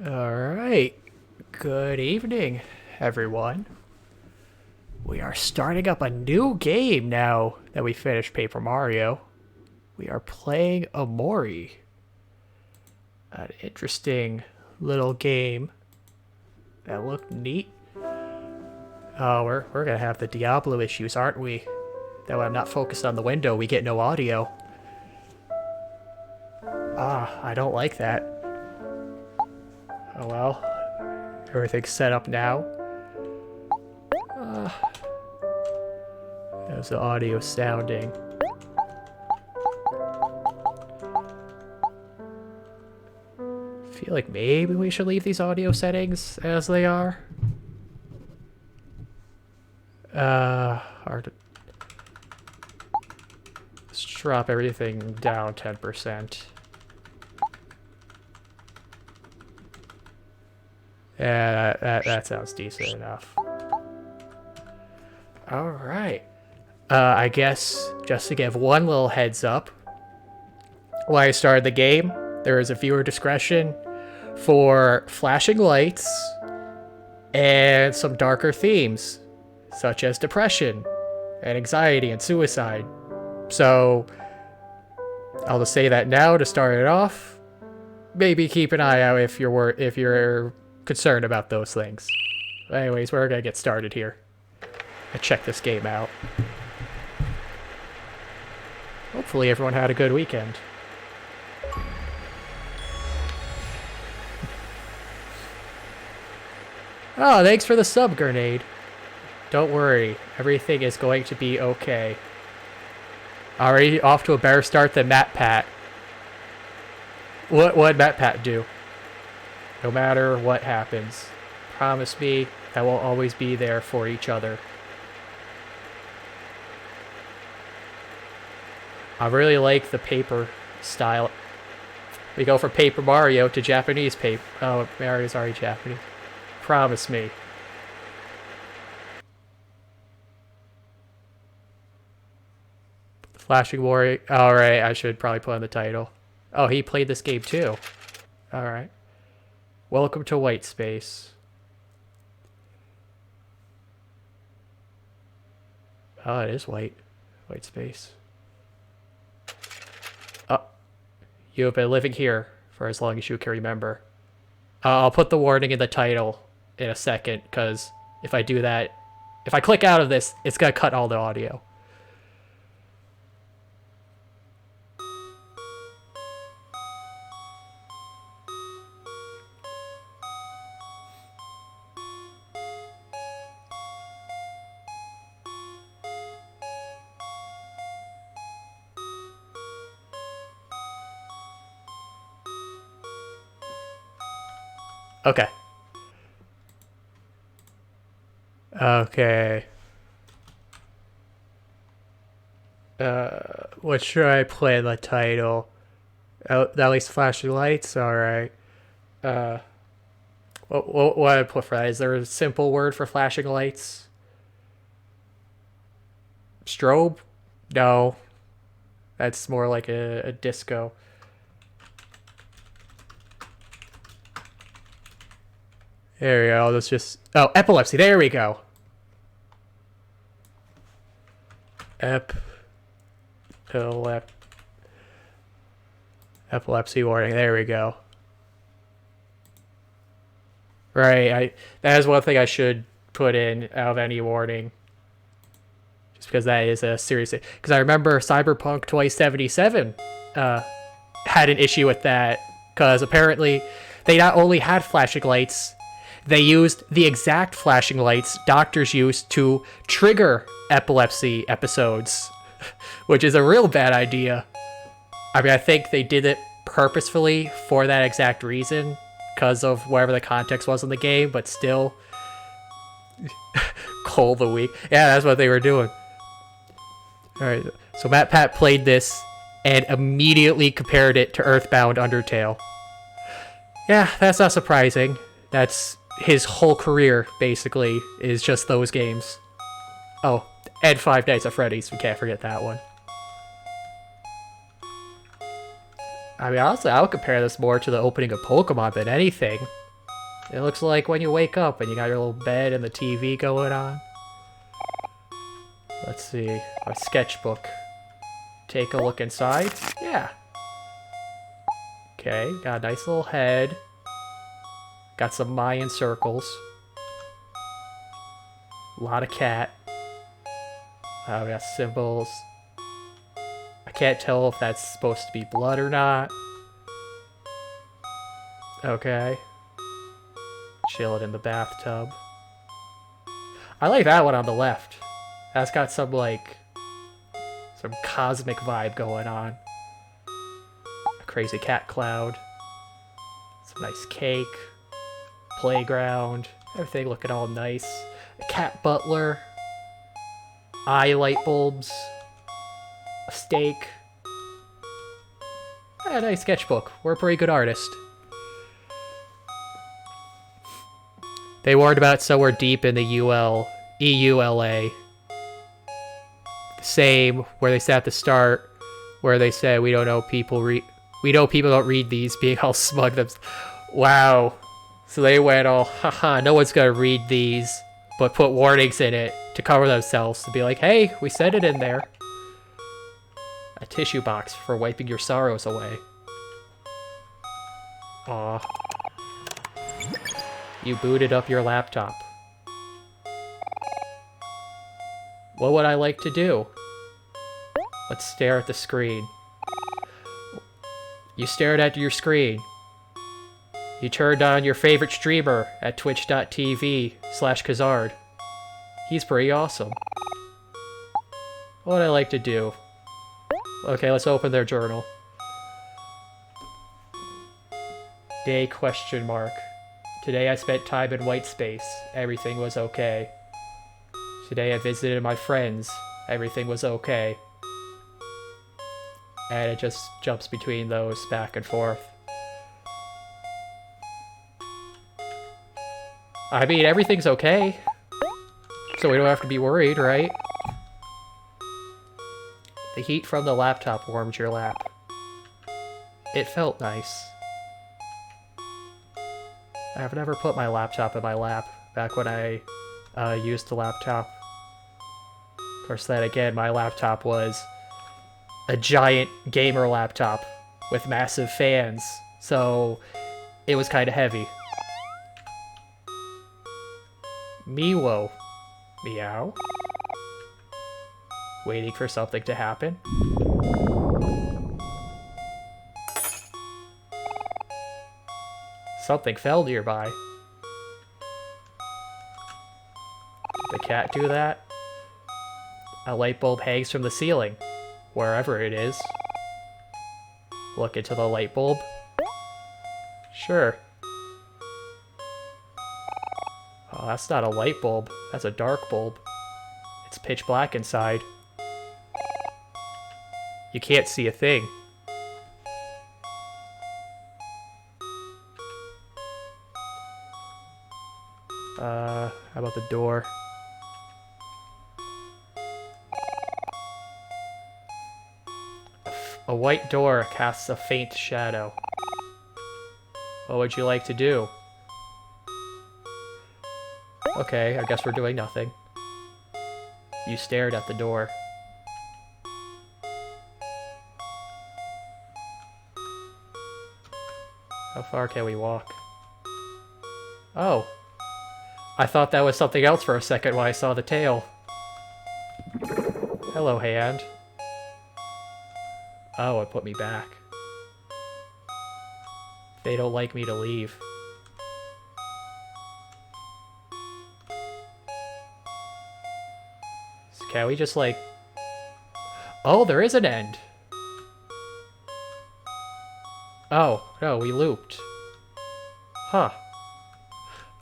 Alright, good evening, everyone. We are starting up a new game now that we finished Paper Mario. We are playing OMORI. An interesting little game that looked neat. Oh, we're gonna have the Diablo issues, aren't we? That when I'm not focused on the window, we get no audio. Ah, I don't like that. Oh well. Everything's set up now. How's the audio sounding? Feel like maybe we should leave these audio settings as they are. Hard to... Let's drop everything down 10%. Yeah, that sounds decent enough. Alright. I guess, just to give one little heads up, when I started the game, there is a viewer discretion for flashing lights and some darker themes, such as depression and anxiety and suicide. So, I'll just say that now to start it off. Maybe keep an eye out if you're concerned about those things. Anyways, we're gonna get started here and check this game out. Hopefully everyone had a good weekend. Oh, thanks for the sub, Grenade. Don't worry, everything is going to be okay. Already off to a better start than Matt Pat. What'd Matt Pat do? No matter what happens, promise me that we'll always be there for each other. I really like the paper style. We go from Paper Mario to Japanese paper. Oh, Mario's already Japanese. Promise me. Flashing Warrior. Alright, I should probably put on the title. Oh, he played this game too. Alright. Welcome to White Space. Oh, it is white. White space. You have been living here for as long as you can remember. I'll put the warning in the title in a second, because if I do that, if I click out of this, it's going to cut all the audio. Okay. Okay. What should I play in the title? At least flashing lights? Alright. What do I put for that? Is there a simple word for flashing lights? Strobe? No. That's more like a disco. There we go. Let's just... Oh, epilepsy. There we go. Epilepsy warning. There we go. Right. That is one thing I should put in out of any warning. Just because that is a serious... Because I remember Cyberpunk 2077 had an issue with that. Because apparently they not only had flashing lights... They used the exact flashing lights doctors used to trigger epilepsy episodes, which is a real bad idea. I mean, I think they did it purposefully for that exact reason, because of whatever the context was in the game, but still. Cole the Weak. Yeah, that's what they were doing. Alright, so Matt Pat played this and immediately compared it to Earthbound Undertale. Yeah, that's not surprising. That's his whole career, basically, is just those games. Oh, and Five Nights at Freddy's. We can't forget that one. I mean, honestly, I would compare this more to the opening of Pokemon than anything. It looks like when you wake up and you got your little bed and the TV going on. Let's see. My sketchbook. Take a look inside. Yeah. Okay, got a nice little head. Got some Mayan circles. A lot of cat. We got symbols. I can't tell if that's supposed to be blood or not. Okay. Chilling in the bathtub. I like that one on the left. That's got some, like, some cosmic vibe going on. A crazy cat cloud. Some nice cake. Playground. Everything looking all nice. A cat butler. Eye light bulbs. A steak. A nice sketchbook. We're a pretty good artist. They warned about somewhere deep in the EULA. Same, where they said at the start, where they said we know people don't read these, being all smug. Wow. So they went all, haha, no one's gonna read these, but put warnings in it to cover themselves, to be like, hey, we said it in there. A tissue box for wiping your sorrows away. Aw. You booted up your laptop. What would I like to do? Let's stare at the screen. You stared at your screen. You turned on your favorite streamer at twitch.tv/Khazard. He's pretty awesome. What would I like to do? Okay, let's open their journal. Day ? Today I spent time in white space. Everything was okay. Today I visited my friends. Everything was okay. And it just jumps between those back and forth. I mean, everything's okay. So we don't have to be worried, right? The heat from the laptop warmed your lap. It felt nice. I've never put my laptop in my lap back when I used the laptop. Of course, then again, my laptop was a giant gamer laptop with massive fans, so it was kind of heavy. Miwo. Meow. Waiting for something to happen. Something fell nearby. Did the cat do that? A light bulb hangs from the ceiling, wherever it is. Look into the light bulb. Sure. Oh, that's not a light bulb. That's a dark bulb. It's pitch black inside. You can't see a thing. How about the door? A white door casts a faint shadow. What would you like to do? Okay, I guess we're doing nothing. You stared at the door. How far can we walk? Oh. I thought that was something else for a second when I saw the tail. Hello, hand. Oh, it put me back. They don't like me to leave. So can we just, like... Oh, there is an end! Oh, no, we looped. Huh.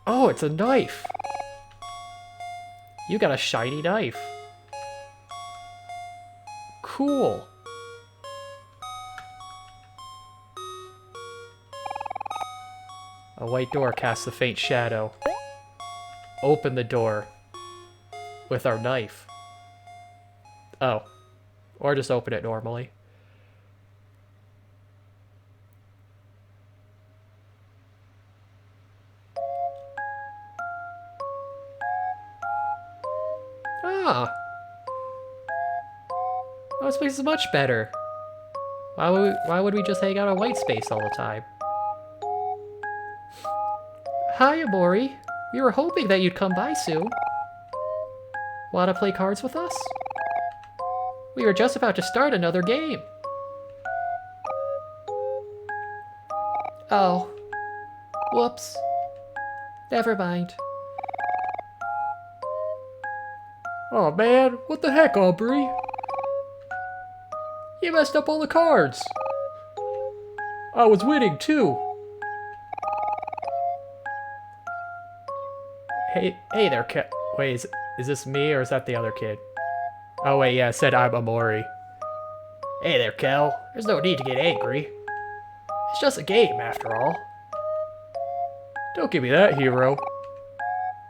Oh, it's a knife! You got a shiny knife. Cool. A white door casts a faint shadow. Open the door. With our knife. Oh. Or just open it normally. Huh. Oh, this place is much better. Why would we just hang out on white space all the time? Hi, Omori. We were hoping that you'd come by soon. Wanna play cards with us? We were just about to start another game. Oh. Whoops. Never mind. Oh man, what the heck, Aubrey? You messed up all the cards. I was winning too. Hey there, wait, is this me or is that the other kid? Oh wait, yeah, it said I'm Omori. Hey there, Kel. There's no need to get angry. It's just a game, after all. Don't give me that, hero.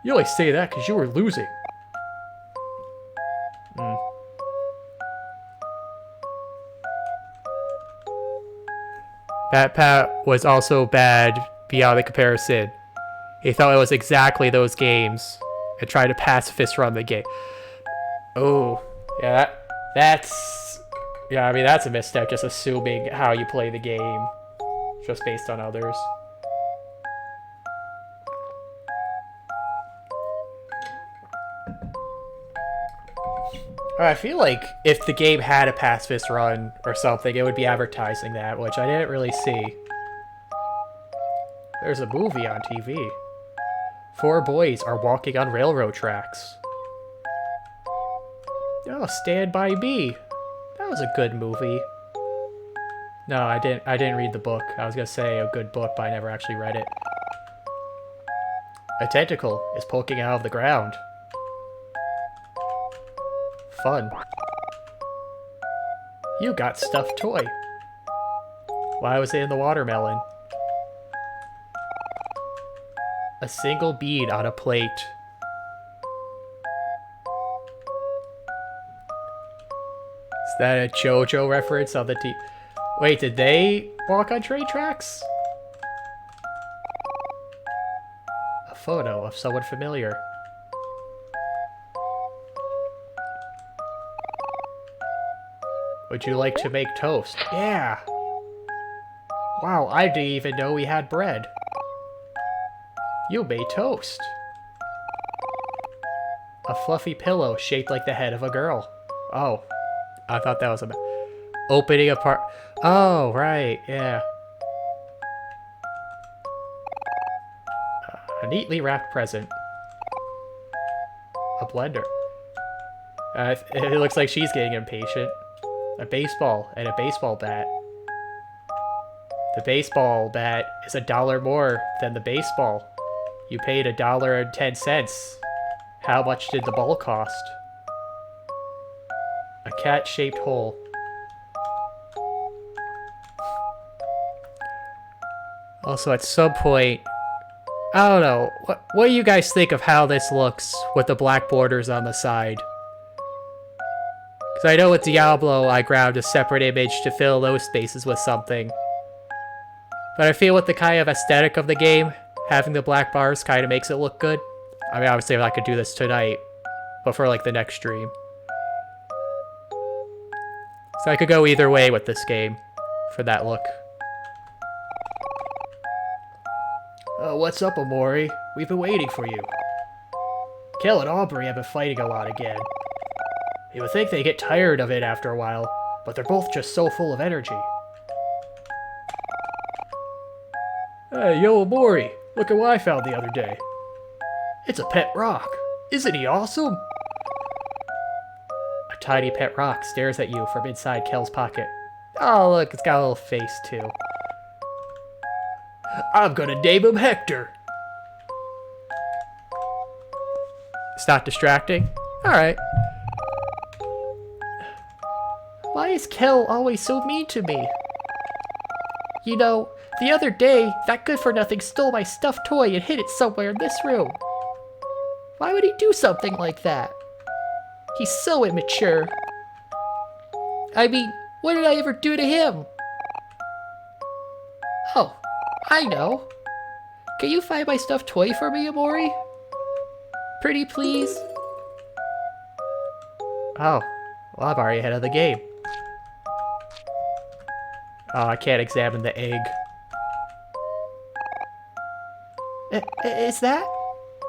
You only say that because you were losing. That Pat was also bad beyond the comparison. He thought it was exactly those games and tried to pacifist run the game. Oh, yeah, that's... Yeah, I mean, that's a misstep, just assuming how you play the game, just based on others. I feel like if the game had a pacifist run or something, it would be advertising that, which I didn't really see. There's a movie on TV. 4 boys are walking on railroad tracks. Oh, Stand By Me. That was a good movie. No, I didn't read the book. I was gonna say a good book, but I never actually read it. A tentacle is poking out of the ground. Fun. You got stuffed toy. Why was it in the watermelon? A single bead on a plate. Is that a JoJo reference on the Wait, did they walk on train tracks? A photo of someone familiar. Would you like to make toast? Yeah! Wow, I didn't even know we had bread. You made toast. A fluffy pillow shaped like the head of a girl. Oh, I thought that was a... Opening a part... Oh, right, yeah. A neatly wrapped present. A blender. It looks like she's getting impatient. A baseball and a baseball bat. The baseball bat is $1 more than the baseball. You paid $1.10. How much did the ball cost? A cat-shaped hole. Also, at some point, I don't know, what do you guys think of how this looks with the black borders on the side? Because I know with Diablo, I grabbed a separate image to fill those spaces with something. But I feel with the kind of aesthetic of the game, having the black bars kind of makes it look good. I mean, obviously I could do this tonight, but for like the next stream. So I could go either way with this game for that look. What's up, Omori? We've been waiting for you. Kel and Aubrey have been fighting a lot again. You would think they get tired of it after a while, but they're both just so full of energy. Hey, yo, Omori, look at what I found the other day. It's a pet rock. Isn't he awesome? A tiny pet rock stares at you from inside Kel's pocket. Oh, look, it's got a little face, too. I'm gonna name him Hector. It's not distracting? Alright. Why is Kel always so mean to me? You know, the other day, that good-for-nothing stole my stuffed toy and hid it somewhere in this room. Why would he do something like that? He's so immature. I mean, what did I ever do to him? Oh, I know. Can you find my stuffed toy for me, Omori? Pretty please? Oh, well, I'm already ahead of the game. Oh, I can't examine the egg. Is that?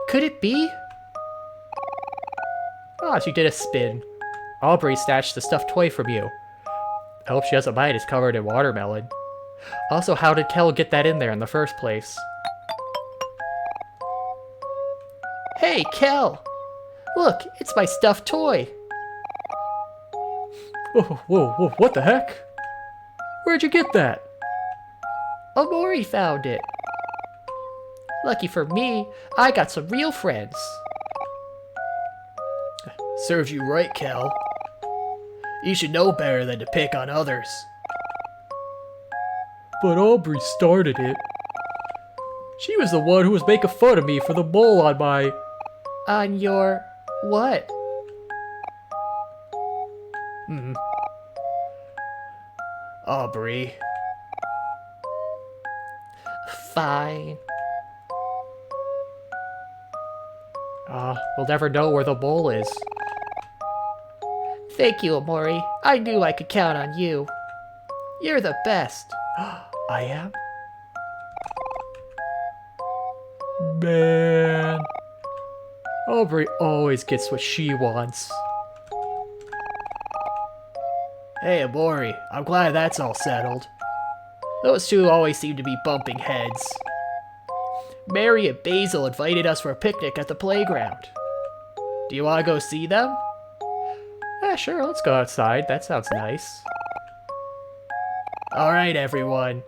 Could it be? Oh, she did a spin. Aubrey snatched the stuffed toy from you. I hope she doesn't mind it's covered in watermelon. Also, how did Kel get that in there in the first place? Hey, Kel! Look, it's my stuffed toy! Whoa, what the heck? Where'd you get that? OMORI found it. Lucky for me, I got some real friends. Serves you right, Kel. You should know better than to pick on others. But Aubrey started it. She was the one who was making fun of me for the mole on my... On your... what? Aubrey. Fine. We'll never know where the mole is. Thank you, OMORI. I knew I could count on you. You're the best. I am? Man. Aubrey always gets what she wants. Hey, OMORI. I'm glad that's all settled. Those two always seem to be bumping heads. Mary and Basil invited us for a picnic at the playground. Do you want to go see them? Yeah, sure, let's go outside. That sounds nice. Alright, everyone.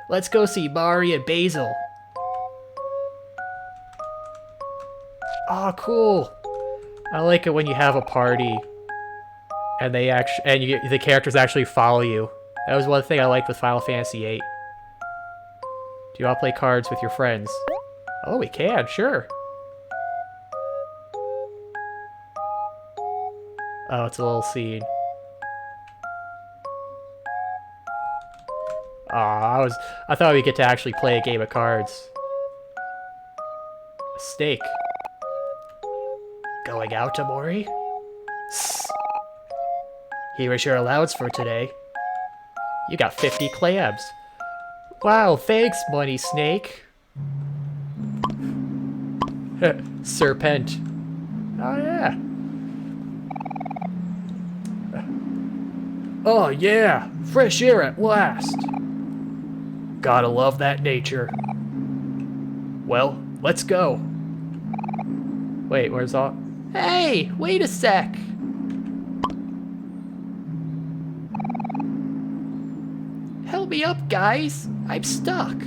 Let's go see Mari and Basil. Oh, cool. I like it when you have a party and the characters actually follow you. That was one thing I liked with Final Fantasy VIII. Do you want to play cards with your friends? Oh, we can, sure. Oh, it's a little scene. Aw, I thought we'd get to actually play a game of cards. A steak. Going out, OMORI? Here is your allowance for today. You got 50 clams. Wow, thanks, Money Snake. Serpent. Oh, yeah. Oh, yeah. Fresh air at last. Gotta love that nature. Well, let's go. Wait, where's all... Hey, wait a sec. Help me up, guys. I'm stuck.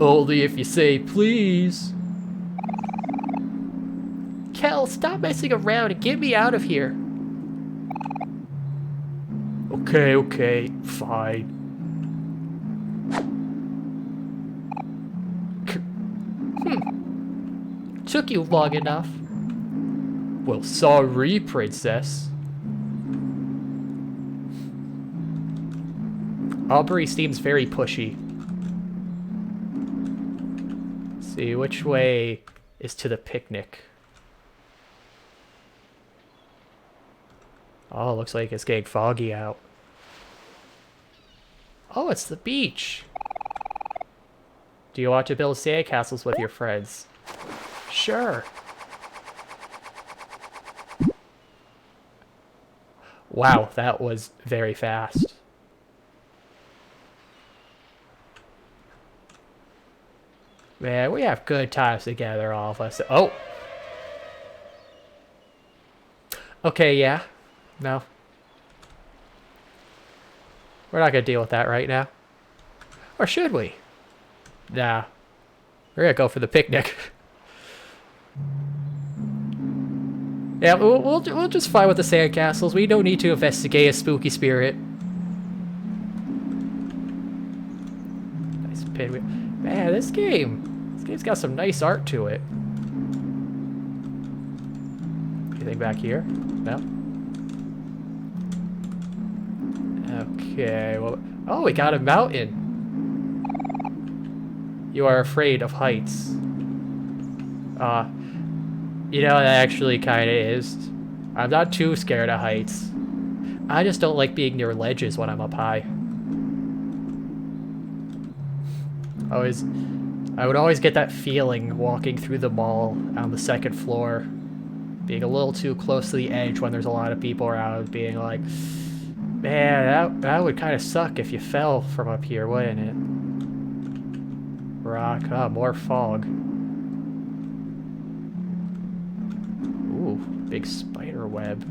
Only if you say please. Kel, stop messing around and get me out of here. Okay, fine. Took you long enough. Well, sorry, princess. Aubrey seems very pushy. Let's see, which way is to the picnic? Oh, looks like it's getting foggy out. Oh, it's the beach. Do you want to build sandcastles with your friends? Sure. Wow, that was very fast. Man, we have good times together, all of us. Oh! Okay, yeah. No. We're not gonna deal with that right now. Or should we? Nah. We're gonna go for the picnic. Yeah, we'll just fly with the sandcastles. We don't need to investigate a spooky spirit. Nice pinwheel. Man, this game's got some nice art to it. Anything back here? No? Okay, well... Oh, we got a mountain! You are afraid of heights. You know, that actually kind of is. I'm not too scared of heights. I just don't like being near ledges when I'm up high. I would always get that feeling walking through the mall on the second floor, being a little too close to the edge when there's a lot of people around, being like, man, that would kind of suck if you fell from up here, wouldn't it? Rock. Oh, more fog. Ooh, big spider web.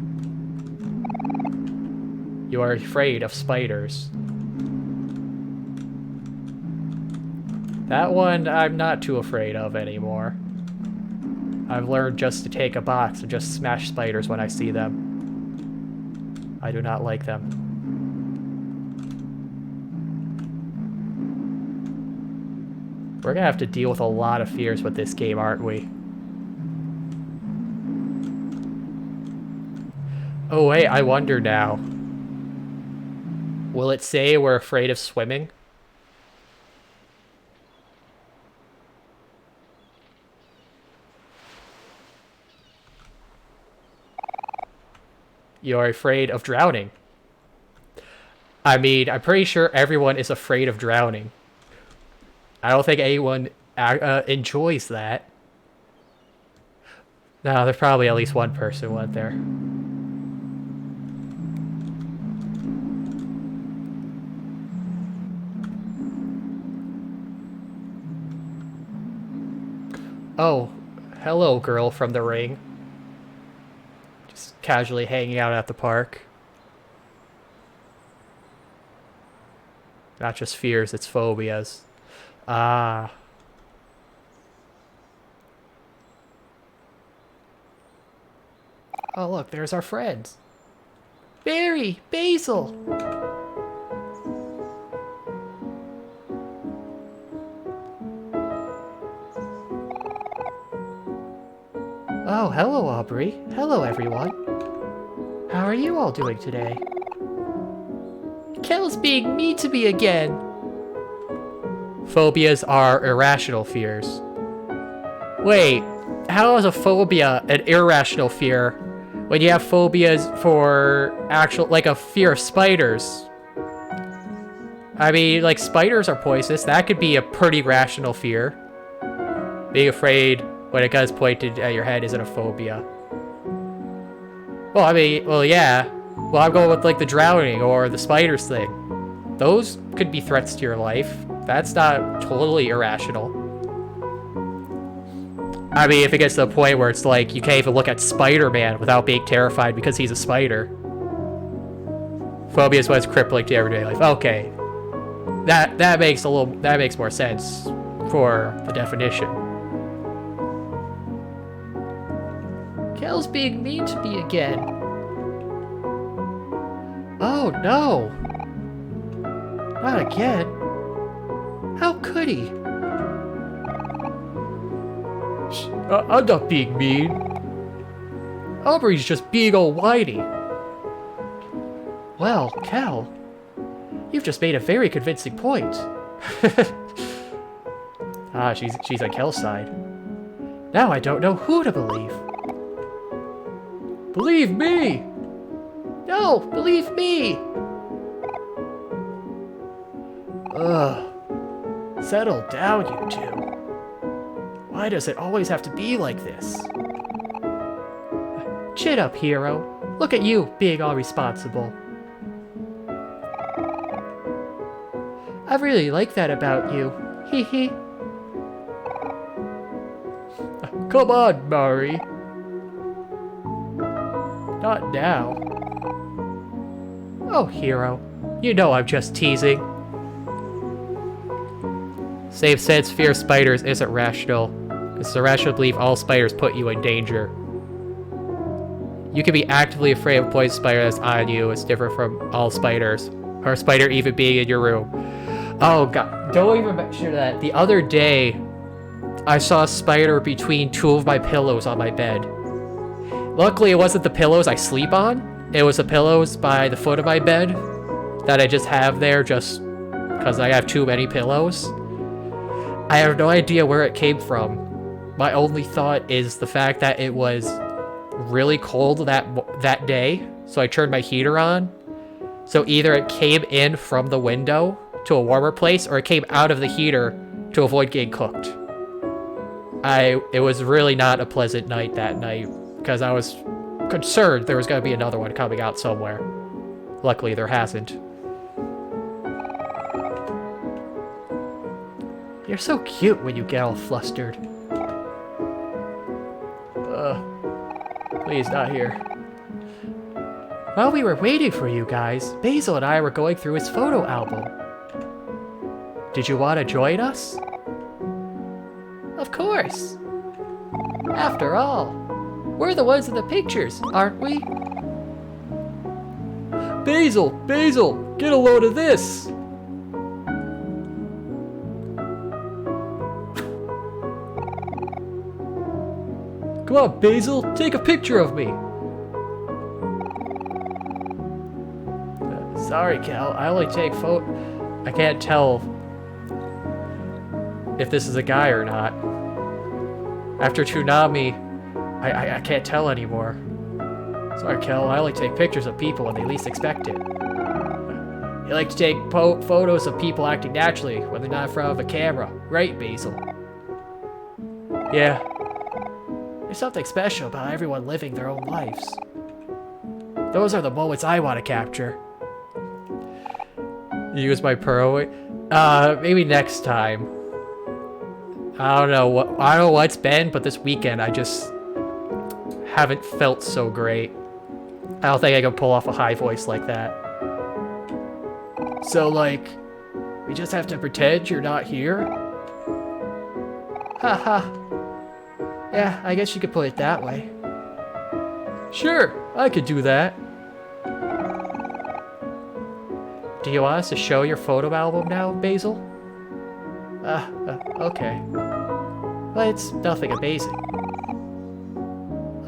You are afraid of spiders. That one I'm not too afraid of anymore. I've learned just to take a box and just smash spiders when I see them. I do not like them. We're gonna have to deal with a lot of fears with this game, aren't we? Oh wait, I wonder now. Will it say we're afraid of swimming? You're afraid of drowning. I mean, I'm pretty sure everyone is afraid of drowning. I don't think anyone enjoys that. No, there's probably at least one person who went there. Oh, hello, girl from the ring. Just casually hanging out at the park. Not just fears, it's phobias. Ah. Oh, look, there's our friends. Barry, Basil. Oh, hello, Aubrey. Hello, everyone. How are you all doing today? Kel's being mean to me again. Phobias are irrational fears. Wait, how is a phobia an irrational fear when you have phobias for actual, like a fear of spiders? I mean, like, spiders are poisonous. That could be a pretty rational fear. Being afraid when a gun's pointed at your head isn't a phobia. Well, I mean, well, yeah. Well, I'm going with, like, the drowning or the spiders thing. Those could be threats to your life. That's not totally irrational. I mean, if it gets to the point where it's like, you can't even look at Spider-Man without being terrified because he's a spider. Phobia is what's crippling to everyday life. Okay. That makes more sense for the definition. Kel's being mean to me again. Oh no! Not again. How could he? I'm not being mean. Aubrey's just being all whiny. Well, Kel, you've just made a very convincing point. Ah, she's on Kel's side. Now I don't know who to believe. Believe me! No, believe me! Ugh. Settle down, you two. Why does it always have to be like this? Chin up, hero. Look at you, being all responsible. I really like that about you. Hee hee. Come on, Mari. Not now. Oh, hero. You know I'm just teasing. Same sense, fear of spiders isn't rational. It's irrational to believe all spiders put you in danger. You can be actively afraid of a poison spider that's on you. It's different from all spiders. Or a spider even being in your room. Oh god, don't even mention that. The other day, I saw a spider between two of my pillows on my bed. Luckily, it wasn't the pillows I sleep on. It was the pillows by the foot of my bed that I just have there just because I have too many pillows. I have no idea where it came from. my only thought is the fact that it was really cold that day, so I turned my heater on. So either it came in from the window to a warmer place, or it came out of the heater to avoid getting cooked. It was really not a pleasant night that night, because I was concerned there was going to be another one coming out somewhere. Luckily, there hasn't. You're so cute when you get all flustered. Please, not here. While we were waiting for you guys, Basil and I were going through his photo album. Did you want to join us? Of course. After all, we're the ones in the pictures, aren't we? Basil! Basil! Get a load of this! Come on, Basil! Take a picture of me! Sorry, Cal. I only take I can't tell if this is a guy or not. After Toonami, I can't tell anymore. Sorry, Cal. I only take pictures of people when they least expect it. You like to take photos of people acting naturally when they're not in front of a camera, right, Basil? Yeah. There's something special about everyone living their own lives. Those are the moments I want to capture. Use my pro. Maybe next time. I don't know what's been, but this weekend I just haven't felt so great. I don't think I can pull off a high voice like that. So, like, we just have to pretend you're not here? Haha. Yeah, I guess you could put it that way. Sure, I could do that. Do you want us to show your photo album now, Basil? Okay. But it's nothing amazing.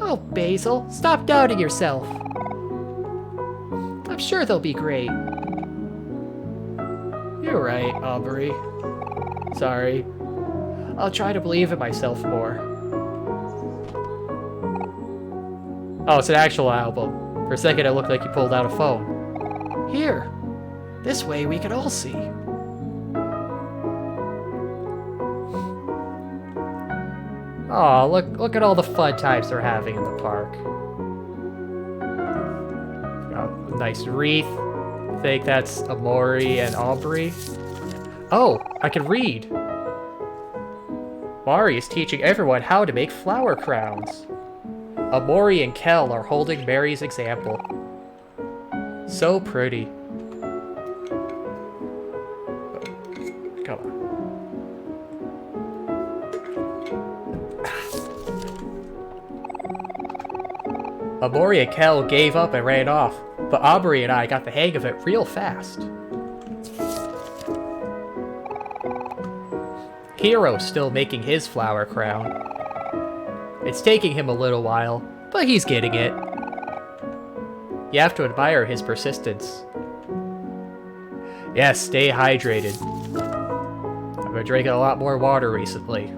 Oh, Basil, stop doubting yourself. I'm sure they'll be great. You're right, Aubrey. Sorry. I'll try to believe in myself more. Oh, it's an actual album. For a second, it looked like you pulled out a phone. Here. This way we can all see. Oh, look at all the fun times they're having in the park. Got a nice wreath. I think that's Omori and Aubrey. Oh, I can read. Mari is teaching everyone how to make flower crowns. Omori and Kel are holding Mary's example. So pretty. Come on. Omori and Kel gave up and ran off, but Aubrey and I got the hang of it real fast. Hiro's still making his flower crown. It's taking him a little while, but he's getting it. You have to admire his persistence. Yes, stay hydrated. I've been drinking a lot more water recently.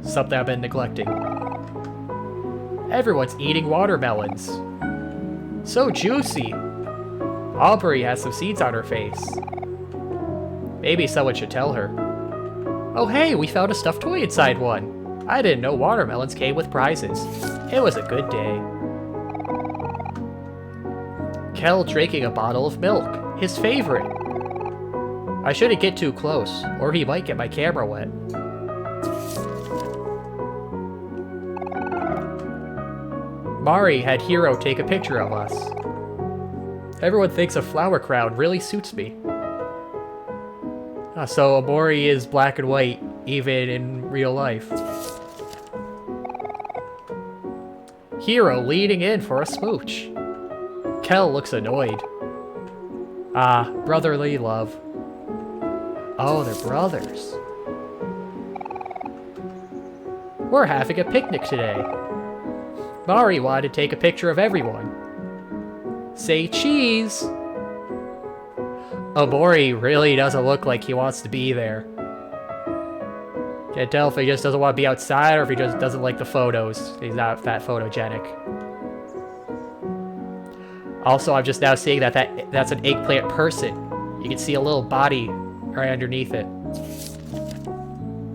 It's something I've been neglecting. Everyone's eating watermelons. So juicy. Aubrey has some seeds on her face. Maybe someone should tell her. Oh hey, we found a stuffed toy inside one. I didn't know watermelons came with prizes. It was a good day. Kel drinking a bottle of milk, his favorite. I shouldn't get too close, or he might get my camera wet. Mari had Hiro take a picture of us. Everyone thinks a flower crown really suits me. So Omori is black and white, even in real life. Hiro leaning in for a smooch. Kel looks annoyed. Ah, brotherly love. Oh, they're brothers. We're having a picnic today. Mari wanted to take a picture of everyone. Say cheese! Omori really doesn't look like he wants to be there. Can't tell if he just doesn't want to be outside or if he just doesn't like the photos. He's not that photogenic. Also, I'm just now seeing that's an eggplant person. You can see a little body right underneath it.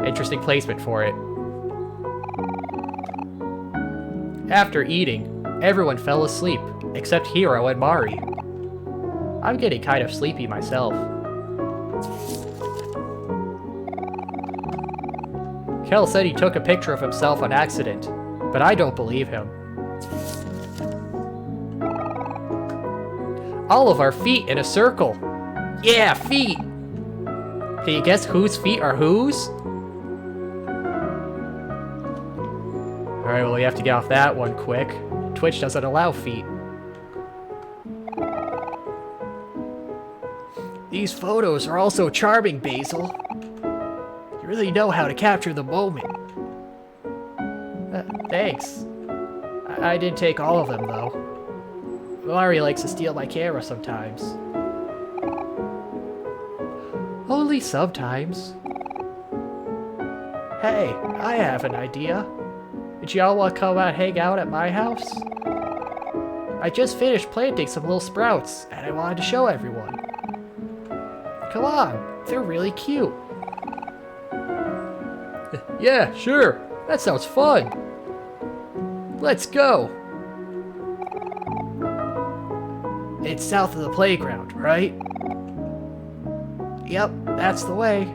Interesting placement for it. After eating, everyone fell asleep, except Hiro and Mari. I'm getting kind of sleepy myself. Kel said he took a picture of himself on accident, but I don't believe him. All of our feet in a circle. Yeah, feet! Can you guess whose feet are whose? Alright, well, we have to get off that one quick. Twitch doesn't allow feet. These photos are also charming, Basil. You really know how to capture the moment. Thanks. I didn't take all of them, though. Mari likes to steal my camera sometimes. Only sometimes. Hey, I have an idea. Did y'all want to come out and hang out at my house? I just finished planting some little sprouts, and I wanted to show everyone. Come on, they're really cute. Yeah, sure. That sounds fun. Let's go. It's south of the playground, right? Yep, that's the way.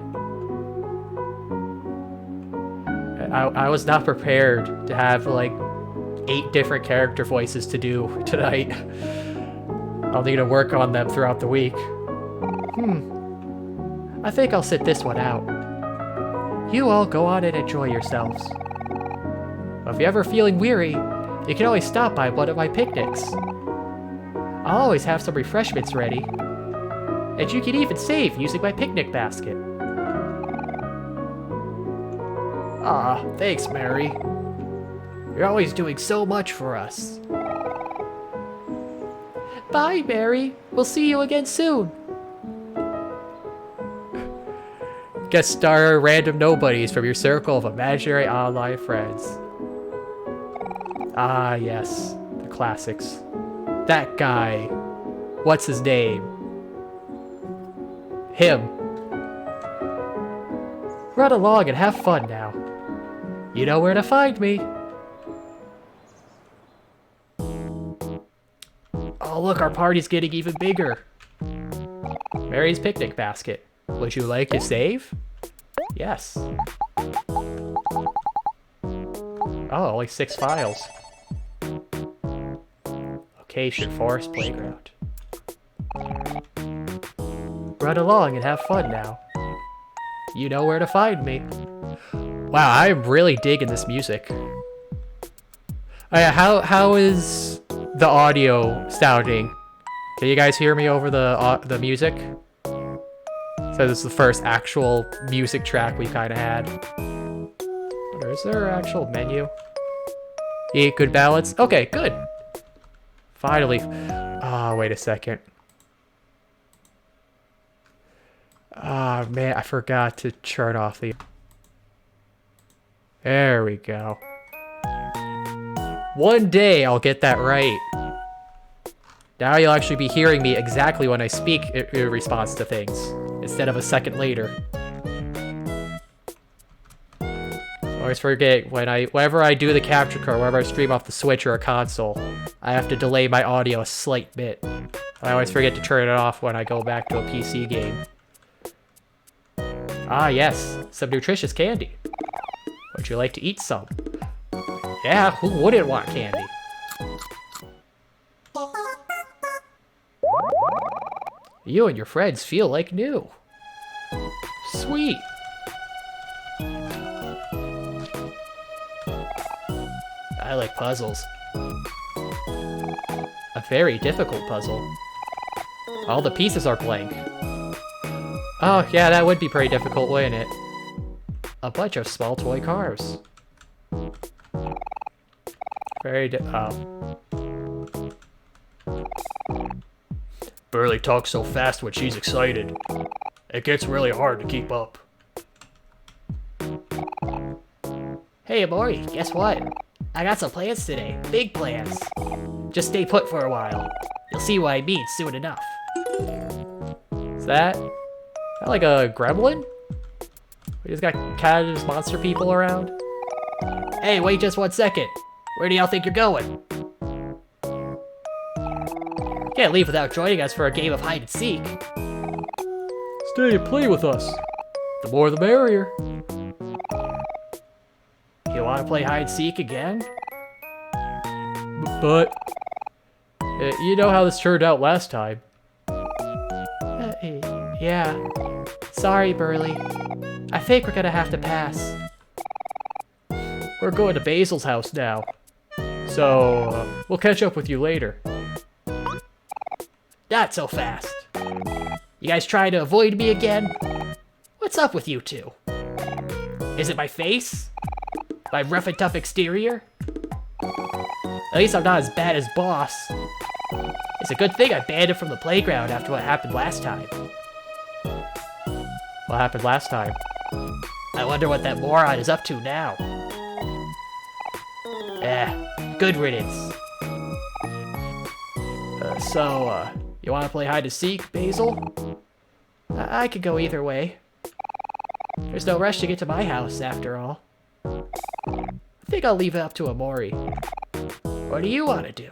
I was not prepared to have like 8 different character voices to do tonight. I'll need to work on them throughout the week. I think I'll sit this one out. You all go on and enjoy yourselves. If you're ever feeling weary, you can always stop by one of my picnics. I'll always have some refreshments ready. And you can even save using my picnic basket. Aw, thanks, Mary. You're always doing so much for us. Bye, Mary. We'll see you again soon. Guest star random nobodies from your circle of imaginary online friends. Ah, yes. The classics. That guy. What's his name? Him. Run along and have fun now. You know where to find me. Oh, look, our party's getting even bigger. Mary's picnic basket. Would you like to save? Yes. Oh, only 6 files. Location, forest, playground. Run along and have fun now. You know where to find me. Wow, I'm really digging this music. Oh yeah, how is the audio sounding? Can you guys hear me over the music? So this is the first actual music track we've kind of had. Or is there an actual menu? Yeah, good balance. Okay, good. Finally. Oh, wait a second. Ah, man, I forgot to turn off the... There we go. One day I'll get that right. Now you'll actually be hearing me exactly when I speak in response to things, instead of a second later. I always forget, whenever I do the capture card, whenever I stream off the Switch or a console, I have to delay my audio a slight bit. I always forget to turn it off when I go back to a PC game. Ah yes, some nutritious candy. Would you like to eat some? Yeah, who wouldn't want candy? You and your friends feel like new. Sweet. I like puzzles. A very difficult puzzle. All the pieces are blank. Oh, yeah, that would be pretty difficult, wouldn't it? A bunch of small toy cars. Burley talks so fast when she's excited. It gets really hard to keep up. Hey, Omori, guess what? I got some plans today. Big plans. Just stay put for a while. You'll see what I mean soon enough. Is that like a gremlin? We just got cat monster people around? Hey, wait just 1 second. Where do y'all think you're going? Can't leave without joining us for a game of hide and seek. Stay and play with us. The more the merrier. You want to play hide and seek again? But you know how this turned out last time. Yeah. Sorry, Burley. I think we're gonna have to pass. We're going to Basil's house now. So, we'll catch up with you later. Not so fast. You guys trying to avoid me again? What's up with you two? Is it my face? My rough and tough exterior? At least I'm not as bad as Boss. It's a good thing I banned him from the playground after what happened last time. What happened last time? I wonder what that moron is up to now. Good riddance. You want to play hide and seek, Basil? I could go either way. There's no rush to get to my house, after all. I think I'll leave it up to Omori. What do you want to do?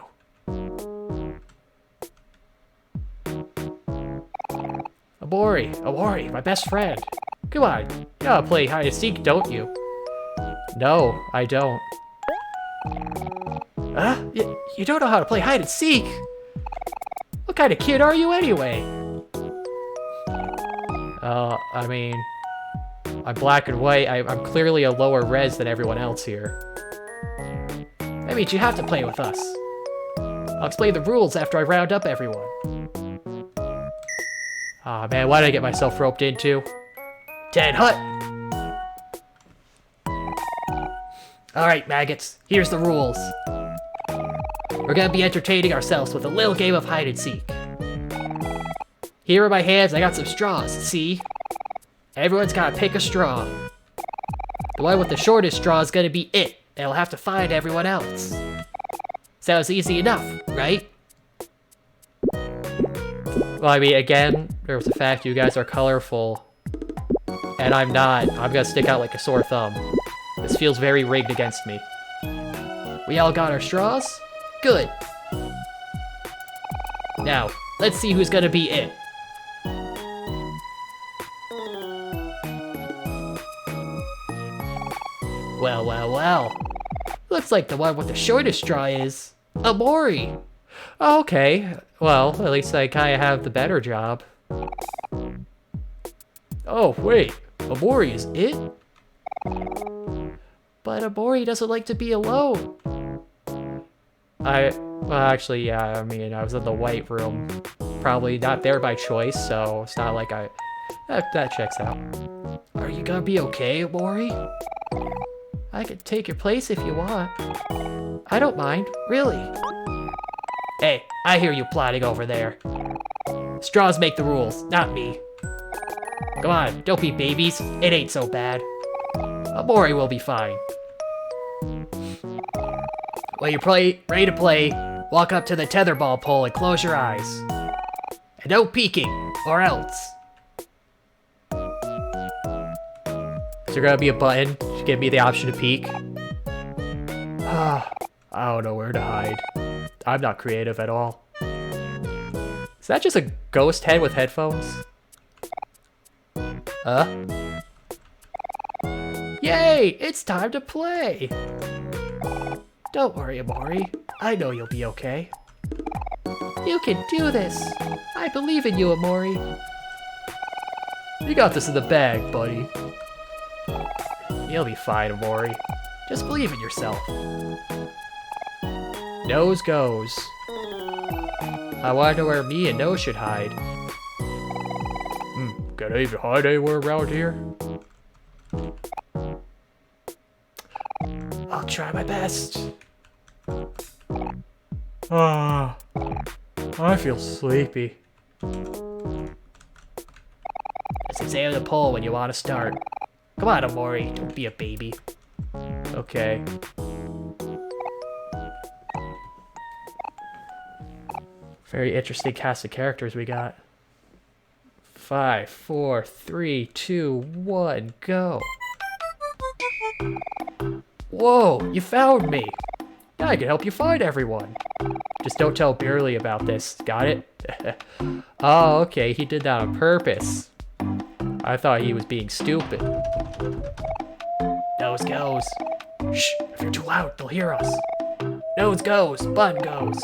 Omori, my best friend. Come on, you gotta play hide and seek, don't you? No, I don't. You don't know how to play hide and seek? What kind of kid are you anyway? I mean, I'm black and white. I'm clearly a lower res than everyone else here. That means you have to play with us. I'll explain the rules after I round up everyone. Aw, man, what did I get myself roped into? 10 hut! Alright, maggots, here's the rules. We're gonna be entertaining ourselves with a little game of hide and seek. Here in my hands, I got some straws, see? Everyone's gotta pick a straw. The one with the shortest straw is gonna be it, and I'll have to find everyone else. Sounds easy enough, right? Well, I mean, again, there's the fact you guys are colorful, and I'm not. I'm gonna stick out like a sore thumb. This feels very rigged against me. We all got our straws? Good. Now, let's see who's gonna be it. Well. Looks like the one with the shortest straw is Omori. Okay, well, at least I kind of have the better job. Oh, wait, Omori is it? But Omori doesn't like to be alone. Well, actually, yeah, I mean, I was in the white room. Probably not there by choice, so it's not like that checks out. Are you gonna be okay, Omori? I could take your place if you want. I don't mind, really. Hey, I hear you plotting over there. Straws make the rules, not me. Come on, don't be babies. It ain't so bad. Omori will be fine. When you're ready to play, walk up to the tetherball pole and close your eyes. And no peeking, or else. Is there gonna be a button to give me the option to peek? I don't know where to hide. I'm not creative at all. Is that just a ghost head with headphones? Yay! It's time to play! Don't worry, Omori. I know you'll be okay. You can do this! I believe in you, Omori. You got this in the bag, buddy. You'll be fine, Omori. Just believe in yourself. Nose goes. I wonder where me and Nose should hide. Can I even hide anywhere around here? I'll try my best. I feel sleepy. Let's examine the pole when you want to start. Come on, Omori, don't be a baby. Okay. Very interesting cast of characters we got. 5, 4, 3, 2, 1, go. Whoa, you found me. Now I can help you find everyone. Just don't tell Burley about this. Got it? Oh, okay, he did that on purpose. I thought he was being stupid. Nose goes. Shh, if you're too loud, they'll hear us. Nose goes, Bun goes.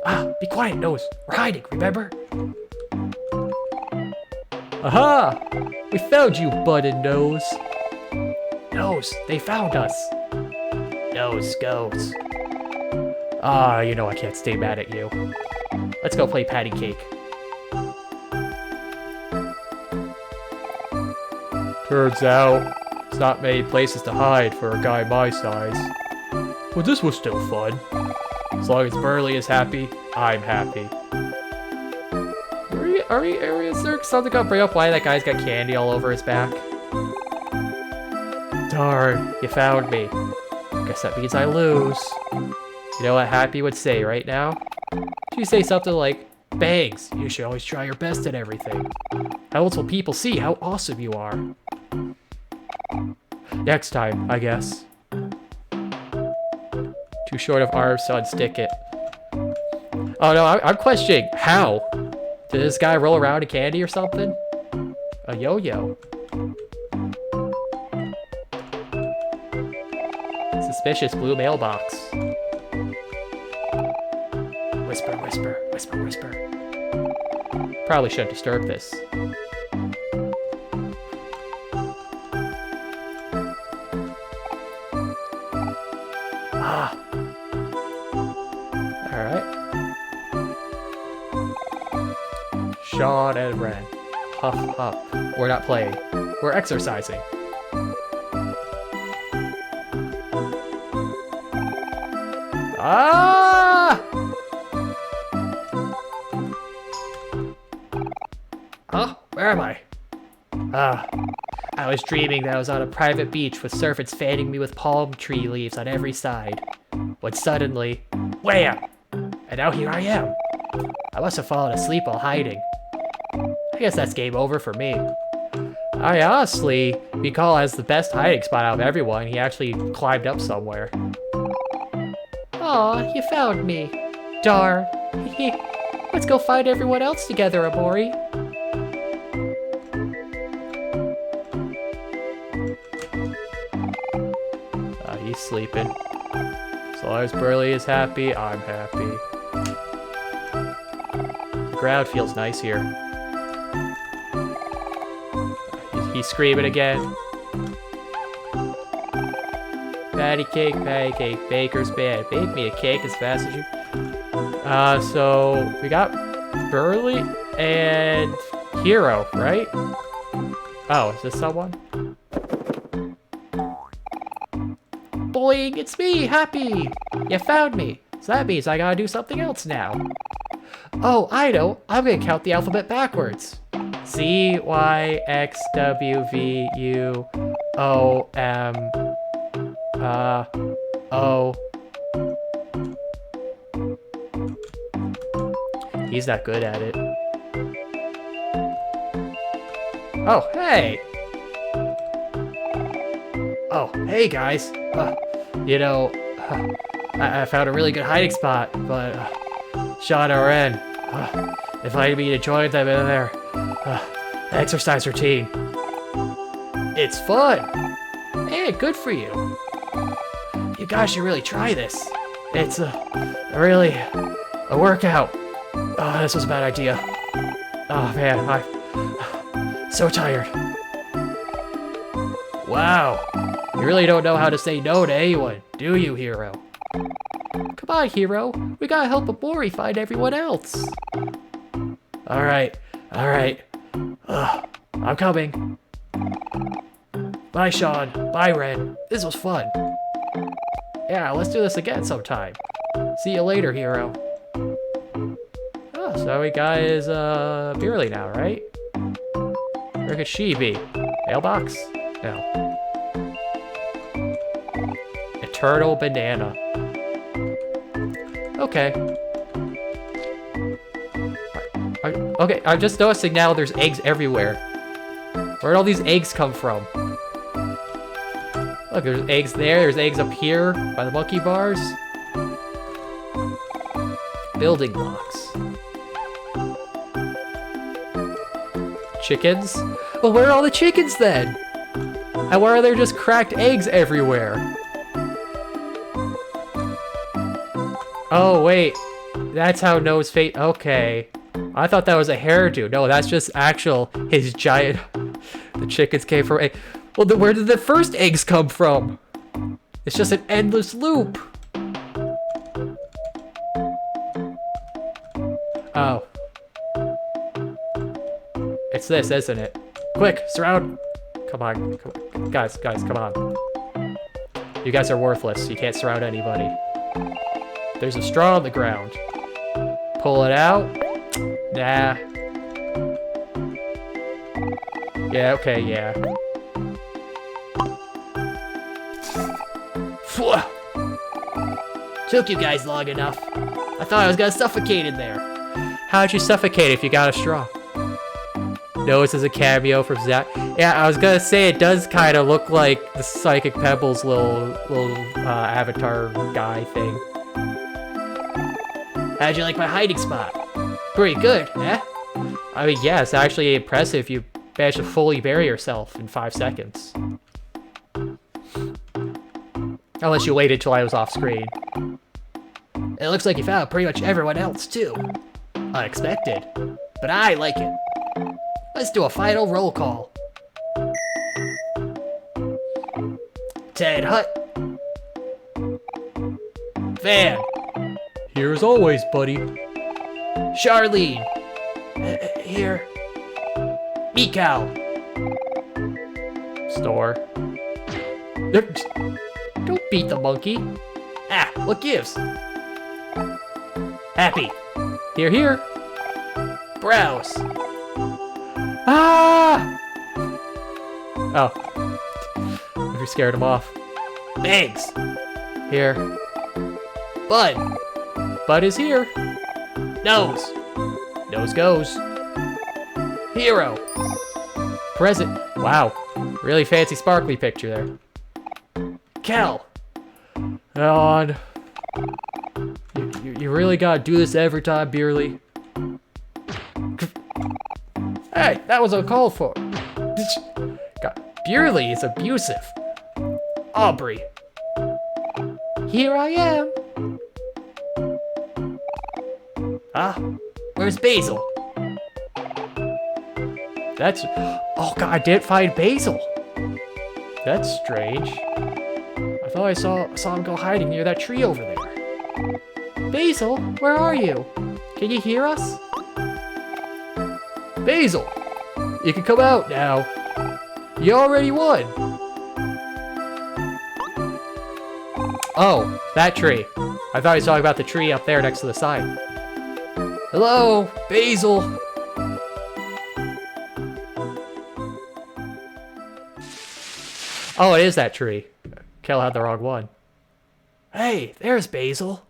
Ah, be quiet, Nose. We're hiding, remember? Aha! We found you, Bud and Nose. Nose, they found us. Nose goes. Ah, you know I can't stay mad at you. Let's go play patty cake. Turns out, there's not many places to hide for a guy my size. But this was still fun. As long as Burley is happy, I'm happy. Is there something gonna bring up why that guy's got candy all over his back? Darn, you found me. Guess that means I lose. You know what Happy would say right now? She'd say something like, Bangs, you should always try your best at everything. How else will people see how awesome you are? Next time, I guess. Too short of arms to unstick it. Oh no, I'm questioning how. Did this guy roll around in candy or something? A yo-yo. Suspicious blue mailbox. Whisper, whisper, whisper, whisper. Probably shouldn't disturb this. Ah. Alright. Sean and Ren. Huff, huff. We're not playing. We're exercising. Ah! Huh? Where am I? I was dreaming that I was on a private beach with servants fanning me with palm tree leaves on every side. When suddenly, wham! And now here I am. I must have fallen asleep while hiding. I guess that's game over for me. I honestly recall as the best hiding spot out of everyone. He actually climbed up somewhere. Aw, you found me. Darn. Let's go find everyone else together, Omori. He's sleeping. As long as Burley is happy, I'm happy. The ground feels nice here. He's screaming again. Patty cake, baker's bad. Bake me a cake as fast as you... So we got Burley and Hero, right? Oh, is this someone? Boing, it's me, Happy! You found me, so that means I gotta do something else now. Oh, I know, I'm gonna count the alphabet backwards. C, Y, X, W, V, U, O, M, O. He's not good at it. Oh, hey! Oh, hey guys! You know, I found a really good hiding spot, but Sean and Ren invited me to join them in their exercise routine. It's fun! And good for you. You guys should really try this. It's really a workout. Oh, this was a bad idea. Oh man, I'm so tired. Wow, you really don't know how to say no to anyone, do you, Hero? Come on, Hero. We gotta help Omori find everyone else. Alright. I'm coming. Bye, Sean. Bye, Ren. This was fun. Yeah, let's do this again sometime. See you later, Hero. Oh, so we got his Burley now, right? Where could she be? Mailbox? No. Turtle banana. Okay. Okay, I'm just noticing now there's eggs everywhere. Where'd all these eggs come from? Look, there's eggs there, there's eggs up here by the monkey bars. Building blocks. Chickens? Well, where are all the chickens then? And why are there just cracked eggs everywhere? Oh, wait. That's how Noah's fate. Okay. I thought that was a hairdo. No, that's just his giant. The chickens came from. Well, where did the first eggs come from? It's just an endless loop. Oh. It's this, isn't it? Quick, surround. Come on. Guys, come on. You guys are worthless. You can't surround anybody. There's a straw on the ground. Pull it out. Nah. Yeah, okay, yeah. Took you guys long enough. I thought I was gonna suffocate in there. How'd you suffocate if you got a straw? No, this is a cameo from Zach. Yeah, I was gonna say it does kind of look like the Psychic Pebbles little avatar guy thing. How'd you like my hiding spot? Pretty good, eh? I mean, yeah, it's actually impressive you managed to fully bury yourself in 5 seconds. Unless you waited till I was off screen. It looks like you found pretty much everyone else, too. Unexpected. But I like it. Let's do a final roll call. Ted Hutt. Van. Here as always, buddy. Charlene. Here. Meow. Store. Don't beat the monkey. Ah, what gives? Happy. Here. Browse. Ah! Oh. If you scared him off. Eggs. Here. Bud. Bud is here. Nose. Nose goes. Hero. Present. Wow. Really fancy sparkly picture there. Kel. On. You really gotta do this every time, Beerly. Hey, that was uncalled for. God, Beerly is abusive. Aubrey. Here I am. Where's Basil? That's... Oh god, I didn't find Basil. That's strange. I thought I saw him go hiding near that tree over there. Basil, where are you? Can you hear us? Basil, you can come out now. You already won. Oh, that tree. I thought he was talking about the tree up there next to the sign. Hello, Basil. Oh, it is that tree. Kel had the wrong one. Hey, there's Basil.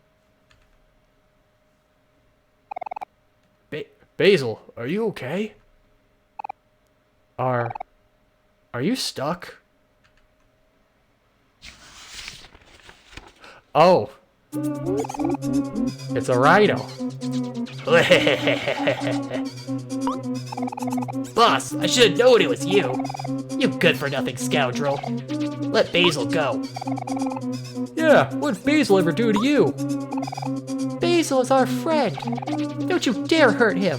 Basil, are you okay? Are you stuck? Oh. It's a rhino. Boss, I should have known it was you. You good-for-nothing scoundrel. Let Basil go. Yeah, what'd Basil ever do to you? Basil is our friend. Don't you dare hurt him.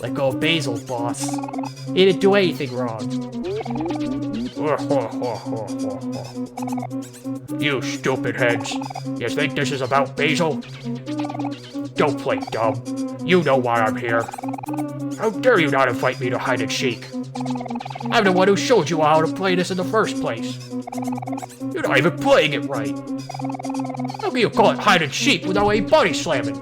Let go of Basil, boss. He didn't do anything wrong. You stupid heads. You think this is about Basil? Don't play dumb. You know why I'm here. How dare you not invite me to hide and seek? I'm the one who showed you how to play this in the first place. You're not even playing it right. How can you call it hide and seek without any body slamming?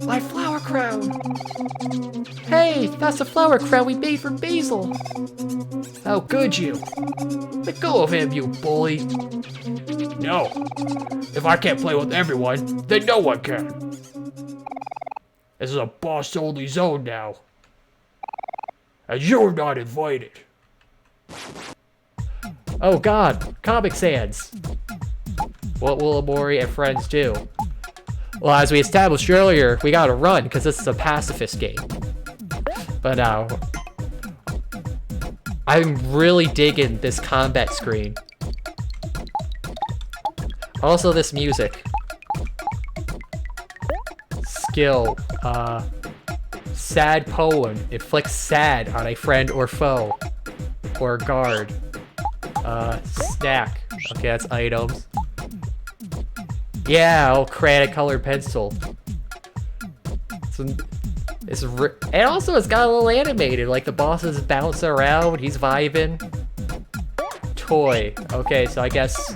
My flower crown. Hey, that's the flower crown we made from basil. How could you? Let go of him, you bully. No. If I can't play with everyone, then no one can. This is a boss-only zone now. And you're not invited. Oh god, Comic Sans. What will Omori and friends do? Well, as we established earlier, we gotta run, because this is a pacifist game. But now, I'm really digging this combat screen. Also, this music. Skill. Sad poem. Inflicts sad on a friend or foe. Or guard. Snack. Okay, that's items. Yeah, oh, crayon colored pencil. And also it's got a little animated, like the boss is bouncing around, he's vibing. Toy. Okay, so I guess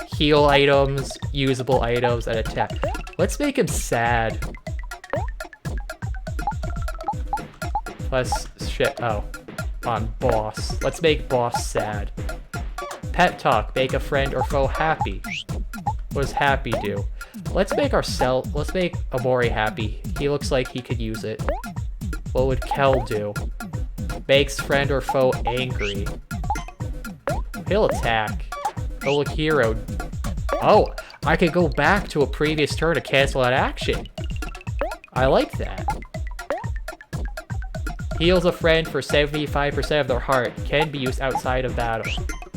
heal items, usable items, and attack. Let's make him sad. Plus shit. Oh, on boss. Let's make boss sad. Pet talk. Make a friend or foe happy. What does happy do? Let's make Omori happy. He looks like he could use it. What would Kel do? Makes friend or foe angry. He'll attack. Oh, look, hero. Oh, I could go back to a previous turn to cancel that action. I like that. Heals a friend for 75% of their heart. Can be used outside of battle.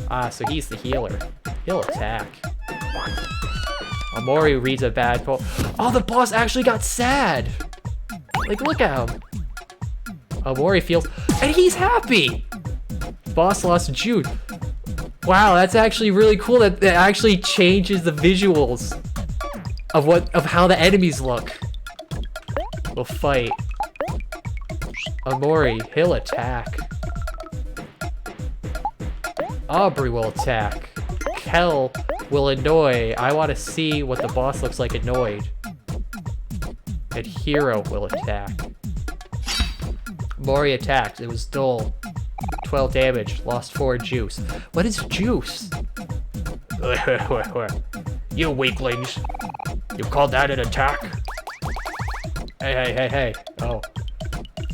Ah, so he's the healer. He'll attack. Omori reads a bad poem. Oh, the boss actually got sad! Like, look at him. Omori feels... And he's happy! Boss lost Jude. Wow, that's actually really cool that it actually changes the visuals of how the enemies look. We'll fight. Omori, he'll attack. Aubrey will attack. Kel will annoy. I want to see what the boss looks like annoyed. And Hero will attack. Mori attacked. It was dull. 12 damage. Lost 4 juice. What is juice? You weaklings. You call that an attack? Hey. Oh.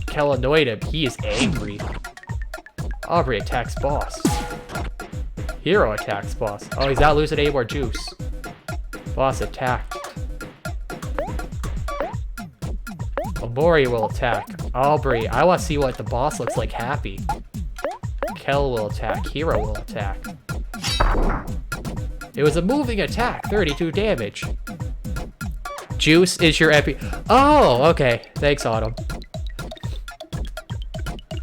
Kel annoyed him. He is angry. Aubrey attacks boss. Hero attacks boss. Oh, he's not losing any more juice. Boss attacked. Omori will attack. Aubrey, I want to see what the boss looks like happy. Kel will attack. Hero will attack. It was a moving attack. 32 damage. Juice is your epi... Oh, okay. Thanks, Autumn.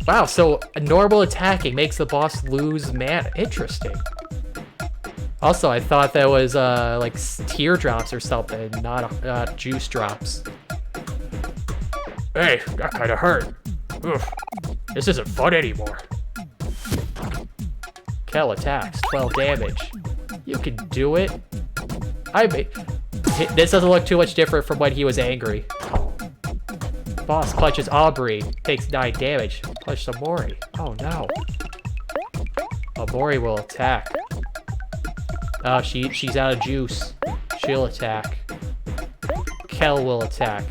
Wow, so normal attacking makes the boss lose mana. Interesting. Also, I thought that was like teardrops or something, not juice drops. Hey, that kind of hurt. Oof. This isn't fun anymore. Kel attacks, 12 damage. You can do it. This doesn't look too much different from when he was angry. Boss punches Aubrey, takes 9 damage. Punch Omori. Oh no. Omori will attack. Oh, she's out of juice. She'll attack. Kel will attack.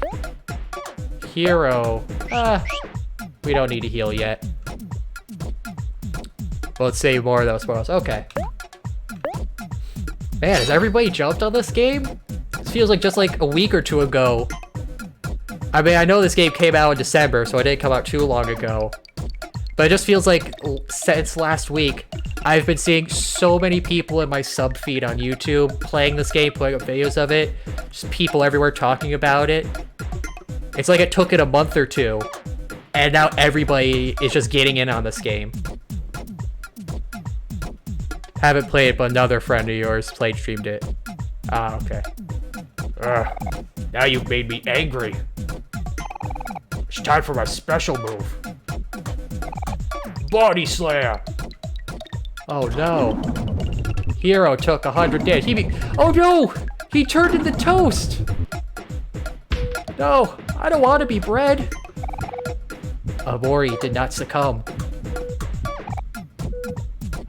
Hero. We don't need to heal yet. Well, let's save more of those spells. Okay. Man, has everybody jumped on this game? This feels like just like a week or two ago. I mean, I know this game came out in December, so it didn't come out too long ago. But it just feels like since last week, I've been seeing so many people in my sub feed on YouTube playing this game, putting up videos of it. Just people everywhere talking about it. It's like it took it a month or two, and now everybody is just getting in on this game. Haven't played it, but another friend of yours streamed it. Ah, okay. Now you've made me angry. It's time for my special move. Body Slam! Oh no. Hero took 100 damage. Oh no! He turned into toast! No, I don't want to be bread. Omori did not succumb.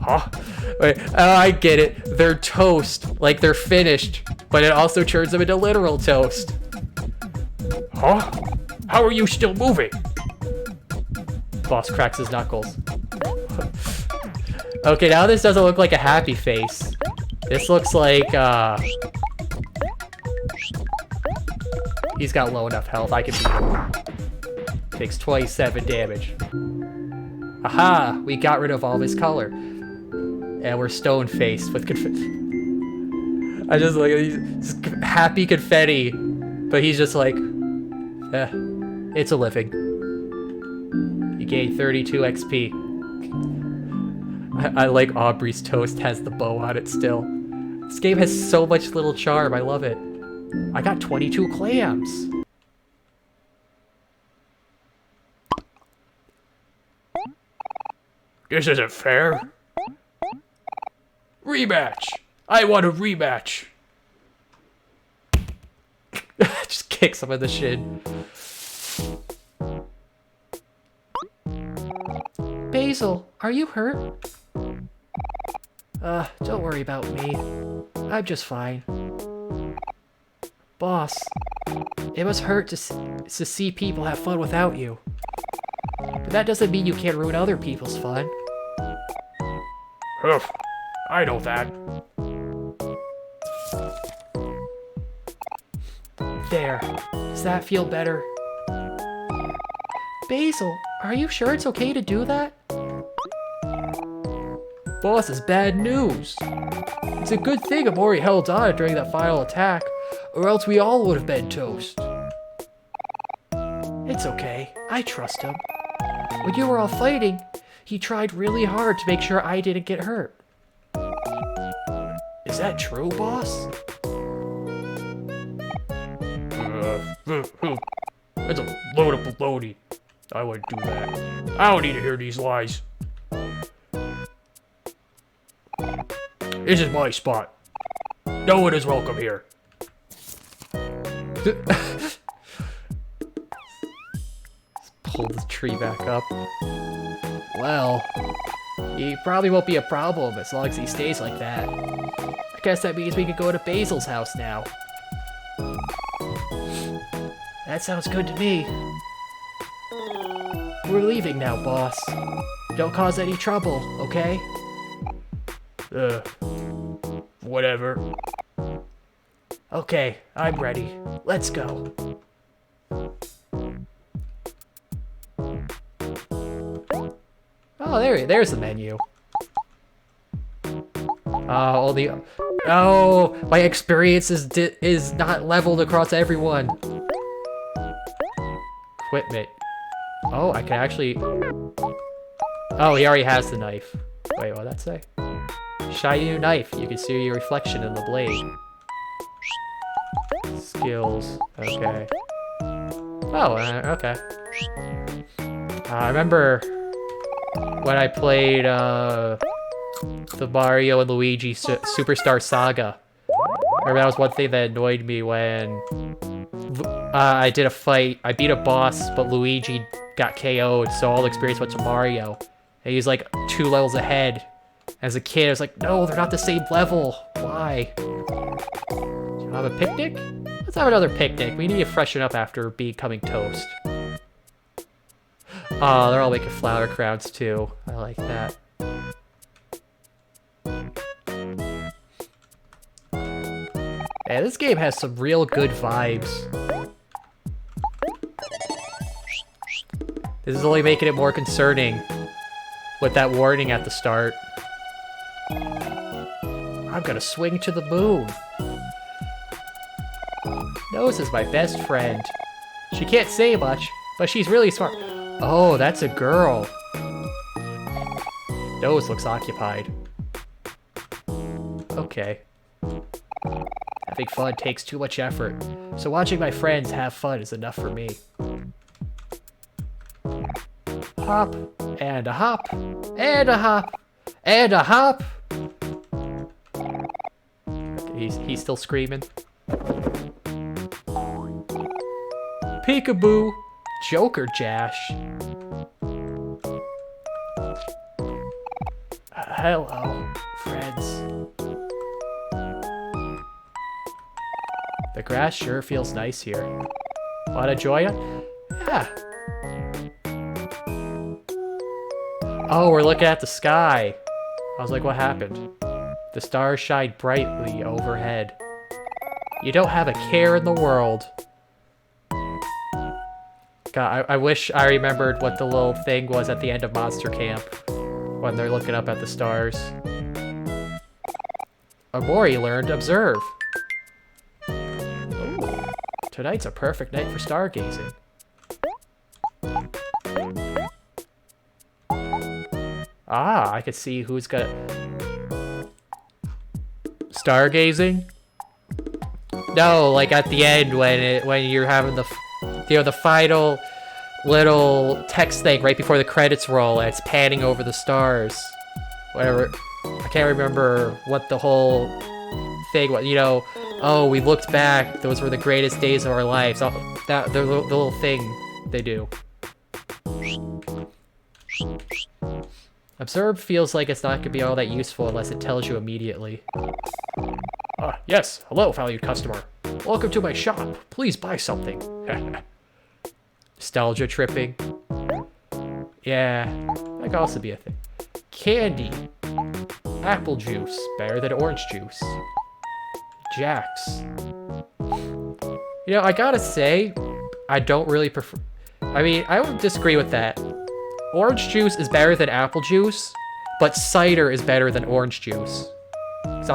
Huh? Wait, I get it. They're toast, like they're finished, but it also turns them into literal toast. Huh? How are you still moving? Boss cracks his knuckles. Okay, now this doesn't look like a happy face. This looks like, he's got low enough health. I can beat him. Takes 27 damage. Aha! We got rid of all of his color. And we're stone-faced with confetti. I just like, he's happy confetti. But he's just like, it's a living. You gain 32 XP. I like Aubrey's toast has the bow on it still. This game has so much little charm. I love it. I got 22 clams. This isn't fair. Rematch! I want a rematch! Just kicks him in the shin. Basil, are you hurt? Don't worry about me. I'm just fine. Boss, it must hurt to see people have fun without you. But that doesn't mean you can't ruin other people's fun. Huff, I know that. There. Does that feel better? Basil, are you sure it's okay to do that? Boss, is bad news. It's a good thing Omori held on during that final attack, or else we all would have been toast. It's okay. I trust him. When you were all fighting, he tried really hard to make sure I didn't get hurt. Is that true, boss? That's a load of baloney. I wouldn't do that. I don't need to hear these lies. This is my spot. No one is welcome here. Pull the tree back up. Well, he probably won't be a problem as long as he stays like that. I guess that means we could go to Basil's house now. That sounds good to me. We're leaving now, boss. Don't cause any trouble, okay? Whatever. Okay, I'm ready. Let's go. Oh, there's the menu. Oh, my experience is not leveled across everyone. Equipment. Oh, I can actually... Oh, he already has the knife. Wait, what'd that say? Shiny new knife. You can see your reflection in the blade. Skills. Okay. Oh, okay. I remember when I played the Mario and Luigi Superstar Saga. I remember that was one thing that annoyed me when I did a fight. I beat a boss, but Luigi got KO'd, so all the experience went to Mario. And he's like 2 levels ahead. As a kid, I was like, no, they're not the same level. Why? Do you have a picnic? Let's have another picnic. We need to freshen up after becoming toast. Oh, they're all making flower crowns too. I like that. Man, this game has some real good vibes. This is only making it more concerning with that warning at the start. I'm gonna swing to the moon. Nose is my best friend. She can't say much, but she's really smart. Oh, that's a girl. Nose looks occupied. Okay. Having fun takes too much effort, so watching my friends have fun is enough for me. Hop, and a hop, and a hop, and a hop. He's still screaming. Peekaboo, Joker Jash. Hello, friends. The grass sure feels nice here. Wanna join us? Yeah. Oh, we're looking at the sky. I was like, what happened? The stars shine brightly overhead. You don't have a care in the world. God, I wish I remembered what the little thing was at the end of Monster Camp when they're looking up at the stars. OMORI learned observe. Ooh, tonight's a perfect night for stargazing. Ah, I could see who's got stargazing. No, like at the end when you're having the final little text thing right before the credits roll, and it's panning over the stars. Whatever, I can't remember what the whole thing was. You know, oh, we looked back; those were the greatest days of our lives. That the little thing they do. Observe feels like it's not going to be all that useful unless it tells you immediately. Yes. Hello, valued customer. Welcome to my shop. Please buy something. Nostalgia tripping. Yeah, that could also be a thing. Candy. Apple juice. Better than orange juice. Jacks. You know, I gotta say, I don't really prefer... I mean, I would disagree with that. Orange juice is better than apple juice, but cider is better than orange juice. So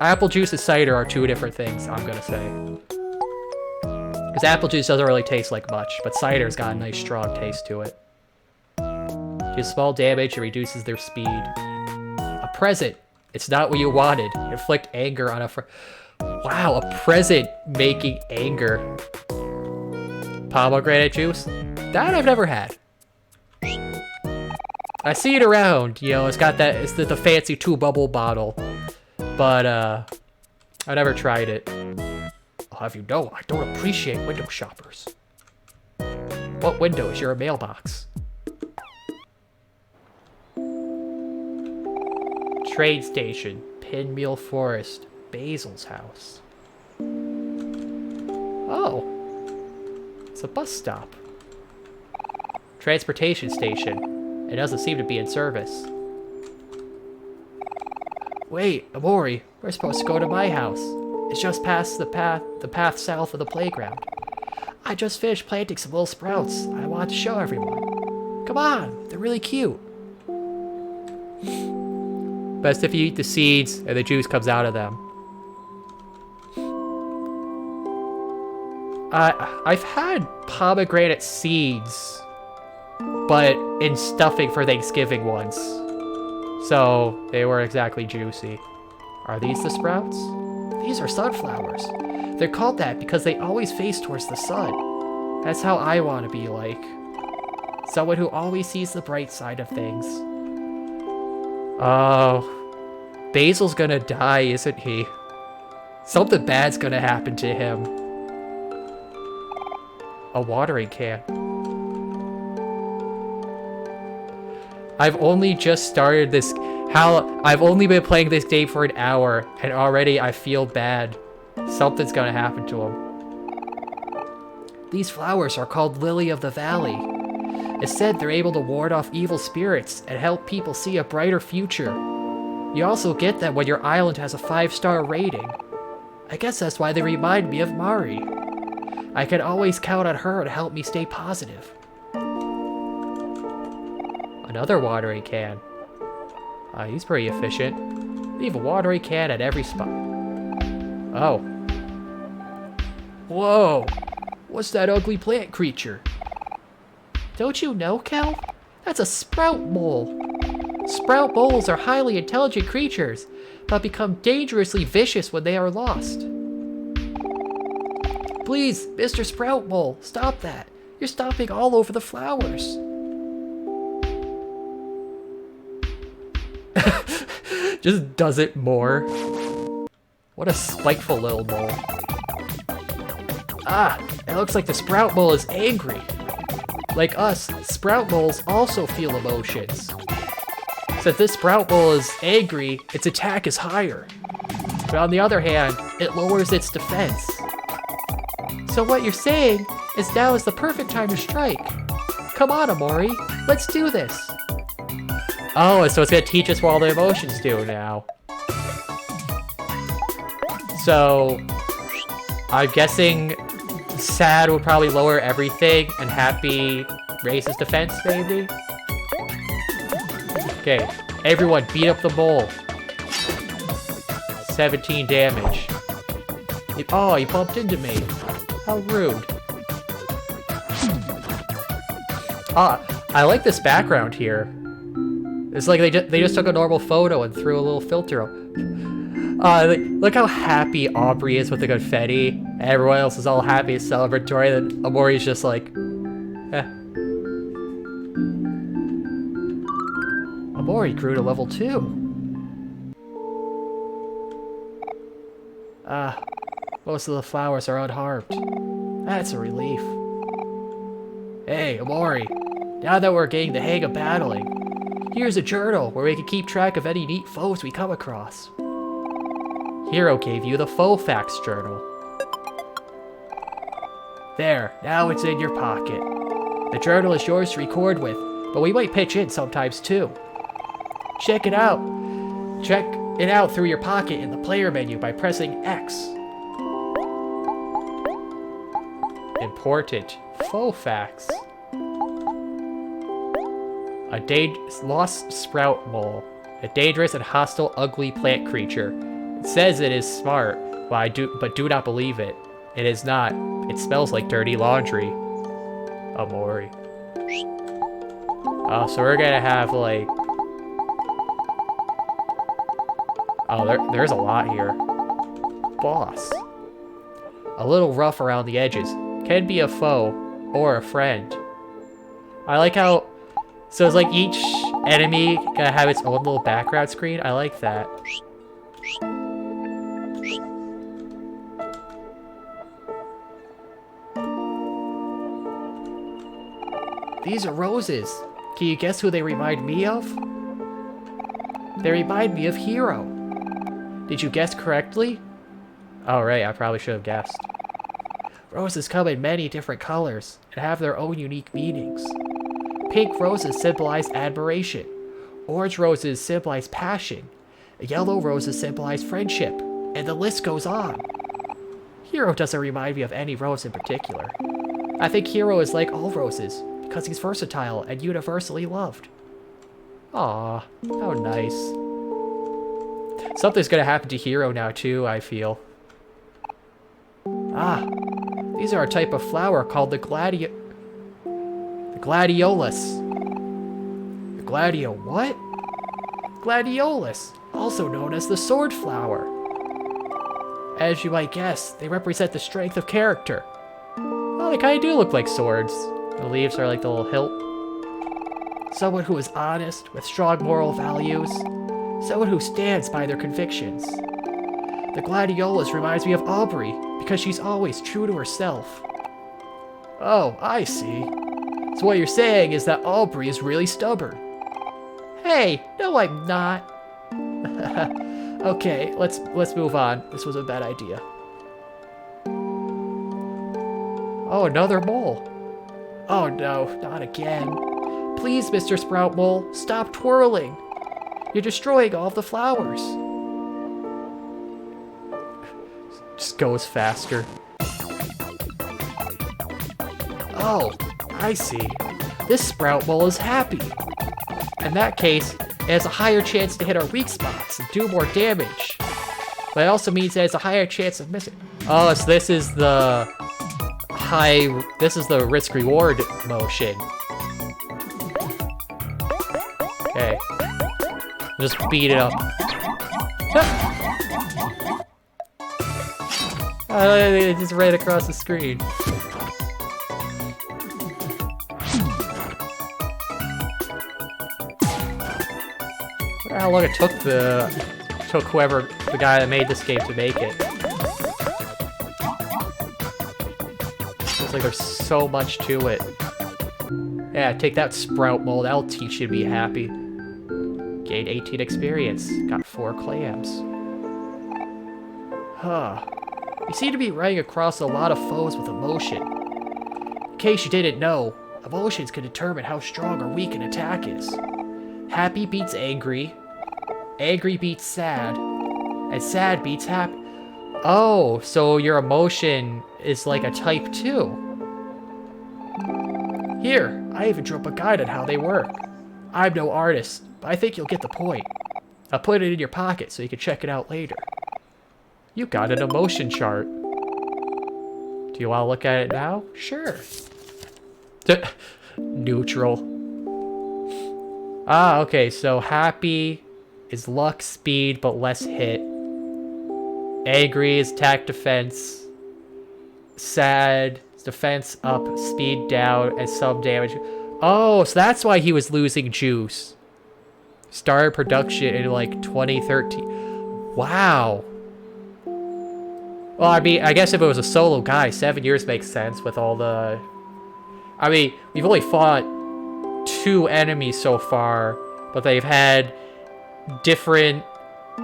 apple juice and cider are two different things, I'm gonna say. Because apple juice doesn't really taste like much, but cider's got a nice strong taste to it. Deals small damage and reduces their speed. A present. It's not what you wanted. Inflict anger on a Wow, a present making anger. Pomegranate juice? That I've never had. I see it around, you know, it's got that, it's the fancy 2-bubble bottle. But, I never tried it. I'll have you know, I don't appreciate window shoppers. What window is your mailbox? Train station, Pinmeal Forest, Basil's house. Oh, it's a bus stop. Transportation station. It doesn't seem to be in service. Wait, OMORI, we're supposed to go to my house. It's just past the path south of the playground. I just finished planting some little sprouts. I want to show everyone. Come on, they're really cute. Best if you eat the seeds and the juice comes out of them. I've had pomegranate seeds, but in stuffing for Thanksgiving once. So they weren't exactly juicy. Are these the sprouts? These are sunflowers. They're called that because they always face towards the sun. That's how I want to be like. Someone who always sees the bright side of things. Oh, Basil's gonna die, isn't he? Something bad's gonna happen to him. A watering can. I've only just started this. I've only been playing this game for an hour, and already I feel bad. Something's gonna happen to him. These flowers are called Lily of the Valley. It's said they're able to ward off evil spirits and help people see a brighter future. You also get them when your island has a 5-star rating. I guess that's why they remind me of Mari. I can always count on her to help me stay positive. Another watering can. He's pretty efficient. Leave a watering can at every spot. Oh. Whoa! What's that ugly plant creature? Don't you know, Kel? That's a sprout mole. Sprout moles are highly intelligent creatures, but become dangerously vicious when they are lost. Please, Mr. Sprout Mole, stop that. You're stomping all over the flowers. Just does it more. What a spiteful little mole. Ah, it looks like the Sprout Mole is angry. Like us, Sprout Moles also feel emotions. Since this Sprout Bowl is angry, its attack is higher. But on the other hand, it lowers its defense. So what you're saying is now is the perfect time to strike. Come on, Omori, let's do this. Oh, so it's gonna teach us what all the emotions do now. So, I'm guessing sad would probably lower everything and happy raises defense, maybe? Okay, everyone beat up the mole. 17 damage. Oh, he bumped into me. How rude. I like this background here. It's like they just took a normal photo and threw a little filter on. Look how happy Aubrey is with the confetti. Everyone else is all happy and celebratory. Then Omori's just like, eh. Omori grew to level 2. Most of the flowers are unharmed. That's a relief. Hey, Omori, now that we're getting the hang of battling, here's a journal where we can keep track of any neat foes we come across. Hero gave you the Faux Facts journal. There, now it's in your pocket. The journal is yours to record with, but we might pitch in sometimes too. Check it out. Check it out through your pocket in the player menu by pressing X. Important. Faux facts. A lost sprout mole. A dangerous and hostile ugly plant creature. It says it is smart, but do not believe it. It is not. It smells like dirty laundry. Omori. Oh, so we're gonna have like... Oh, there's a lot here. Boss. A little rough around the edges. Can be a foe or a friend. I like how... So it's like each enemy gonna have its own little background screen. I like that. These are roses. Can you guess who they remind me of? They remind me of Hero. Did you guess correctly? Oh, right, I probably should have guessed. Roses come in many different colors and have their own unique meanings. Pink roses symbolize admiration. Orange roses symbolize passion. Yellow roses symbolize friendship. And the list goes on. Hero doesn't remind me of any rose in particular. I think Hero is like all roses because he's versatile and universally loved. Aw, how nice. Something's gonna happen to Hero now too, I feel. Ah, these are a type of flower called the gladiolus. The gladio what? Gladiolus, also known as the sword flower. As you might guess, they represent the strength of character. Oh, they kind of do look like swords. The leaves are like the little hilt. Someone who is honest, with strong moral values. Someone who stands by their convictions. The gladiolus reminds me of Aubrey, because she's always true to herself. Oh, I see. So what you're saying is that Aubrey is really stubborn. Hey, no I'm not. Okay, let's move on. This was a bad idea. Oh, another mole. Oh no, not again. Please, Mr. Sprout Mole, stop twirling. You're destroying all of the flowers. Just goes faster. Oh, I see. This Sprout Mole is happy. In that case, it has a higher chance to hit our weak spots and do more damage. But it also means it has a higher chance of missing. Oh, so this is the risk-reward motion. Okay. Just beat it up. It just ran across the screen. I wonder how long it took the guy that made this game to make it. Looks like there's so much to it. Yeah, take that Sprout Mole. That'll teach you to be happy. Gained 18 experience. Got 4 clams. Huh. You seem to be running across a lot of foes with emotion. In case you didn't know, emotions can determine how strong or weak an attack is. Happy beats angry. Angry beats sad. And sad beats happy. Oh, so your emotion is like a type 2. Here, I even drew up a guide on how they work. I'm no artist, but I think you'll get the point. I'll put it in your pocket so you can check it out later. You got an emotion chart. Do you want to look at it now? Sure. Neutral. Ah, okay, so happy is luck, speed, but less hit. Angry is attack, defense. Sad is defense up, speed down, and some damage. Oh, so that's why he was losing juice. Started production in like 2013. Wow. Well, I mean, I guess if it was a solo guy, 7 years makes sense with all the... I mean, we've only fought 2 enemies so far, but they've had different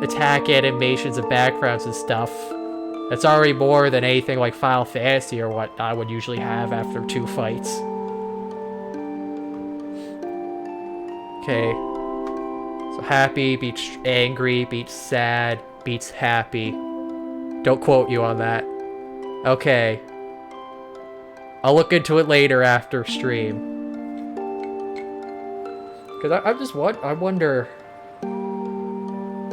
attack animations and backgrounds and stuff. That's already more than anything like Final Fantasy or what I would usually have after 2 fights. Okay. So happy beats angry, beats sad, beats happy. Don't quote you on that. Okay. I'll look into it later after stream. Cause I wonder.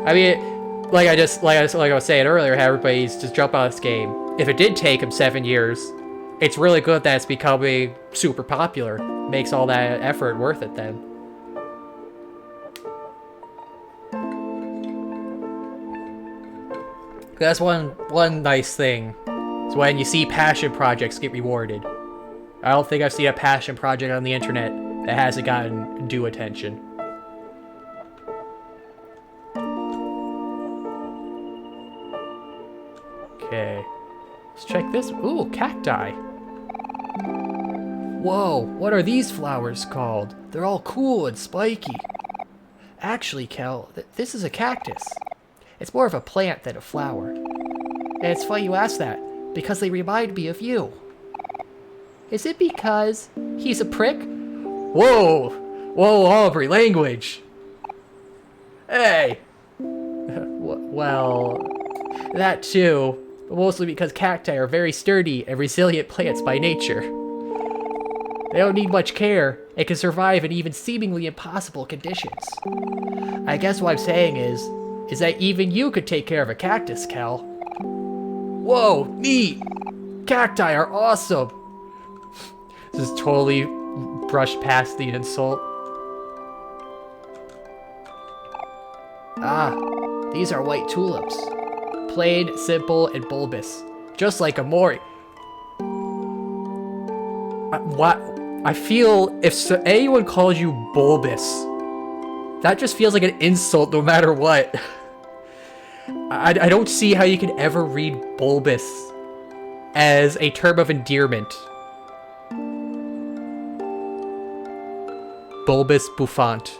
I mean, like I was saying earlier, how everybody's just jump on this game. If it did take him 7 years, it's really good that it's becoming super popular. Makes all that effort worth it then. That's one nice thing. Is when you see passion projects get rewarded. I don't think I've seen a passion project on the internet that hasn't gotten due attention. Okay. Let's check this. Ooh, cacti. Whoa, what are these flowers called? They're all cool and spiky. Actually, Kel, this is a cactus. It's more of a plant than a flower. And it's funny you ask that, because they remind me of you. Is it because he's a prick? Whoa! Whoa, Aubrey, language! Hey! Well, that too, but mostly because cacti are very sturdy and resilient plants by nature. They don't need much care and can survive in even seemingly impossible conditions. I guess what I'm saying is that even you could take care of a cactus, Kel. Whoa, neat! Cacti are awesome! This is totally brushed past the insult. Ah, these are white tulips. Plain, simple, and bulbous. Just like OMORI. What? I feel if anyone calls you bulbous, that just feels like an insult no matter what. I don't see how you can ever read bulbous as a term of endearment. Bulbous bouffant.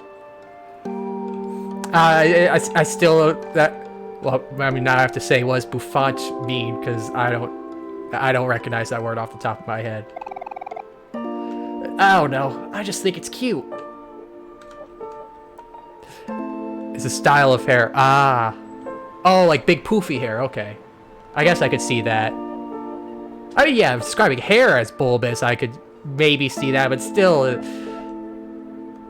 I still that. Well, I mean, now I have to say what does bouffant mean because I don't recognize that word off the top of my head. I don't know. I just think it's cute. It's a style of hair. Ah. Oh, like big poofy hair. Okay. I guess I could see that. I mean, yeah, describing hair as bulbous, I could maybe see that, but still,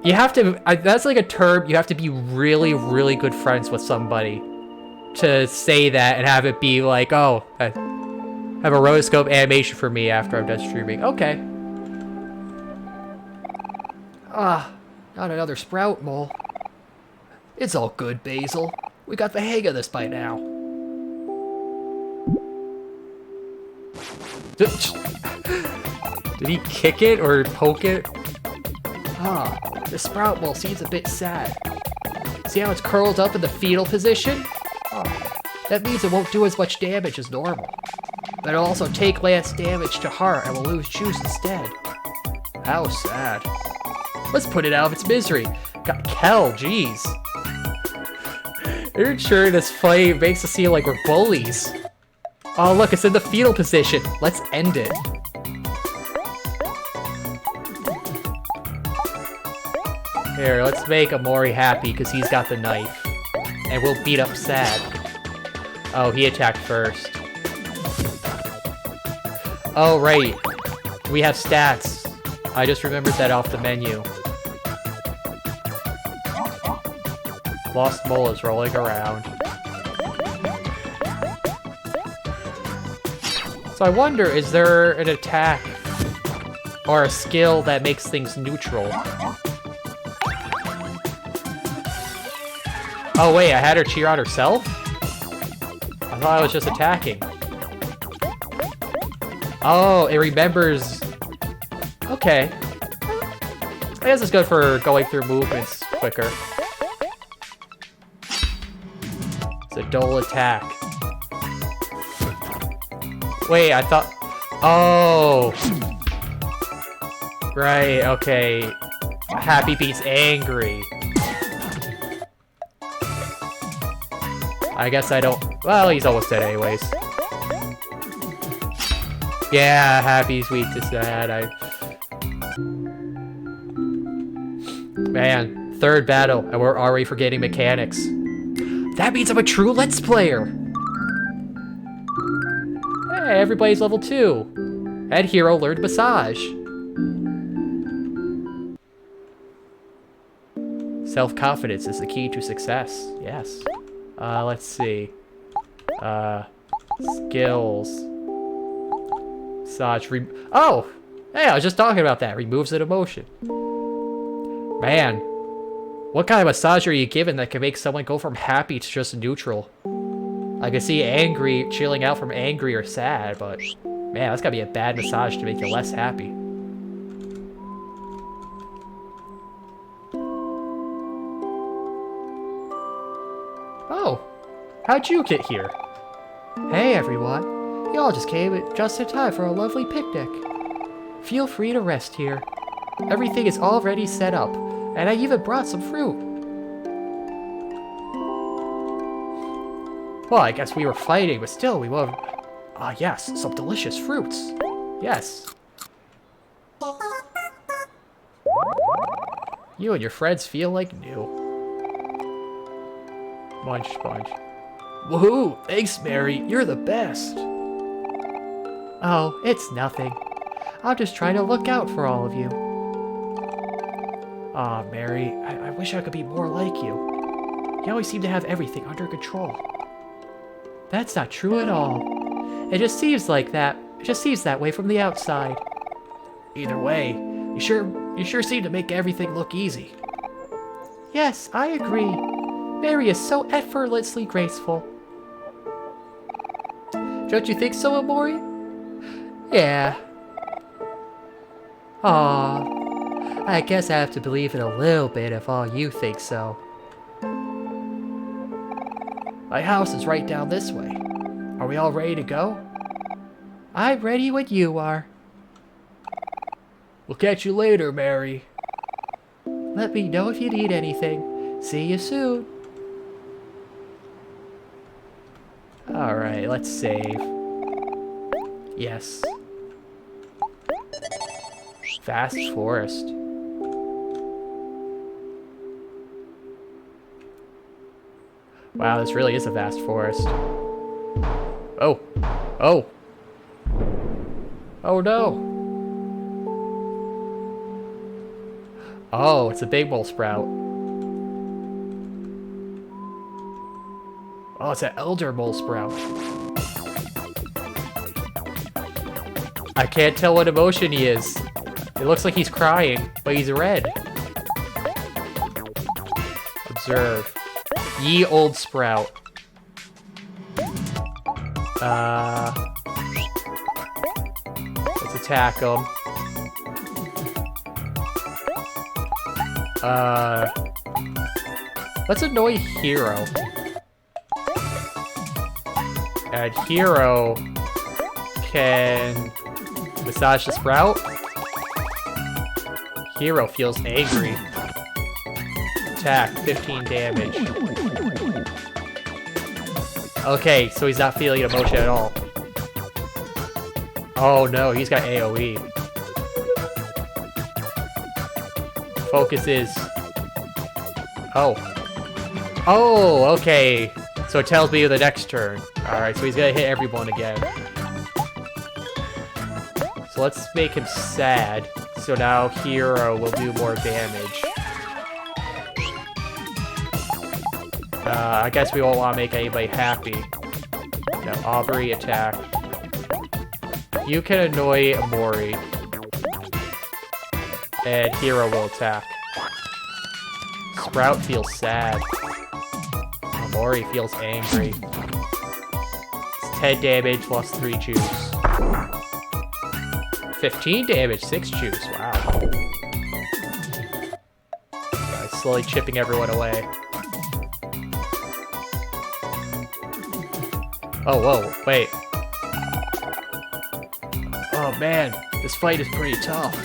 you have to, that's like a term, you have to be really, really good friends with somebody to say that and have it be like, oh, have a rotoscope animation for me after I'm done streaming. Okay. Ah, not another sprout, Mole. It's all good, Basil. We got the hang of this by now. Did he kick it or poke it? Ah, the sprout mole seems a bit sad. See how it's curled up in the fetal position? Oh, that means it won't do as much damage as normal. But it'll also take less damage to heart and will lose juice instead. How sad. Let's put it out of its misery. Got Kel, jeez. You're sure this fight makes us seem like we're bullies. Oh, look, it's in the fetal position. Let's end it. Here, let's make OMORI happy because he's got the knife. And we'll beat up Sad. Oh, he attacked first. Oh, right. We have stats. I just remembered that off the menu. Lost Mole is rolling around. So I wonder, is there an attack or a skill that makes things neutral? Oh wait, I had her cheer on herself? I thought I was just attacking. Oh, it remembers... Okay. I guess it's good for going through movements quicker. It's a dull attack. Wait, I thought... Oh! Right, okay. Happy beats angry. I guess I don't... Well, he's almost dead anyways. Yeah, Happy's weak to Sad. Man, third battle, and we're already forgetting mechanics. That means I'm a true Let's Player! Hey, everybody's level 2. And Hero learned Massage. Self-confidence is the key to success. Yes. Let's see. Skills. Massage. Oh! Hey, I was just talking about that. Removes an emotion. Man. What kind of massage are you given that can make someone go from happy to just neutral? I can see angry, chilling out from angry or sad, but... Man, that's gotta be a bad massage to make you less happy. Oh, how'd you get here? Hey everyone, you all just came just in time for a lovely picnic. Feel free to rest here. Everything is already set up, and I even brought some fruit. Well, I guess we were fighting, but still we were... Ah yes, some delicious fruits. Yes. You and your friends feel like new. Munch, munch. Woohoo! Thanks, Mary. You're the best. Oh, it's nothing. I'm just trying to look out for all of you. Aw, Mary. I wish I could be more like you. You always seem to have everything under control. That's not true at all. It just seems like that. It just seems that way from the outside. Either way, you sure seem to make everything look easy. Yes, I agree. Mary is so effortlessly graceful. Don't you think so, OMORI? Yeah. Aw. I guess I have to believe it a little bit if all you think so. My house is right down this way. Are we all ready to go? I'm ready when you are. We'll catch you later, Mary. Let me know if you need anything. See you soon. Alright, let's save. Yes. Vast forest. Wow, this really is a vast forest. Oh. Oh. Oh no. Oh, it's a big mole sprout. Oh, it's an elder mole sprout. I can't tell what emotion he is. It looks like he's crying, but he's red. Observe. Ye old sprout. Let's attack him. Let's annoy Hero. And Hero can massage the sprout. Hero feels angry. Attack, 15 damage. Okay, so he's not feeling emotion at all. Oh no, he's got AoE. Focus is... Oh. Oh, okay. So it tells me the next turn. Alright, so he's gonna hit everyone again. So let's make him sad. So now Hero will do more damage. I guess we won't want to make anybody happy. Now, Aubrey attack. You can annoy Omori. And Hero will attack. Sprout feels sad. Omori feels angry. It's 10 damage plus 3 juice. 15 damage, 6 juice. Wow. Slowly chipping everyone away. Oh, whoa, wait. Oh man, this fight is pretty tough.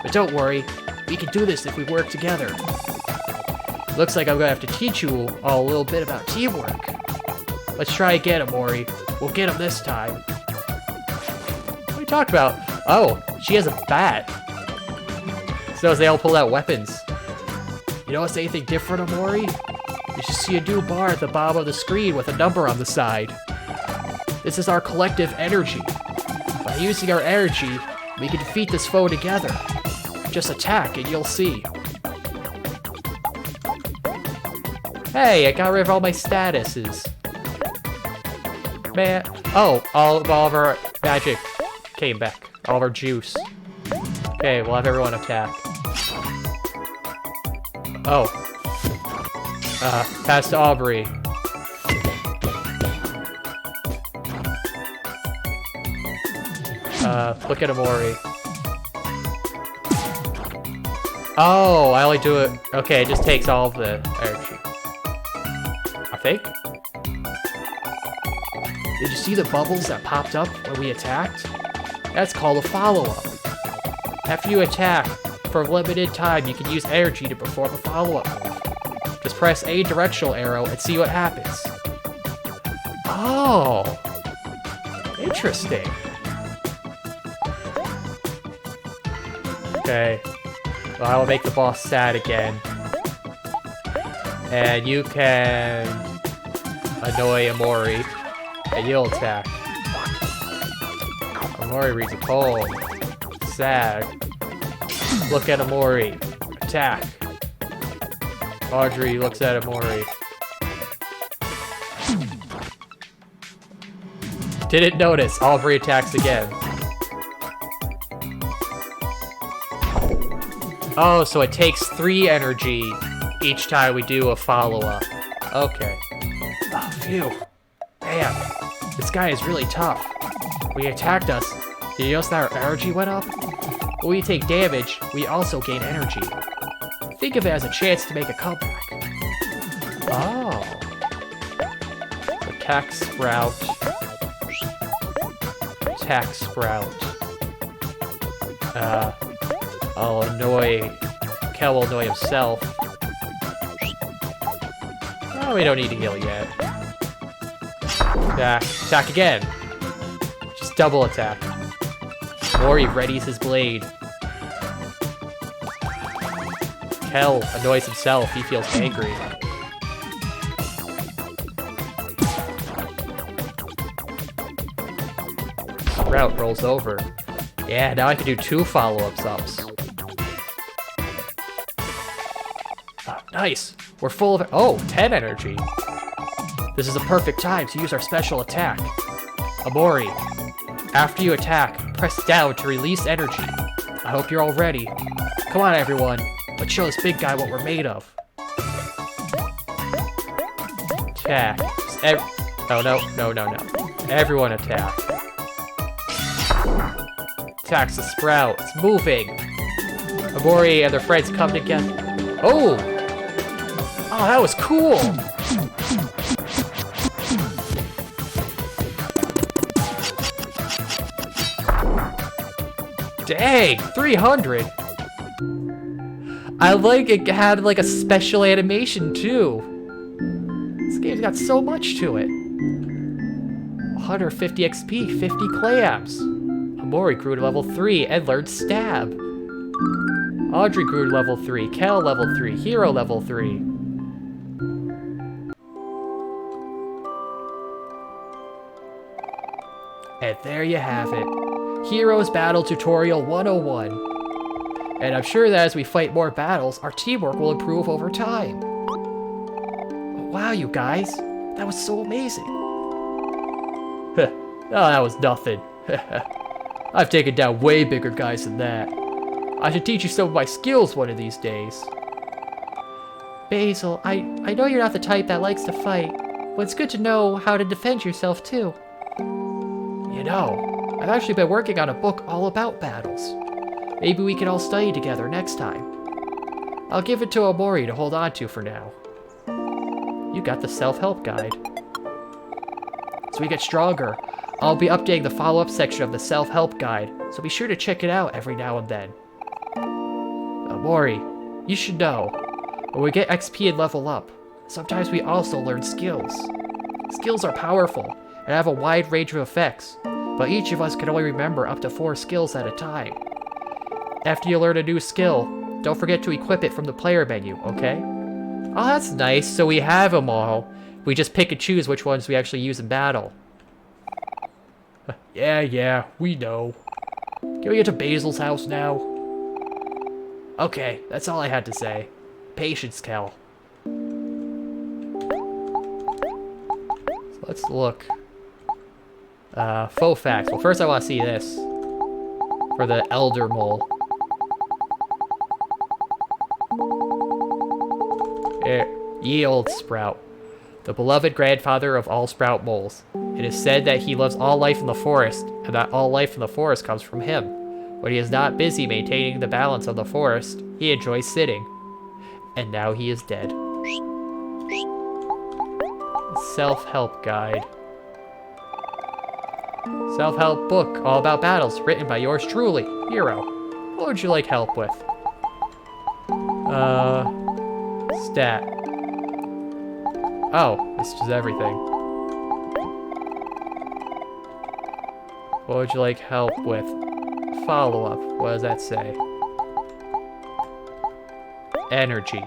But don't worry, we can do this if we work together. Looks like I'm gonna have to teach you all a little bit about teamwork. Let's try again, Omori. We'll get him this time. What are you talking about? Oh, she has a bat. So as they all pull out weapons. You notice anything different, Omori? You should see a new bar at the bottom of the screen with a number on the side. This is our collective energy. By using our energy, we can defeat this foe together. Just attack and you'll see. Hey, I got rid of all my statuses. Man, oh, all of our magic came back. All of our juice. Okay, we'll have everyone attack. Oh. Pass to Aubrey. Look at Omori. Oh, I only do it... Okay, it just takes all of the energy. I think? Did you see the bubbles that popped up when we attacked? That's called a follow-up. After you attack, for a limited time, you can use energy to perform a follow-up move. Just press a directional arrow and see what happens. Oh! Interesting. Okay. Well, I will make the boss sad again. And you can annoy Omori, and you'll attack. Omori reads a poem. Sad. Look at Omori. Attack. Audrey looks at Omori. Didn't notice. Aubrey attacks again. Oh, so it takes 3 energy each time we do a follow-up. Okay. Oh, phew. Man, this guy is really tough. When he attacked us, did you notice that our energy went up? When we take damage, we also gain energy. Think of it as a chance to make a comeback. Oh. Attack Sprout. Attack Sprout. I'll annoy... Kel will annoy himself. Oh, we don't need to heal yet. Attack. Attack again. Just double attack. Mori readies his blade. Kel annoys himself. He feels angry. Sprout rolls over. Yeah, now I can do 2 follow-ups. Oh, nice. We're full of... Oh, 10 energy. This is a perfect time to use our special attack. Omori, after you attack, press down to release energy. I hope you're all ready. Come on, everyone. Let's show this big guy what we're made of. Attack. Oh, no. Everyone attack. Attacks the Sprout. It's moving. Omori and their friends come together. Oh! Oh, that was cool! Dang! 300! I like it had like a special animation too. This game's got so much to it. 150 XP, 50 clams. Omori grew to level 3 and learned Stab. Audrey grew to level 3, Kel level 3, Hero level 3. And there you have it. Heroes Battle Tutorial 101. And I'm sure that as we fight more battles, our teamwork will improve over time. Wow, you guys. That was so amazing. Oh, that was nothing. I've taken down way bigger guys than that. I should teach you some of my skills one of these days. Basil, I know you're not the type that likes to fight, but it's good to know how to defend yourself too. You know, I've actually been working on a book all about battles. Maybe we can all study together next time. I'll give it to Omori to hold on to for now. You got the self-help guide. As we get stronger, I'll be updating the follow-up section of the self-help guide, so be sure to check it out every now and then. Omori, you should know, when we get XP and level up, sometimes we also learn skills. Skills are powerful and have a wide range of effects, but each of us can only remember up to 4 skills at a time. After you learn a new skill, don't forget to equip it from the player menu, okay? Oh, that's nice, so we have them all. We just pick and choose which ones we actually use in battle. Yeah, we know. Can we get to Basil's house now? Okay, that's all I had to say. Patience, Kel. So let's look. Faux facts. Well, first I want to see this. For the Elder Mole. Ye Old Sprout. The beloved grandfather of all sprout moles. It is said that he loves all life in the forest, and that all life in the forest comes from him. When he is not busy maintaining the balance of the forest, he enjoys sitting. And now he is dead. Self-help guide. Self-help book, all about battles, written by yours truly, Hero. What would you like help with? Stat. Oh, this is everything. What would you like help with? Follow-up. What does that say? Energy.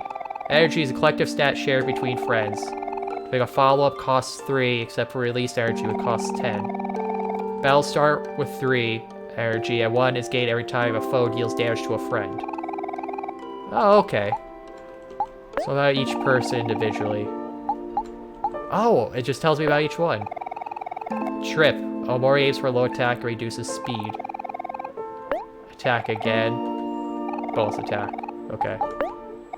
Energy is a collective stat shared between friends. To make a follow-up costs 3, except for released energy, which costs 10. Battles start with 3 energy, and 1 is gained every time a foe deals damage to a friend. Oh, okay. So about each person individually. Oh, it just tells me about each one. Trip. Omori aims for a low attack and reduces speed. Attack again. Bonus attack. Okay.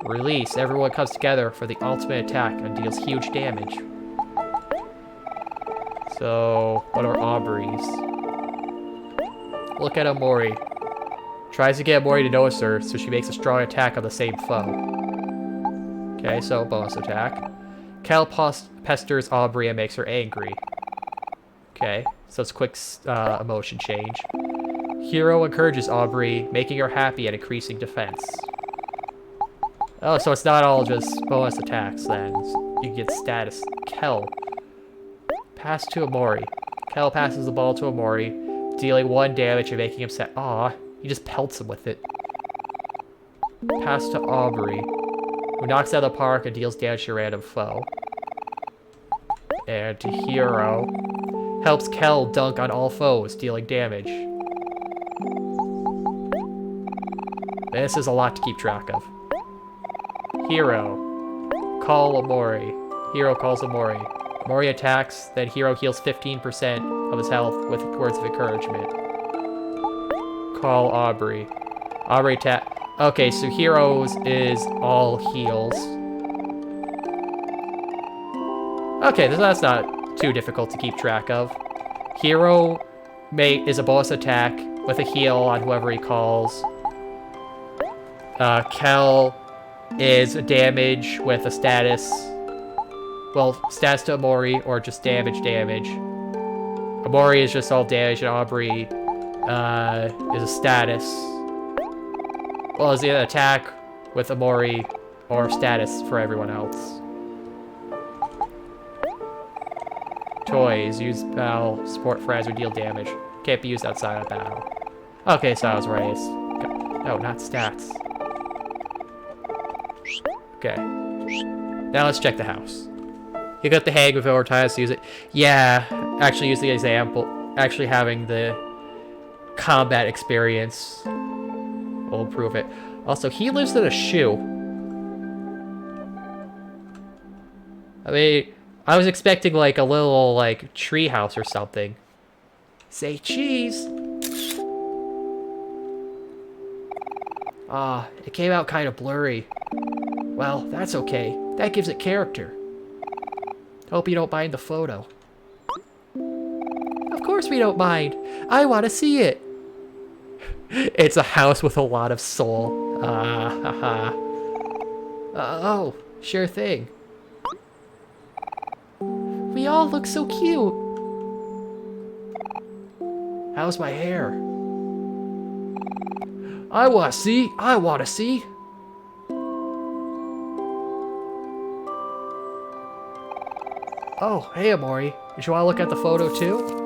Release. Everyone comes together for the ultimate attack and deals huge damage. So, what are Aubrey's? Look at Omori. Tries to get Omori to notice her, so she makes a strong attack on the same foe. Okay, so bonus attack. Cal pesters Aubrey and makes her angry. Okay, so it's quick emotion change. Hero encourages Aubrey, making her happy and increasing defense. Oh, so it's not all just bonus attacks then. You can get status. Kel. Pass to Omori. Kel passes the ball to Omori, dealing 1 damage and making him sad. Aw, he just pelts him with it. Pass to Aubrey, who knocks out of the park and deals damage to a random foe. And to Hero, helps Kel dunk on all foes, dealing damage. This is a lot to keep track of. Hero. Call Omori. Hero calls Omori. Omori attacks, then Hero heals 15% of his health with words of encouragement. Call Aubrey. Aubrey attack. Okay, so Heroes is all heals. Okay, that's not too difficult to keep track of. Hero is a bonus attack with a heal on whoever he calls. Kel is a damage with a status. Well, status to Omori or just damage. Omori is just all damage and Aubrey is a status. Well, is the attack with Omori or status for everyone else. To Toys. Use battle. Support friends or deal damage. Can't be used outside of battle. Okay, so I was right. No, not stats. Okay. Now let's check the house. You got the hang with overtime to use it. Yeah, actually use the example. Actually having the combat experience will improve it. Also, he lives in a shoe. I mean, I was expecting like a little like tree house or something. Say cheese. Ah, it came out kind of blurry. Well, that's okay. That gives it character. Hope you don't mind the photo. Of course we don't mind. I want to see it. It's a house with a lot of soul. Haha. Oh, sure thing. We all look so cute. How's my hair? I want to see. I want to see. Oh, hey, Omori. Did you want to look at the photo, too?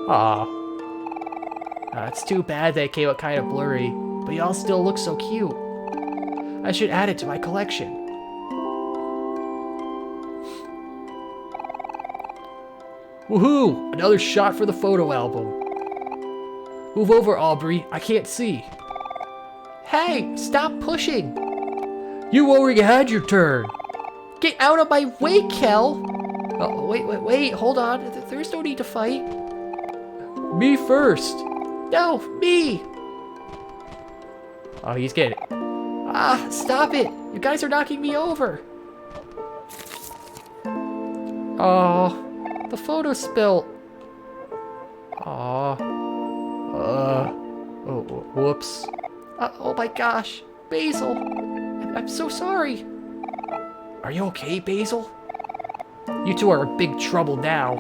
Aw. It's too bad that it came out kind of blurry, but y'all still look so cute. I should add it to my collection. Woohoo! Another shot for the photo album. Move over, Aubrey. I can't see. Hey, stop pushing. You already had your turn. Get out of my way, Kel. Oh, wait, hold on. There's no need to fight. Me first. No, me. Oh, he's getting it. Ah, stop it. You guys are knocking me over. Oh, the photo spilt. Aw. Oh, whoops. Oh my gosh. Basil. I'm so sorry. Are you okay, Basil? You two are in big trouble now.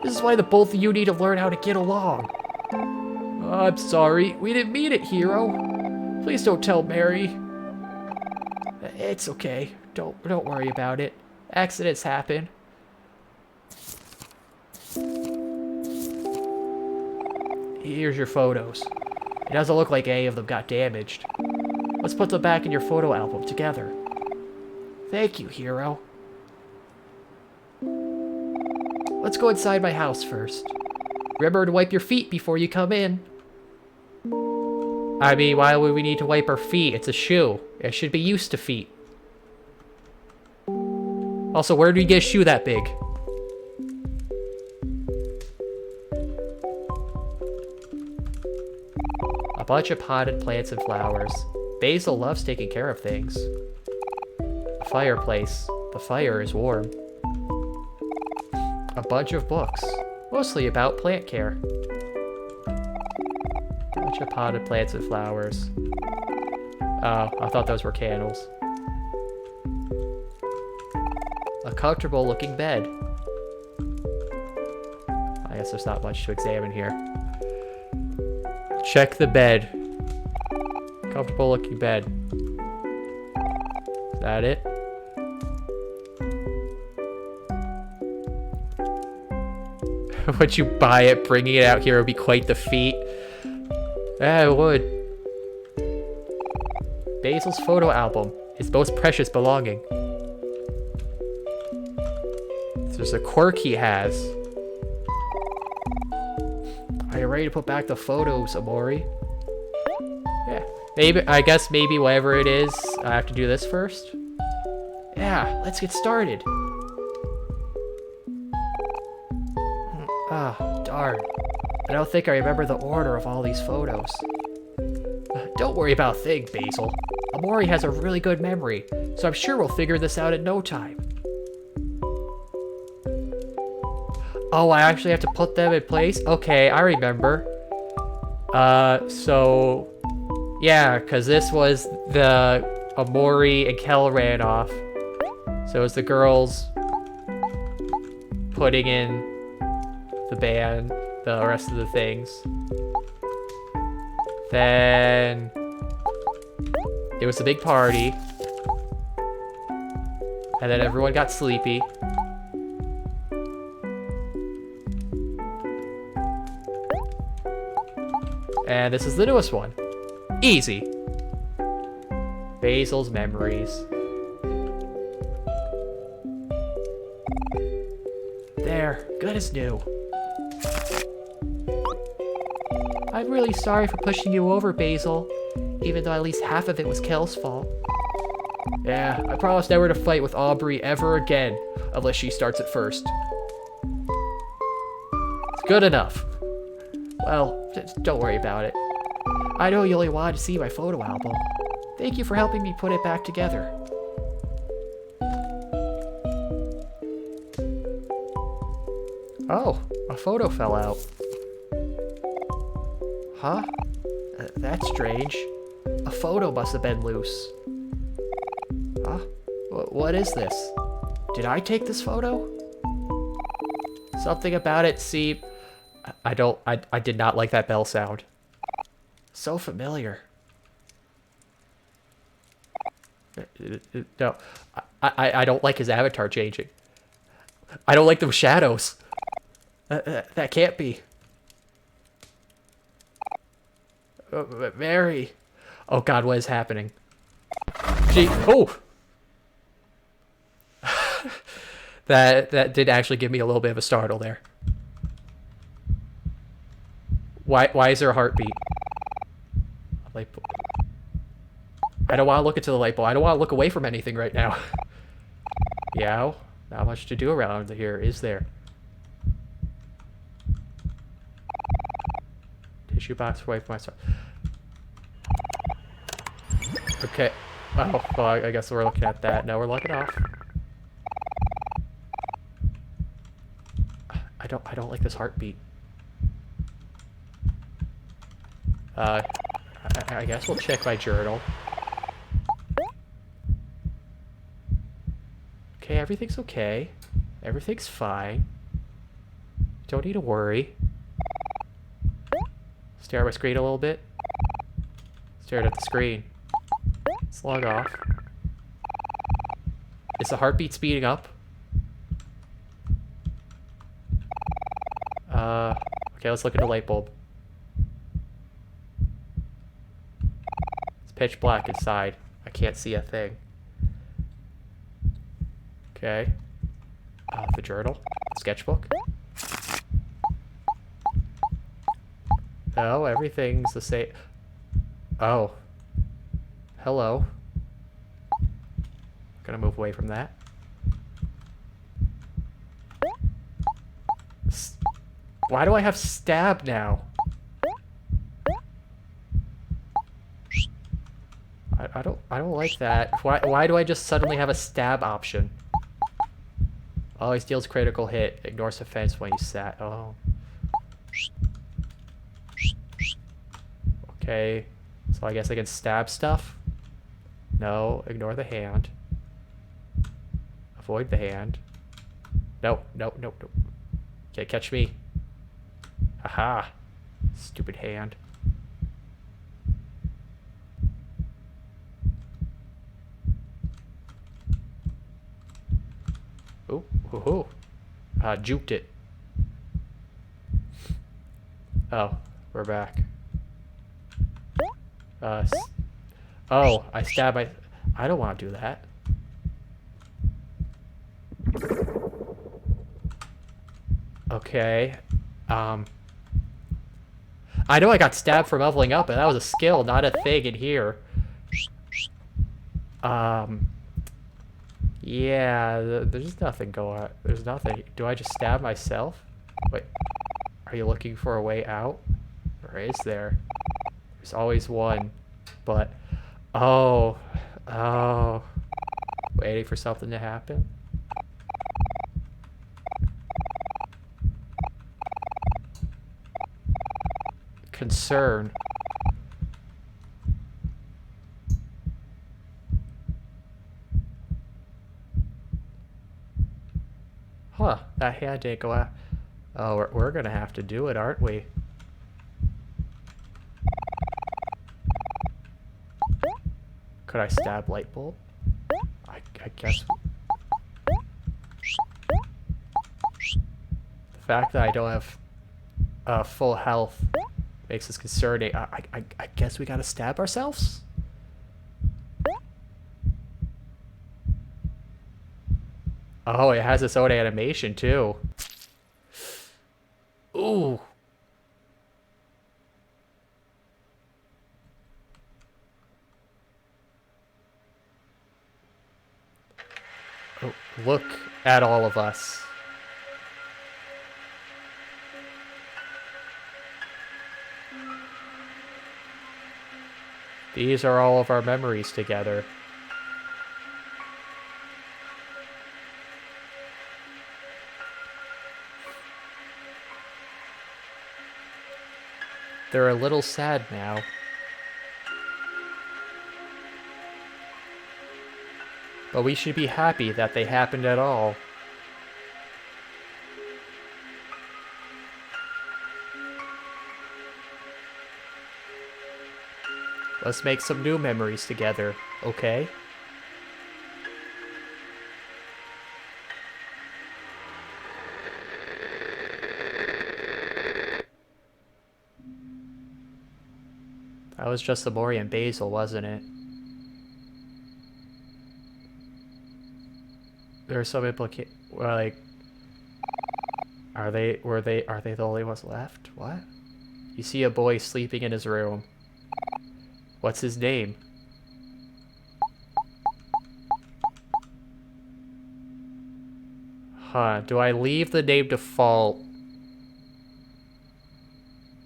This is why the both of you need to learn how to get along. I'm sorry. We didn't mean it, Hero. Please don't tell Mary. It's okay. Don't worry about it. Accidents happen. Here's your photos. It doesn't look like any of them got damaged. Let's put them back in your photo album together. Thank you, Hero. Let's go inside my house first. Remember to wipe your feet before you come in. I mean, why would we need to wipe our feet? It's a shoe. It should be used to feet. Also, where did we get a shoe that big? A bunch of potted plants and flowers. Basil loves taking care of things. A fireplace. The fire is warm. A bunch of books. Mostly about plant care. A bunch of potted plants and flowers. Oh, I thought those were candles. A comfortable looking bed. I guess there's not much to examine here. Check the bed. Comfortable looking bed. Is that it? Would you buy it? Bringing it out here would be quite the feat. Yeah, it would. Basil's photo album. His most precious belonging. There's a quirk he has. Are you ready to put back the photos, Omori? Yeah. Maybe, I guess maybe whatever it is, I have to do this first. Yeah, let's get started. Ah, darn. I don't think I remember the order of all these photos. Don't worry about a thing, Basil. Omori has a really good memory, so I'm sure we'll figure this out in no time. Oh, I actually have to put them in place? Okay, I remember. So... yeah, because this was the Omori and Kel ran off. So it was the girls putting in the band, the rest of the things. Then it was a big party. And then everyone got sleepy. And this is the newest one. Easy. Basil's memories. There, good as new. I'm really sorry for pushing you over, Basil, even though at least half of it was Kel's fault. Yeah, I promise never to fight with OMORI ever again, unless she starts it first. It's good enough. Well, just don't worry about it. I know you only wanted to see my photo album. Thank you for helping me put it back together. Oh, a photo fell out. Huh? That's strange. A photo must have been loose. Huh? What is this? Did I take this photo? Something about it seemed... I did not like that bell sound. So familiar. No, I don't like his avatar changing. I don't like those shadows. That can't be. Mary. Oh God, what is happening? Gee, oh! that did actually give me a little bit of a startle there. Why is there a heartbeat? Light bulb. I don't want to look into the light bulb. I don't want to look away from anything right now. Yow. Not much to do around here, is there? Tissue box away from myself. Okay. Oh, well, I guess we're looking at that. No, we're looking off. I don't like this heartbeat. I guess we'll check my journal. Okay, everything's okay. Everything's fine. Don't need to worry. Stare at my screen a little bit. Stare at the screen. Let's log off. Is the heartbeat speeding up? Okay, let's look at the light bulb. It's pitch black inside. I can't see a thing. Okay. The journal. Sketchbook. Oh, everything's the same. Oh. Hello. Gonna move away from that. Why do I have stab now? I don't like that. Why do I just suddenly have a stab option? Always deals critical hit. Ignores offense when you sat. Oh. Okay. So I guess I can stab stuff? No. Ignore the hand. Avoid the hand. No. Okay, catch me. Haha. Stupid hand. Ooh. Juked it. Oh, we're back. Oh, I stabbed my... I don't want to do that. Okay. I know I got stabbed for leveling up, but that was a skill, not a thing in here. Yeah, there's nothing going on. There's nothing. Do I just stab myself? Wait, are you looking for a way out? Or is there? There's always one, but... Oh. Waiting for something to happen? Concern. Huh, that hand didn't go out. Oh, we're gonna have to do it, aren't we? Could I stab light bulb? I guess. The fact that I don't have full health Makes us concerning. I guess we gotta stab ourselves? Oh, it has its own animation, too. Ooh. Oh, look at all of us. These are all of our memories together. They're a little sad now. But we should be happy that they happened at all. Let's make some new memories together, okay? That was just OMORI and Basil, wasn't it? There's some well, like, are they the only ones left? What? You see a boy sleeping in his room. What's his name? Huh, do I leave the name default?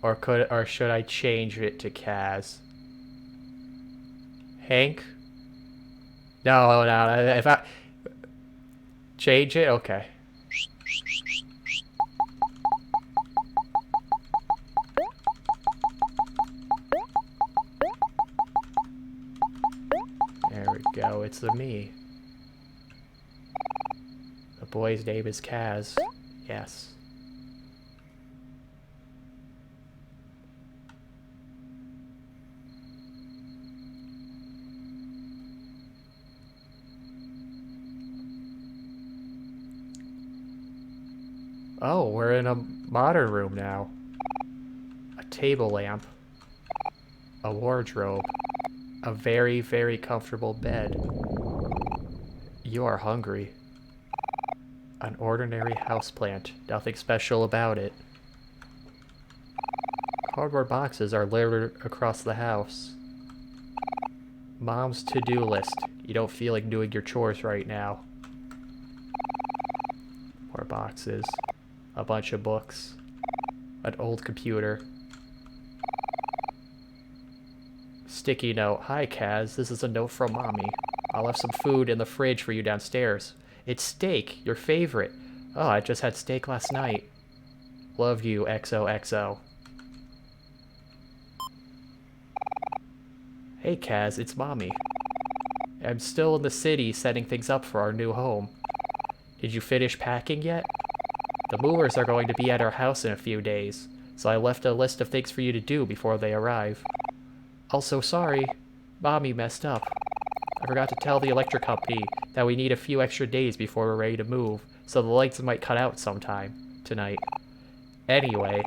Or should I change it to Kaz? Hank? No, if I change it, okay. There we go, it's the me. The boy's name is Kaz. Yes. Oh, we're in a modern room now. A table lamp. A wardrobe. A very, very comfortable bed. You are hungry. An ordinary houseplant. Nothing special about it. Cardboard boxes are littered across the house. Mom's to-do list. You don't feel like doing your chores right now. More boxes. A bunch of books. An old computer. Sticky note. Hi, Kaz. This is a note from Mommy. I'll have some food in the fridge for you downstairs. It's steak, your favorite. Oh, I just had steak last night. Love you, XOXO. Hey, Kaz, it's Mommy. I'm still in the city setting things up for our new home. Did you finish packing yet? The movers are going to be at our house in a few days, so I left a list of things for you to do before they arrive. Also, sorry, Mommy messed up. I forgot to tell the electric company that we need a few extra days before we're ready to move, so the lights might cut out sometime tonight. Anyway,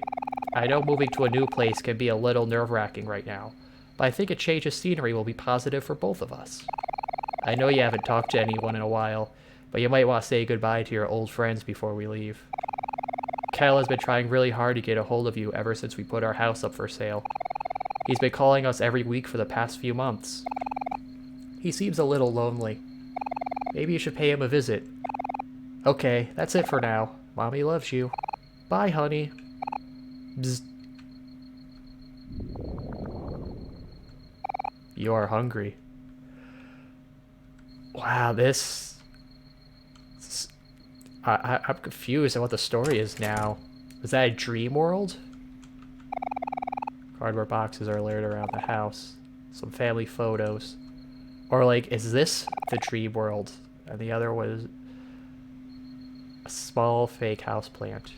I know moving to a new place can be a little nerve-wracking right now, but I think a change of scenery will be positive for both of us. I know you haven't talked to anyone in a while, but you might want to say goodbye to your old friends before we leave. Kel has been trying really hard to get a hold of you ever since we put our house up for sale. He's been calling us every week for the past few months. He seems a little lonely. Maybe you should pay him a visit. Okay, that's it for now. Mommy loves you. Bye, honey. Bzz. You are hungry. Wow, this... I'm confused on what the story is now. Is that a dream world? Cardboard boxes are layered around the house. Some family photos. Or like, is this the dream world? And the other was a small fake houseplant.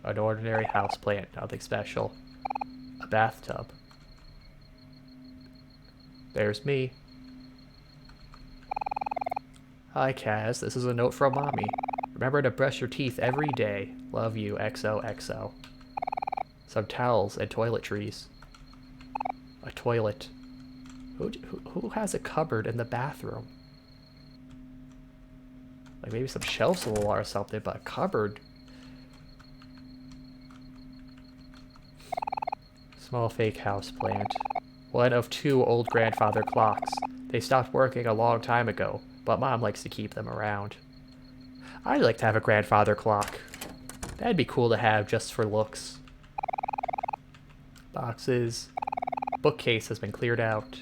An ordinary houseplant, nothing special. A bathtub. There's me. Hi, Kaz. This is a note from Mommy. Remember to brush your teeth every day. Love you, XOXO. Some towels and toiletries. A toilet. Who has a cupboard in the bathroom? Like maybe some shelves or something, but a cupboard. Small fake house plant. One of 2 old grandfather clocks. They stopped working a long time ago, but Mom likes to keep them around. I'd like to have a grandfather clock. That'd be cool to have just for looks. Boxes. Bookcase has been cleared out.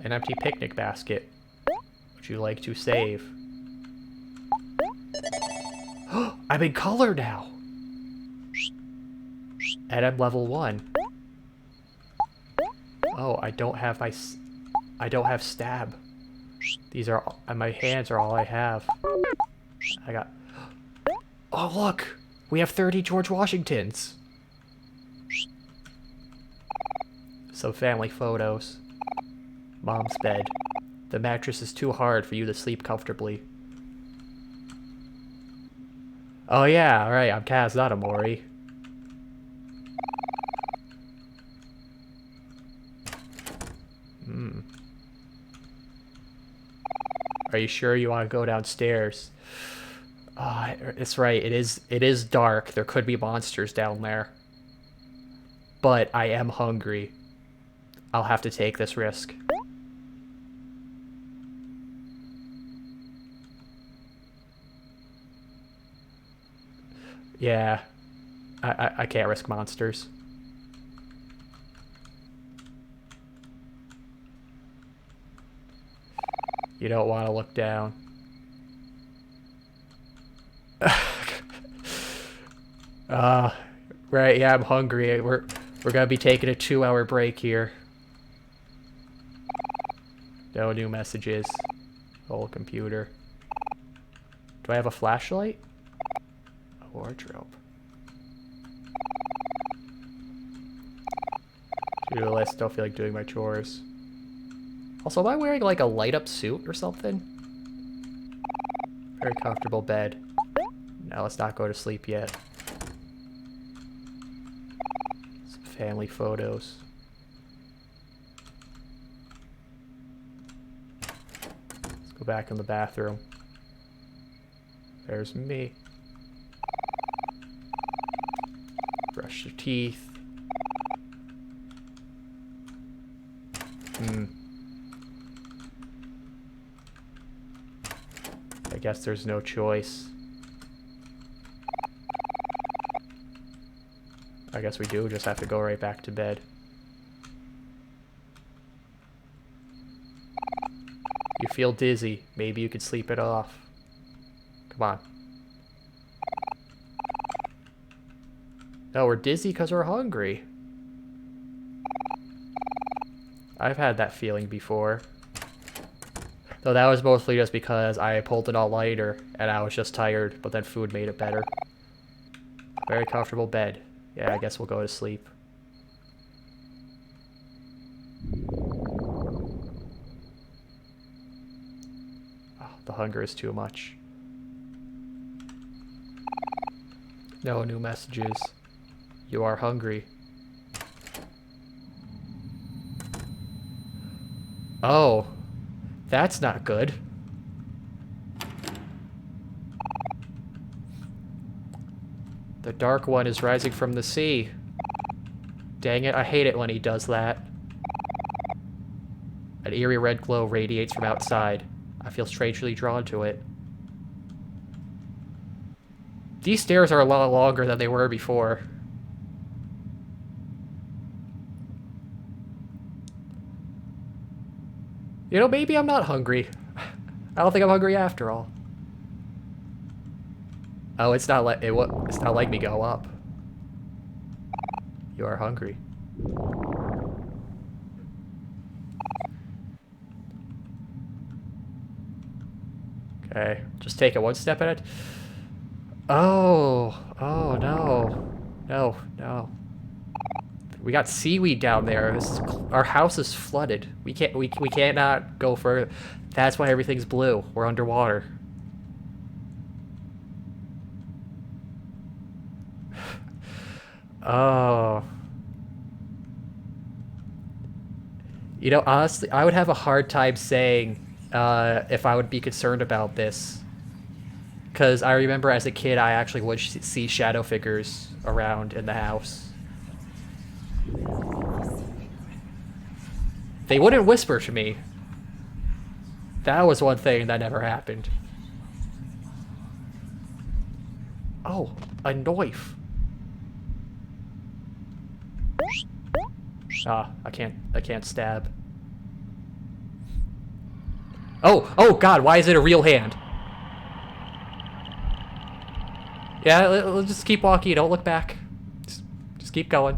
An empty picnic basket. Would you like to save? I'm in color now! And I'm level 1. Oh, I don't have stab. These are, my hands are all I have. I got, oh look! We have 30 George Washingtons! Some family photos. Mom's bed. The mattress is too hard for you to sleep comfortably. Oh yeah, alright, I'm Kaz, not OMORI. Are you sure you want to go downstairs? It's right, it is dark. There could be monsters down there. But I am hungry. I'll have to take this risk. Yeah. I can't risk monsters. You don't want to look down. Right, yeah, I'm hungry. We're gonna be taking a 2-hour break here. No new messages. Old computer. Do I have a flashlight? A wardrobe. To-do list, don't feel like doing my chores. Also, am I wearing like a light-up suit or something? Very comfortable bed. Now let's not go to sleep yet. Some family photos. Let's go back in the bathroom. There's me. Brush your teeth. I guess there's no choice. I guess we do just have to go right back to bed. You feel dizzy. Maybe you could sleep it off. Come on. No, we're dizzy because we're hungry. I've had that feeling before. Though that was mostly just because I pulled an all-nighter and I was just tired, but then food made it better. Very comfortable bed. Yeah, I guess we'll go to sleep. Oh, the hunger is too much. No new messages. You are hungry. Oh. That's not good. The Dark One is rising from the sea. Dang it, I hate it when he does that. An eerie red glow radiates from outside. I feel strangely drawn to it. These stairs are a lot longer than they were before. You know, maybe I'm not hungry. I don't think I'm hungry after all. Oh, it's not like me go up. You are hungry. Okay, just take it one step at it. Oh no. No. We got seaweed down there. Our house is flooded. We cannot go further. That's why everything's blue. We're underwater. Oh. You know, honestly, I would have a hard time saying if I would be concerned about this. Because I remember as a kid, I actually would see shadow figures around in the house. They wouldn't whisper to me. That was one thing that never happened. Oh, a knife. Ah, I can't stab. Oh God, why is it a real hand? Yeah, let's just keep walking, don't look back. Just keep going.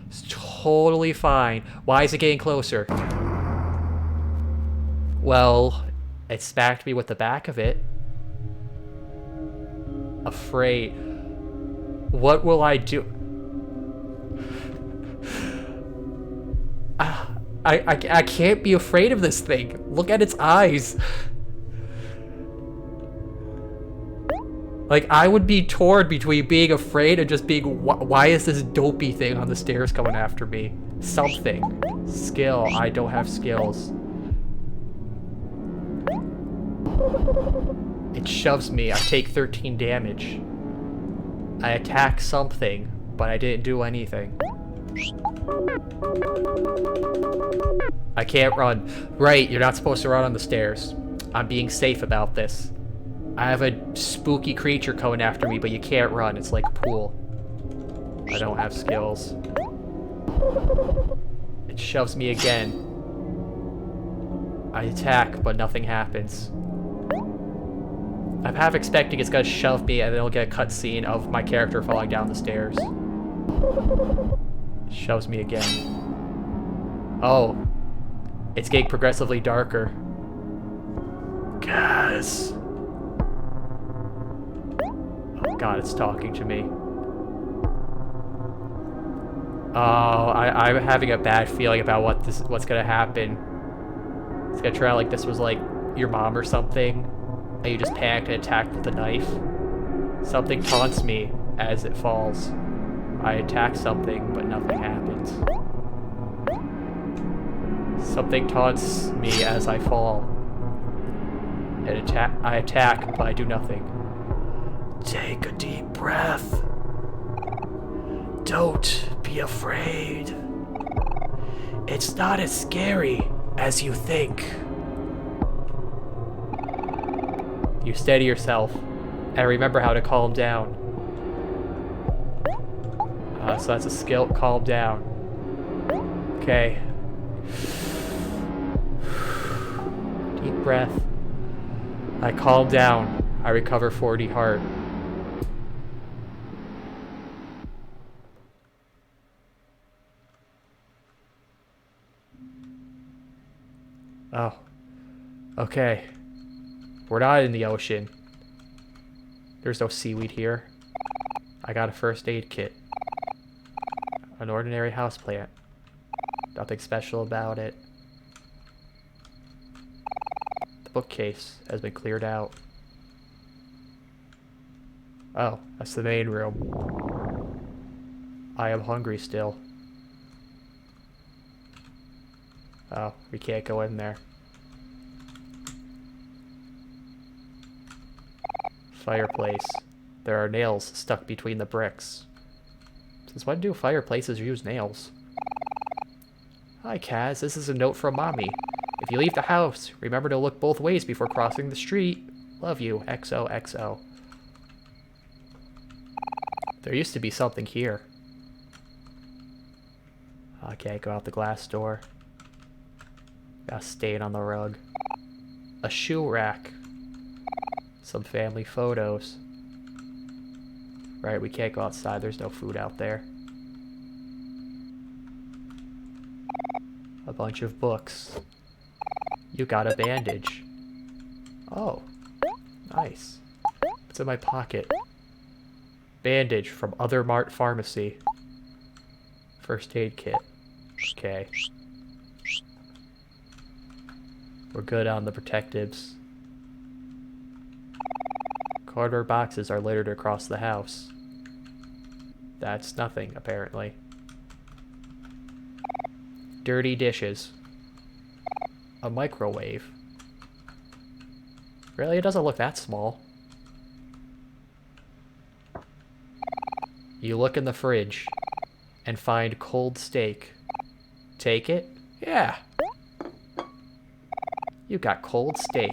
It's totally fine. Why is it getting closer? Well, it smacked me with the back of it. Afraid. What will I do? I can't be afraid of this thing. Look at its eyes. Like, I would be torn between being afraid and just being, why is this dopey thing on the stairs coming after me? Something. Skill. I don't have skills. It shoves me. I take 13 damage. I attack something, but I didn't do anything. I can't run. Right, you're not supposed to run on the stairs. I'm being safe about this. I have a spooky creature coming after me, but you can't run. It's like a pool. I don't have skills. It shoves me again. I attack, but nothing happens. I'm half expecting it's gonna shove me and then it'll get a cutscene of my character falling down the stairs. It shoves me again. Oh. It's getting progressively darker. Guys. Oh God, it's talking to me. Oh, I'm having a bad feeling about what's gonna happen. It's gonna try like this was like your mom or something, and you just panicked and attacked with a knife. Something taunts me as it falls. I attack something, but nothing happens. Something taunts me as I fall. And I attack, but I do nothing. Take a deep breath. Don't be afraid. It's not as scary as you think. You steady yourself and remember how to calm down. So that's a skill, calm down. Okay. Deep breath. I calm down. I recover 40 heart. Oh. Okay. We're not in the ocean. There's no seaweed here. I got a first aid kit. An ordinary houseplant. Nothing special about it. The bookcase has been cleared out. Oh, that's the main room. I am hungry still. Oh, we can't go in there. Fireplace. There are nails stuck between the bricks. Since when do fireplaces use nails? Hi, Kaz. This is a note from Mommy. If you leave the house, remember to look both ways before crossing the street. Love you, XOXO. There used to be something here. Okay, go out the glass door. Got a stain on the rug. A shoe rack. Some family photos. Right, we can't go outside. There's no food out there. A bunch of books. You got a bandage. Oh, nice. What's in my pocket? Bandage from Other Mart Pharmacy. First aid kit. Okay. We're good on the protectives. Cardboard boxes are littered across the house. That's nothing, apparently. Dirty dishes. A microwave. Really? It doesn't look that small. You look in the fridge and find cold steak. Take it? Yeah. You got cold steak.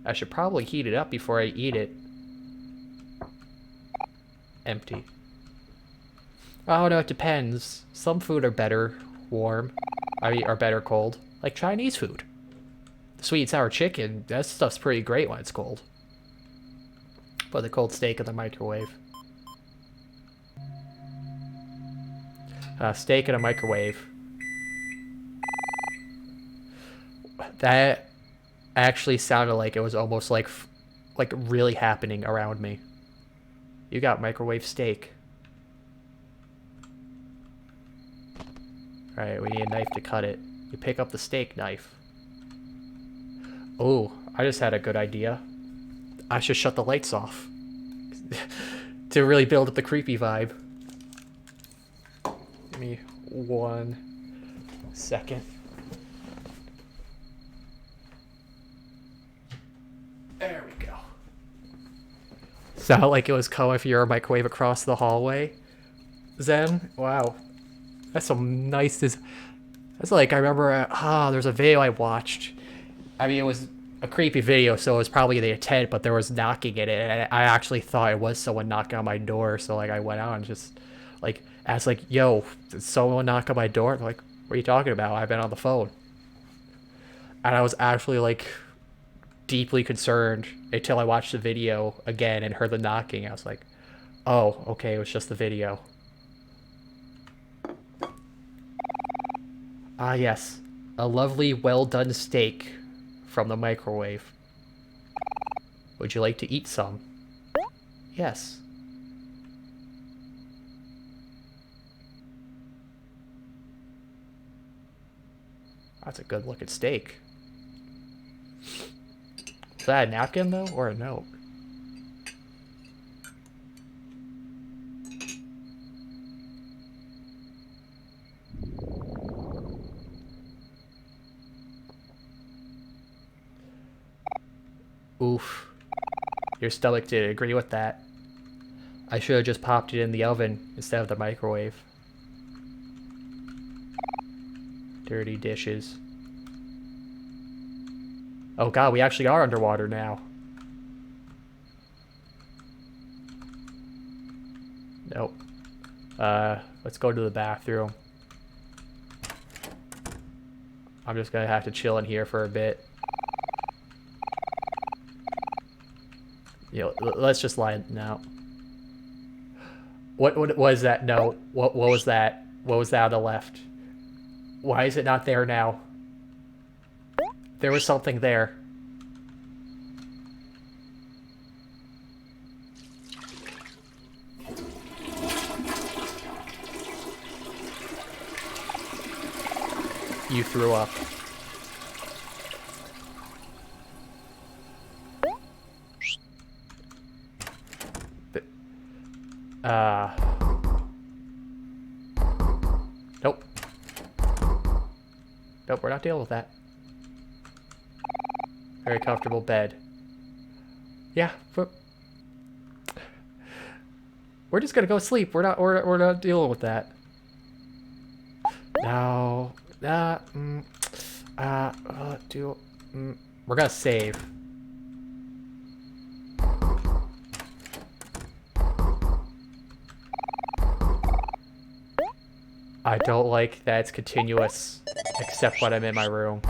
I should probably heat it up before I eat it. Empty. Oh no, it depends. Some food are better warm. I mean, are better cold. Like Chinese food. Sweet and sour chicken, that stuff's pretty great when it's cold. Put the cold steak in the microwave. Steak in a microwave. That actually sounded like it was almost like really happening around me. You got microwave steak. Alright, we need a knife to cut it. You pick up the steak knife. Oh, I just had a good idea. I should shut the lights off. To really build up the creepy vibe. Give me 1 second. There we go. Sounded like it was coming from your microwave across the hallway. Zen? Wow. That's some nice... That's like, I remember, there's a video I watched. I mean, it was a creepy video, so it was probably the intent, but there was knocking in it, and I actually thought it was someone knocking on my door, so, like, I went out and just, like, asked, like, yo, did someone knock on my door? They're like, what are you talking about? I've been on the phone. And I was actually, like, deeply concerned until I watched the video again and heard the knocking. I was like, oh, okay, it was just the video. Ah, yes. A lovely, well-done steak from the microwave. Would you like to eat some? Yes. That's a good-looking steak. Is that a napkin, though, or a note? Oof. Your stomach didn't agree with that. I should have just popped it in the oven instead of the microwave. Dirty dishes. Oh god, we actually are underwater now. Nope. Let's go to the bathroom. I'm just gonna have to chill in here for a bit. You know, let's just lie now. What was that? No. What was that? What was that on the left? Why is it not there now? There was something there. You threw up. Nope. Nope, we're not dealing with that. Very comfortable bed. Yeah, but we're just gonna go sleep. We're not dealing with that. No. We're gonna save. I don't like that it's continuous, except when I'm in my room.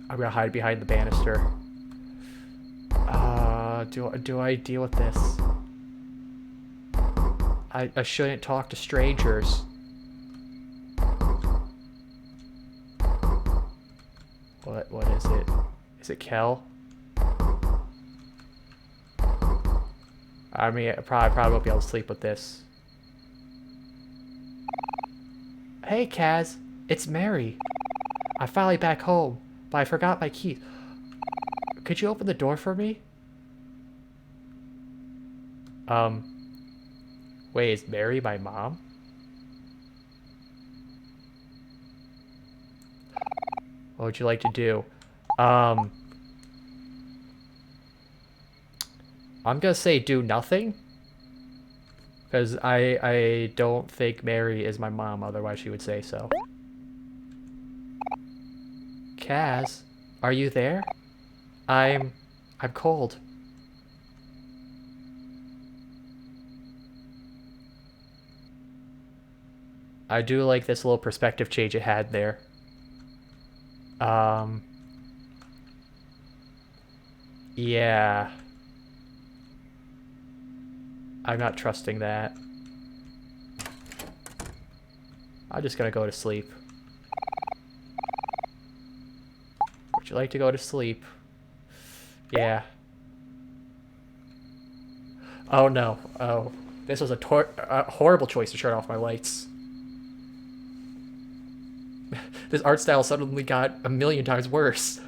I'm gonna hide behind the banister. Do I deal with this? I shouldn't talk to strangers. What is it? Is it Kel? I mean, I probably won't be able to sleep with this. Hey, Kaz. It's Mary. I'm finally back home, but I forgot my keys. Could you open the door for me? Wait, is Mary my mom? What would you like to do? I'm gonna say do nothing. Because I don't think Mary is my mom, otherwise she would say so. Kaz, are you there? I'm cold. I do like this little perspective change it had there. Yeah. I'm not trusting that. I'm just gonna go to sleep. Would you like to go to sleep? Yeah. Oh no. Oh. This was a horrible choice to turn off my lights. This art style suddenly got a million times worse.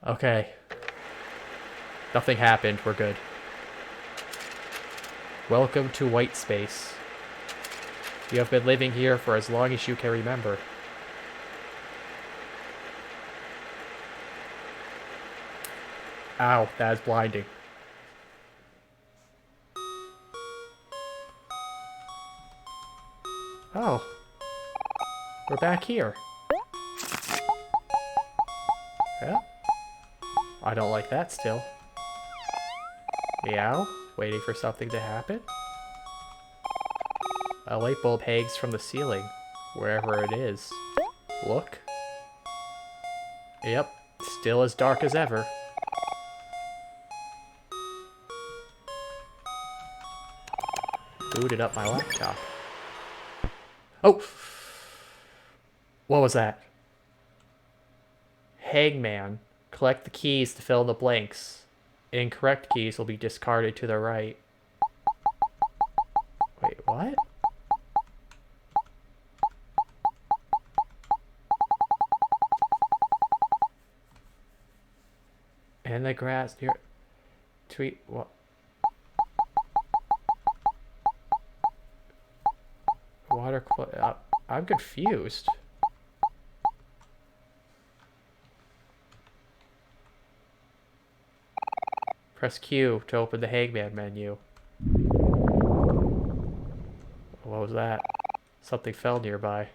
Okay. Nothing happened. We're good. Welcome to White Space. You have been living here for as long as you can remember. Ow, that is blinding. Oh. We're back here. Yeah. I don't like that still. Meow. Waiting for something to happen. A light bulb hangs from the ceiling, wherever it is. Look. Yep. Still as dark as ever. Booted up my laptop. Oh! What was that? Hangman. Collect the keys to fill in the blanks. Incorrect keys will be discarded to the right. Wait, what? And the grass near... Tweet... What? Water... I'm confused. Press Q to open the Hangman menu. What was that? Something fell nearby.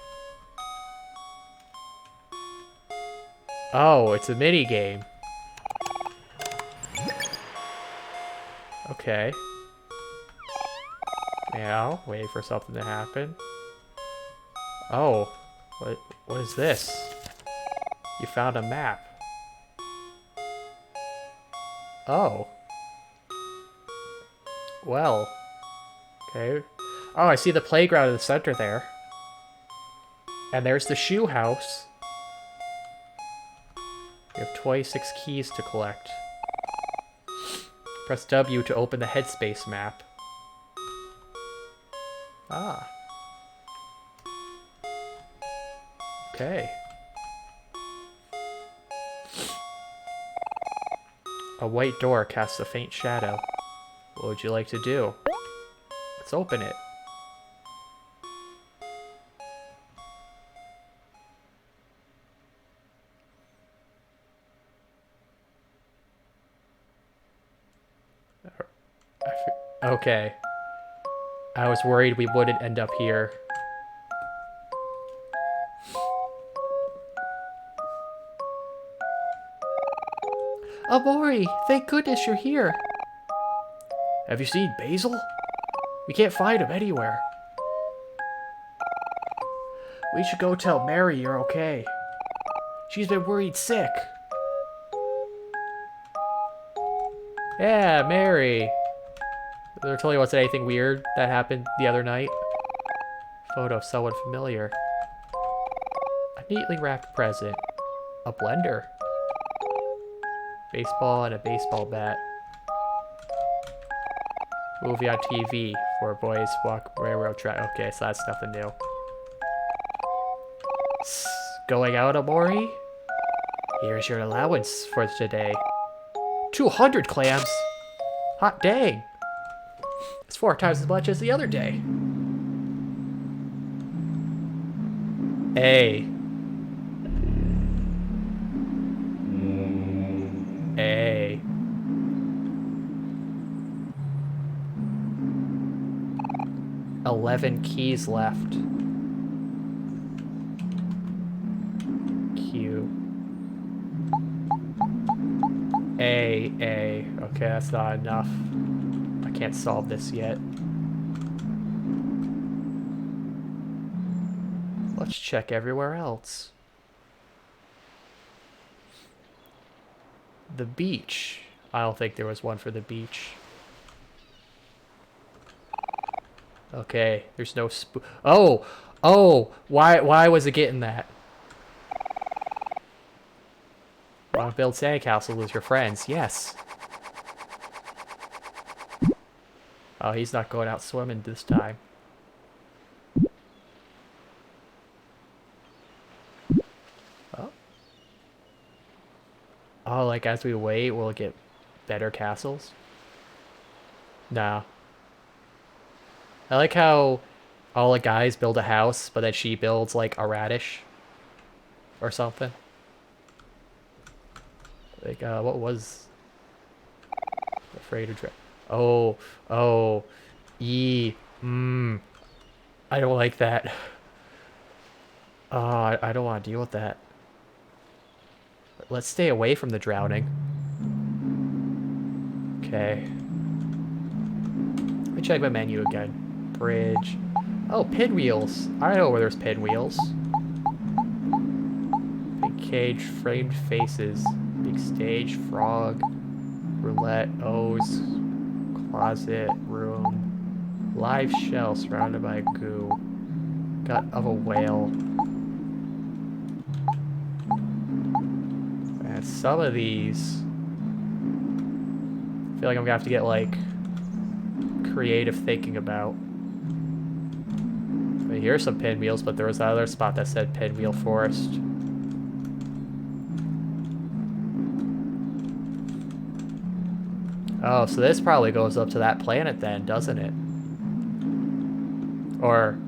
Oh, it's a mini game. Okay. Meow, waiting for something to happen. Oh, what is this? You found a map. Oh. Well. Okay. Oh, I see the playground in the center there. And there's the shoe house. You have 26 keys to collect. Press W to open the headspace map. Ah. Okay. A white door casts a faint shadow. What would you like to do? Let's open it. Okay. I was worried we wouldn't end up here. Omori, thank goodness you're here. Have you seen Basil? We can't find him anywhere. We should go tell Mary you're okay. She's been worried sick. Yeah, Mary. They're telling you what's anything weird that happened the other night. Photo of someone familiar. A neatly wrapped present. A blender. Baseball and a baseball bat. Movie on TV. 4 boys walk railroad track. Okay, so that's nothing new. Going out, Omori? Here's your allowance for today. 200 clams? Hot dang. It's 4 times as much as the other day. Hey. Hey. $11 keys left. Q. A. Okay, that's not enough. I can't solve this yet. Let's check everywhere else. The beach. I don't think there was one for the beach. Okay, there's no Oh, why was it getting that? Want to build sandcastles with your friends? Yes. Oh, he's not going out swimming this time. Oh. Oh, like as we wait, we'll get better castles? No. I like how all the guys build a house, but then she builds like a radish or something. Like, what was afraid of I don't like that. I don't want to deal with that. Let's stay away from the drowning. Okay. Let me check my menu again. Bridge. Oh, pinwheels. I know where there's pinwheels. Big cage, framed faces. Big stage, frog, roulette, O's, closet, room, live shell surrounded by goo, gut of a whale. And some of these, I feel like I'm gonna have to get like creative thinking about. But here's some pinwheels, but there was another spot that said pinwheel forest. Oh, so this probably goes up to that planet then, doesn't it? Or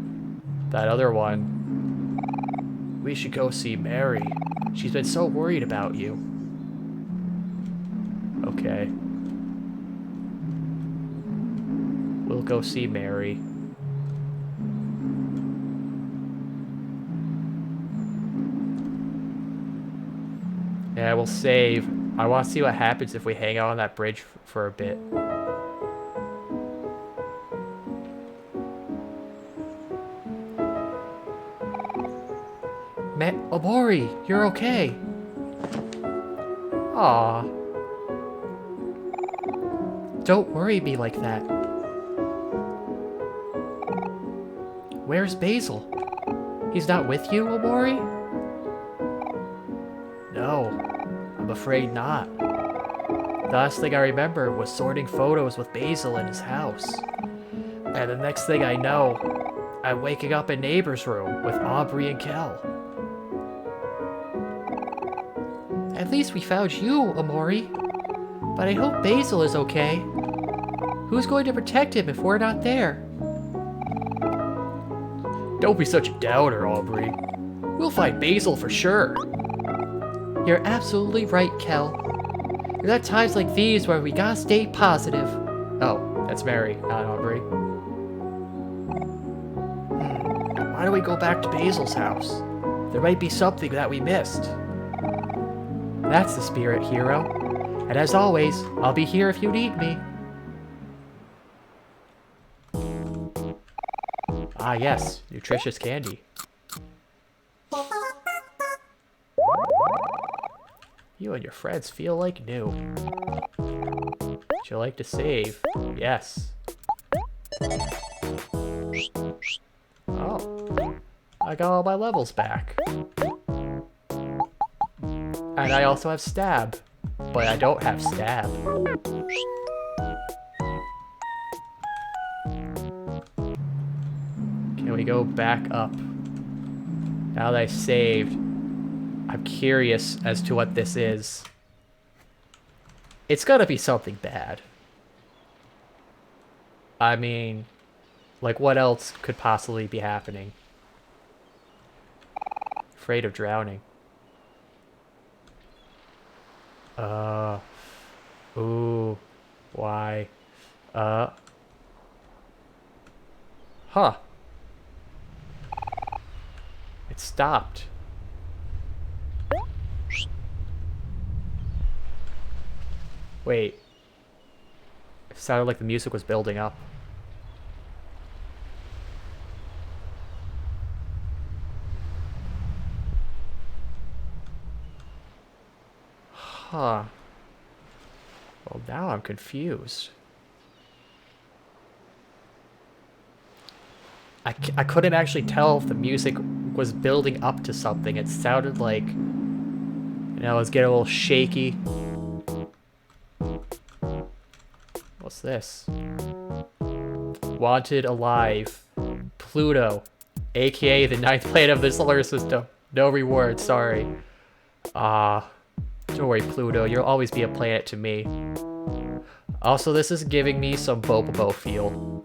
that other one. We should go see Mary. She's been so worried about you. Okay. We'll go see Mary. Yeah, we'll save. I want to see what happens if we hang out on that bridge for a bit. Omori, you're okay. Aw. Don't worry me like that. Where's Basil? He's not with you, Omori? No, I'm afraid not. The last thing I remember was sorting photos with Basil in his house. And the next thing I know, I'm waking up in neighbor's room with Aubrey and Kel. At least we found you, Omori. But I hope Basil is okay. Who's going to protect him if we're not there? Don't be such a doubter, Aubrey. We'll find Basil for sure. You're absolutely right, Kel. There's at times like these where we gotta stay positive. Oh, that's Mary, not Aubrey. Why don't we go back to Basil's house? There might be something that we missed. That's the spirit, hero. And as always, I'll be here if you need me. Ah yes, nutritious candy. You and your friends feel like new. Would you like to save? Yes. Oh. I got all my levels back. And I also have stab. But I don't have stab. Can we go back up? Now that I saved, I'm curious as to what this is. It's gotta be something bad. I mean, like, what else could possibly be happening? Afraid of drowning. Ooh. Why? Huh. It stopped. Wait. It sounded like the music was building up. Huh. Well, now I'm confused. I couldn't actually tell if the music was building up to something. It sounded like, you know, it was getting a little shaky. What's this? Wanted alive. Pluto, aka the 9th planet of the solar system. No reward, sorry. Don't worry, Pluto, you'll always be a planet to me. Also, this is giving me some Bobobo feel.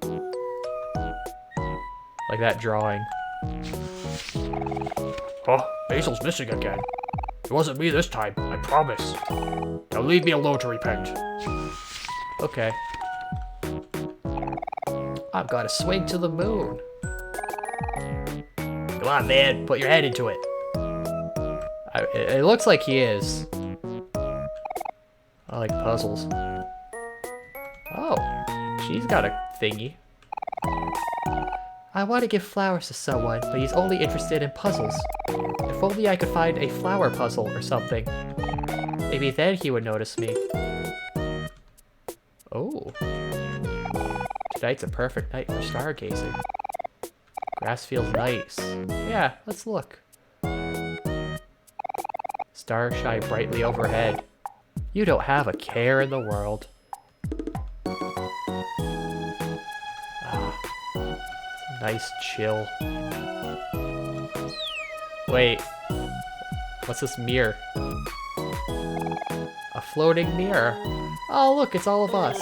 Like that drawing. Oh, Basil's missing again. It wasn't me this time, I promise. Now leave me alone to repent. Okay. I've got to swing to the moon. Come on, man, put your head into it. It looks like he is. I like puzzles. Oh, she's got a thingy. I want to give flowers to someone, but he's only interested in puzzles. If only I could find a flower puzzle or something. Maybe then he would notice me. Oh. Tonight's a perfect night for stargazing. Grass feels nice. Yeah, let's look. Stars shine brightly overhead. You don't have a care in the world. Nice chill. Wait. What's this mirror? A floating mirror. Oh, look, it's all of us.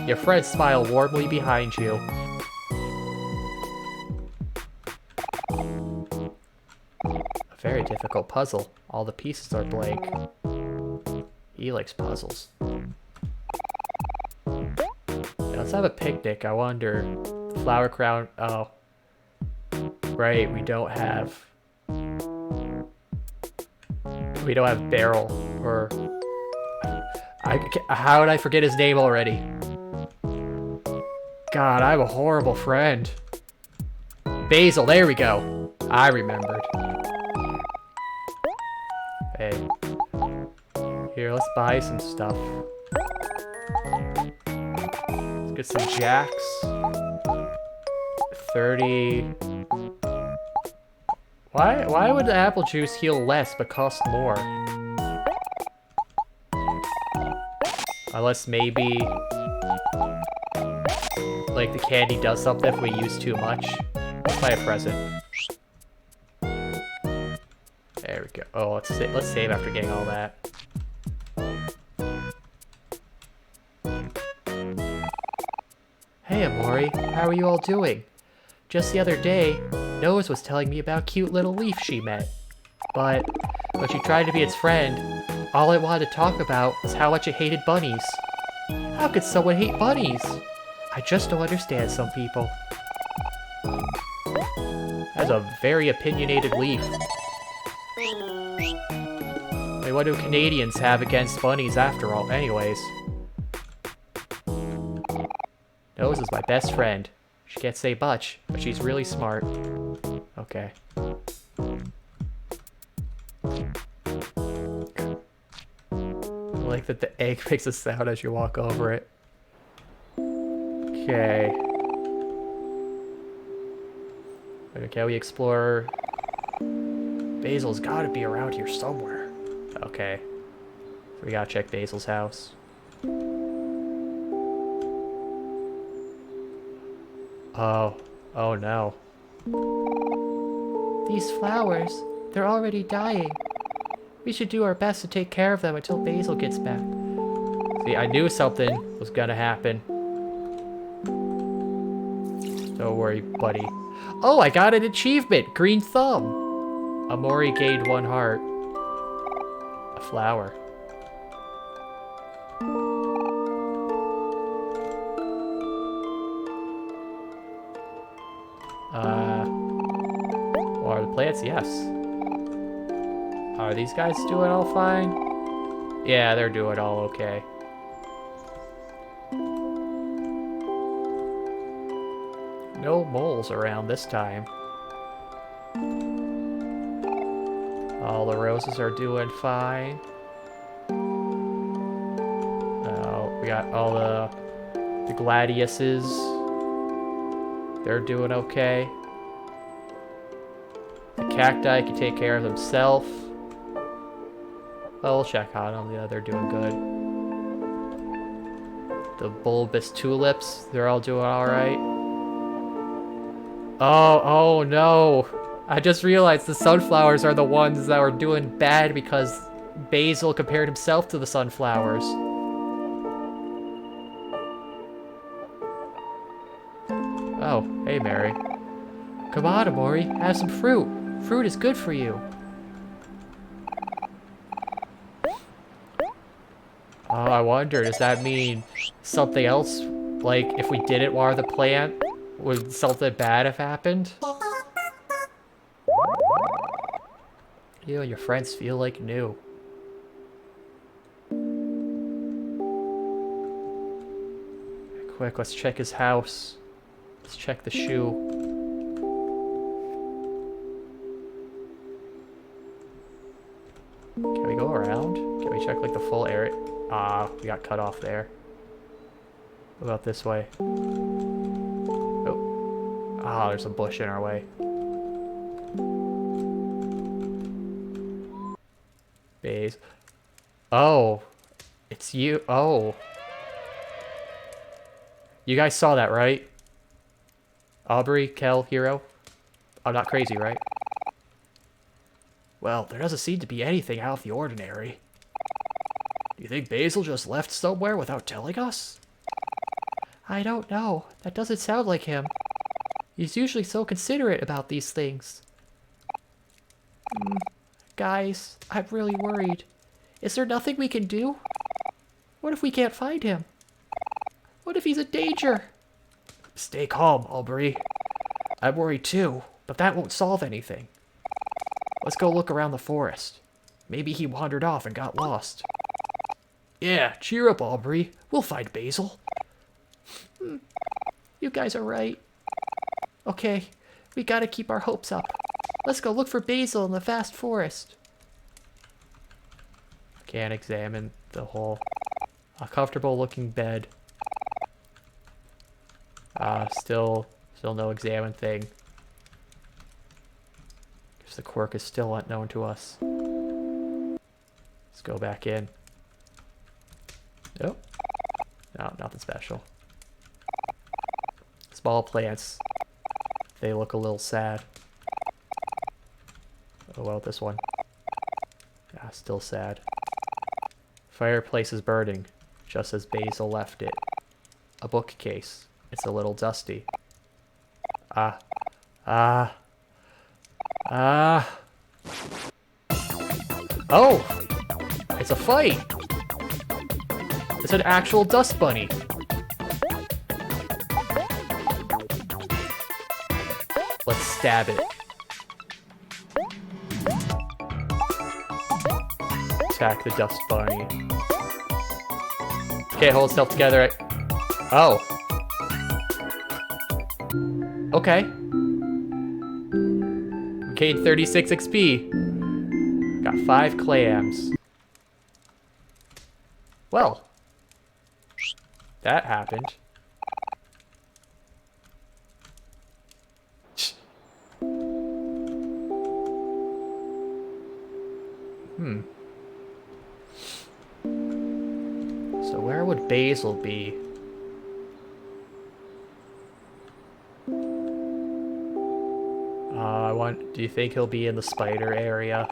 Your friends smile warmly behind you. A very difficult puzzle. All the pieces are blank. He likes puzzles. Yeah, let's have a picnic. I wonder... Flower crown. Oh. Right, we don't have Barrel or... how did I forget his name already? God, I'm a horrible friend. Basil, there we go. I remembered. Hey. Here, let's buy some stuff. Let's get some jacks. 30... Why would the apple juice heal less but cost more? Unless maybe... like the candy does something if we use too much. Let's buy a present. There we go. Oh, let's save after getting all that. Hey, Omori, how are you all doing? Just the other day, Nose was telling me about a cute little leaf she met. But when she tried to be its friend, all it wanted to talk about was how much it hated bunnies. How could someone hate bunnies? I just don't understand some people. That's a very opinionated leaf. Wait, what do Canadians have against bunnies after all, anyways? Nose is my best friend. She can't say much, but she's really smart. Okay. I like that the egg makes a sound as you walk over it. Okay. Okay, we explore... Basil's gotta be around here somewhere. Okay. So we gotta check Basil's house. Oh no. These flowers, they're already dying. We should do our best to take care of them until Basil gets back. See, I knew something was gonna happen. Don't worry, buddy. Oh, I got an achievement! Green thumb! OMORI gained 1 heart. A flower. Water the plants? Yes. Are these guys doing all fine? Yeah, they're doing all okay. No moles around this time. All the roses are doing fine. Oh, we got all the gladiuses. They're doing okay. The cacti can take care of themselves. Well, we'll check on them. Yeah, they're doing good. The bulbous tulips, they're all doing alright. Oh no. I just realized the sunflowers are the ones that were doing bad because Basil compared himself to the sunflowers. Oh, hey Mary. Come on, OMORI, have some fruit. Fruit is good for you. Oh, I wonder, does that mean something else? Like, if we didn't water the plant, would something bad have happened? You and your friends feel like new. Quick, let's check his house. Let's check the shoe. Can we go around? Can we check like the full area? Ah, we got cut off there. What about this way? Oh. Ah, there's a bush in our way. Bays. Oh. It's you. Oh. You guys saw that, right? Aubrey, Kel, Hero? I'm not crazy, right? Well, there doesn't seem to be anything out of the ordinary. Do you think Basil just left somewhere without telling us? I don't know. That doesn't sound like him. He's usually so considerate about these things. Guys, I'm really worried. Is there nothing we can do? What if we can't find him? What if he's in danger? Stay calm, Aubrey. I'm worried too, but that won't solve anything. Let's go look around the forest. Maybe he wandered off and got lost. Yeah, cheer up, Aubrey. We'll find Basil. You guys are right. Okay, we gotta keep our hopes up. Let's go look for Basil in the vast forest. Can't examine the whole... A comfortable looking bed. Still no examine thing. Guess the quirk is still unknown to us. Let's go back in. Nope. No, nothing special. Small plants. They look a little sad. Oh well, this one. Yeah, still sad. Fireplace is burning, just as Basil left it. A bookcase. It's a little dusty. Oh! It's a fight! It's an actual dust bunny. Let's stab it. Attack the dust bunny. Can't hold itself together. Oh. Okay. Gained 36 XP. Got 5 clams. Well. That happened. So where would Basil be? Do you think he'll be in the spider area?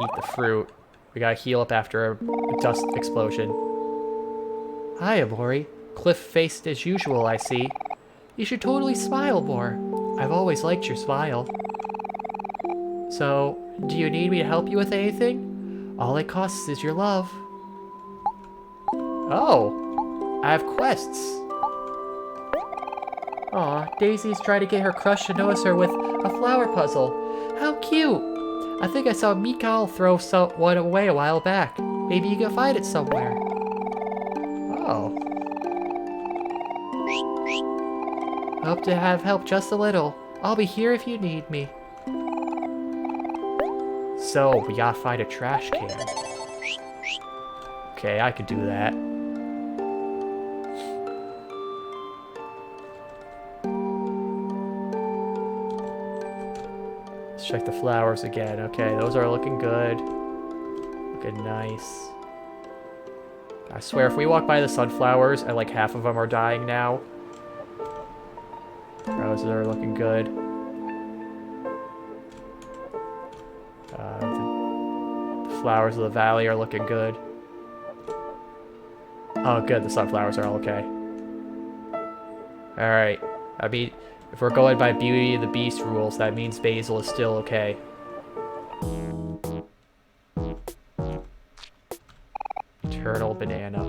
eat the fruit. We gotta heal up after a dust explosion. Hi, OMORI. Cliff-faced as usual, I see. You should totally smile more. I've always liked your smile. So, do you need me to help you with anything? All it costs is your love. Oh, I have quests. Aw, Daisy's trying to get her crush to notice her with a flower puzzle. How cute! I think I saw Mikal throw one away a while back. Maybe you can find it somewhere. Oh. Hope to have helped just a little. I'll be here if you need me. So, we gotta find a trash can. Okay, I could do that. Let's check the flowers again. Okay, those are looking good. Looking nice. I swear, if we walk by the sunflowers and like half of them are dying now. Roses are looking good. The flowers of the valley are looking good. Oh, good. The sunflowers are all okay. Alright. I mean, if we're going by Beauty and the Beast rules, that means basil is still okay. Eternal banana.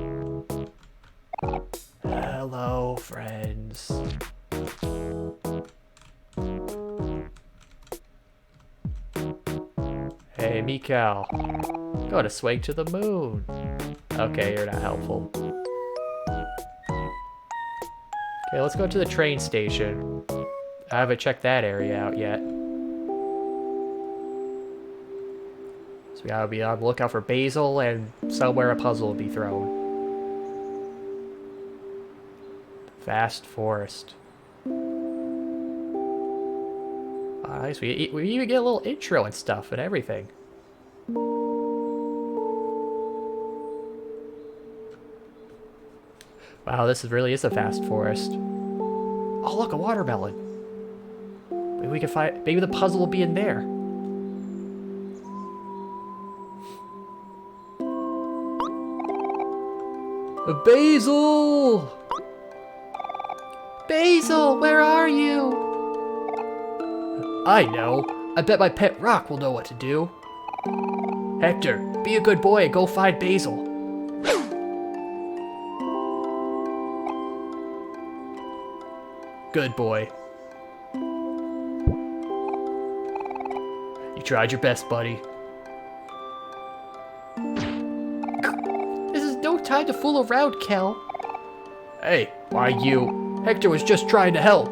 Hello, friends. Hey, Mikal. Go to swing to the moon. Okay, you're not helpful. Okay, let's go to the train station. I haven't checked that area out yet. So we gotta be on the lookout for basil, and somewhere a puzzle will be thrown. Vast forest. Nice. We even get a little intro and stuff and everything. Wow, this really is a vast forest. Oh, look, a watermelon. Maybe we can find. Maybe the puzzle will be in there. Basil! Basil, where are you? I know. I bet my pet rock will know what to do. Hector, be a good boy and go find Basil. Good boy. You tried your best, buddy. This is no time to fool around, Kel. Hey, why you? Hector was just trying to help.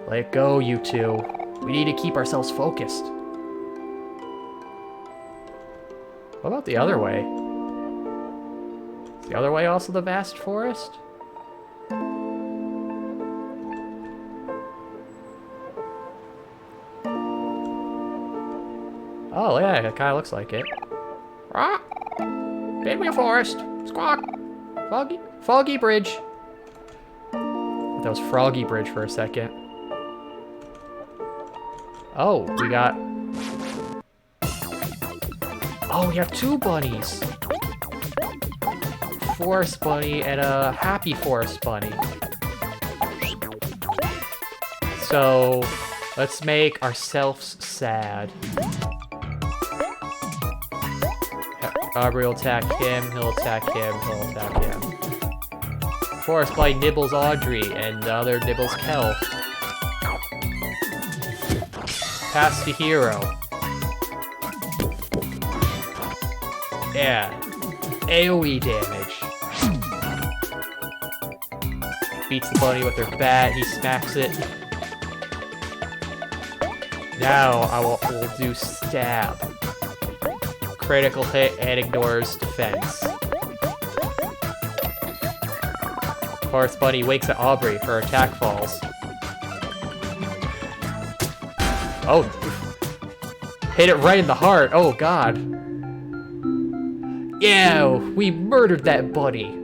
Let go, you two. We need to keep ourselves focused. What about the other way? Is the other way also the vast forest? Oh, yeah, it kind of looks like it. Ah! Big wheel forest. Squawk. Foggy bridge. That was Froggy Bridge for a second. Oh, we got... Oh, we have two bunnies. Forest bunny and a happy forest bunny. So, let's make ourselves sad. Aubrey will attack him, he'll attack him, he'll attack him. Forest bunny nibbles Audrey, and the other nibbles Kel. Pass the hero. Yeah. AoE damage. Beats the bunny with her bat, he smacks it. Now we'll do stab. Critical hit and ignores defense. Forest bunny wakes at Aubrey, her attack falls. Oh, hit it right in the heart. Oh, God. Yeah, we murdered that bunny.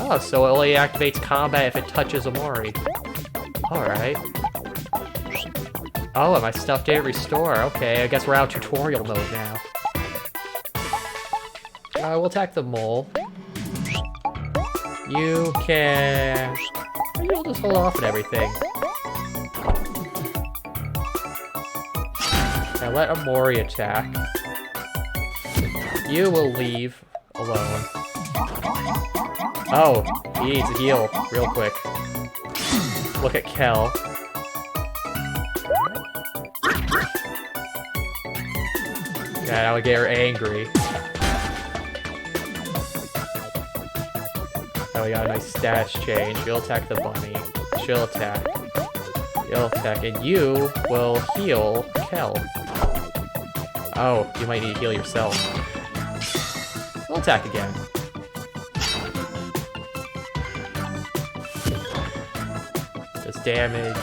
Oh, so it only activates combat if it touches Omori. Alright. Oh, and my stuff didn't restore. Okay, I guess we're out tutorial mode now. We'll attack the mole. You can... You'll just hold off on everything. Now let Omori attack. You will leave alone. Oh, he needs a heal real quick. Look at Kel. Yeah, now we get her angry. Now we got a nice status change. You'll attack the bunny. She'll attack. You'll attack, and you will heal Kel. Oh, you might need to heal yourself. We'll attack again. Does damage.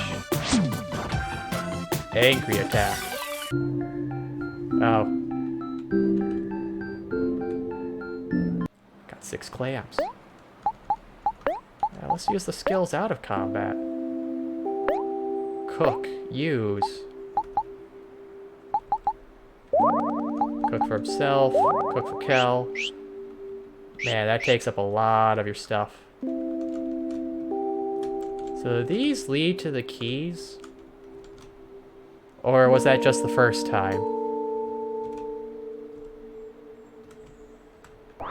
Angry attack. Oh. Got 6 clams. Now let's use the skills out of combat. Cook. Use. Cook for himself. Cook for Kel. Man, that takes up a lot of your stuff. So these lead to the keys? Or was that just the first time?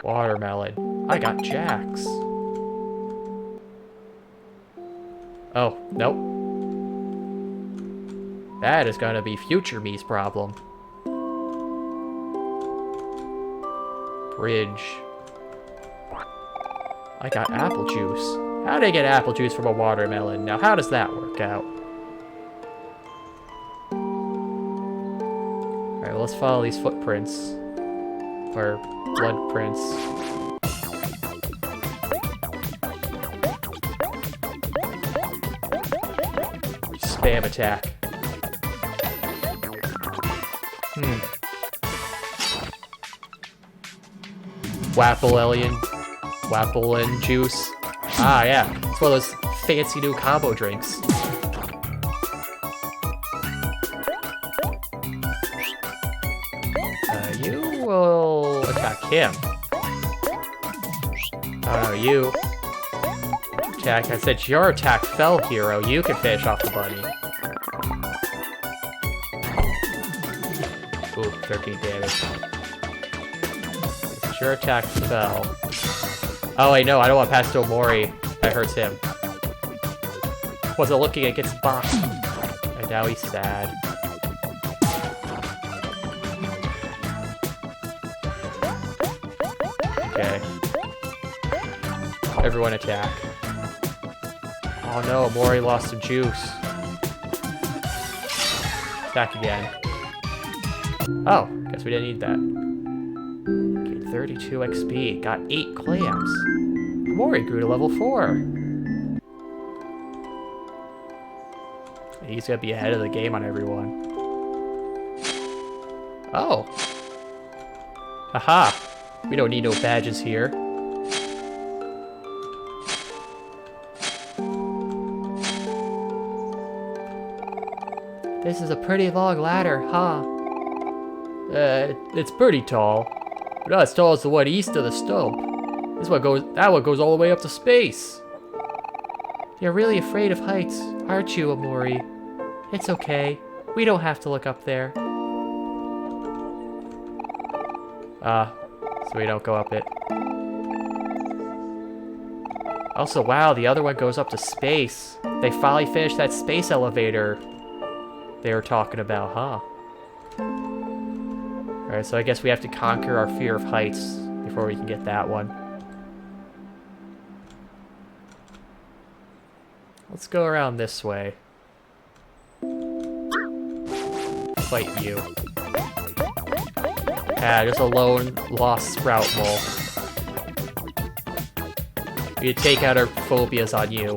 Watermelon. I got Jax. Oh, nope. That is gonna be future me's problem. Bridge. I got apple juice. How did I get apple juice from a watermelon? Now, how does that work out? Alright, well, let's follow these footprints. Or blood prints. Spam attack. Wapplein juice. Ah, yeah. It's one of those fancy new combo drinks. You will attack him. Oh no, you. Attack. I said your attack fell, hero. You can finish off the bunny. Ooh, 13 damage. Your attack fell. Oh wait, no, I don't want to pass to Omori. That hurts him. Wasn't looking, it gets boxed. And now he's sad. Okay. Everyone attack. Oh no, Omori lost some juice. Attack again. Oh, guess we didn't need that. 32 XP. Got 8 clams. Omori grew to level 4. He's gonna be ahead of the game on everyone. Oh. Haha. We don't need no badges here. This is a pretty long ladder, huh? It's pretty tall. But not as tall as the one east of the stump. That one goes all the way up to space. You're really afraid of heights, aren't you, Omori? It's okay. We don't have to look up there. So we don't go up it. Also, wow, the other one goes up to space. They finally finished that space elevator they were talking about, huh? Alright, so I guess we have to conquer our fear of heights before we can get that one. Let's go around this way. Fight you. Ah, just a lone lost sprout mole. We take out our phobias on you.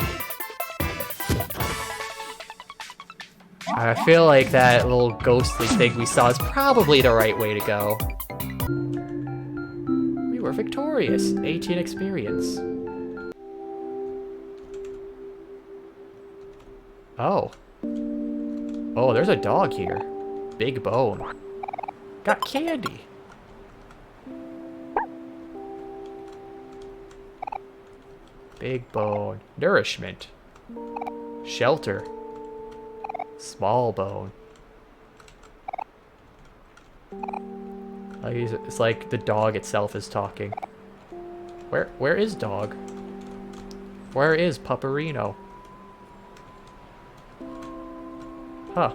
I feel like that little ghostly thing we saw is probably the right way to go. We were victorious. 18 experience. Oh. Oh, there's a dog here. Big bone. Got candy. Big bone. Nourishment. Shelter. Small bone. It's like the dog itself is talking. Where is dog? Where is Pupperino? Huh.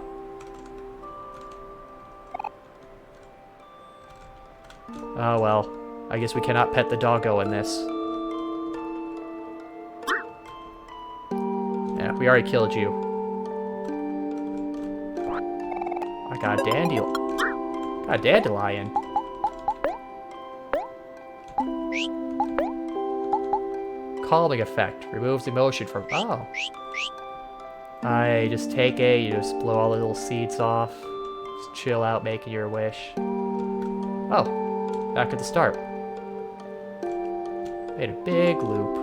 Oh well. I guess we cannot pet the doggo in this. Yeah, we already killed you. I got a dandelion. Got a dandelion. Calming effect. Removes emotion from... Oh. I just take it, you just blow all the little seeds off. Just chill out, making your wish. Oh. Back at the start. Made a big loop.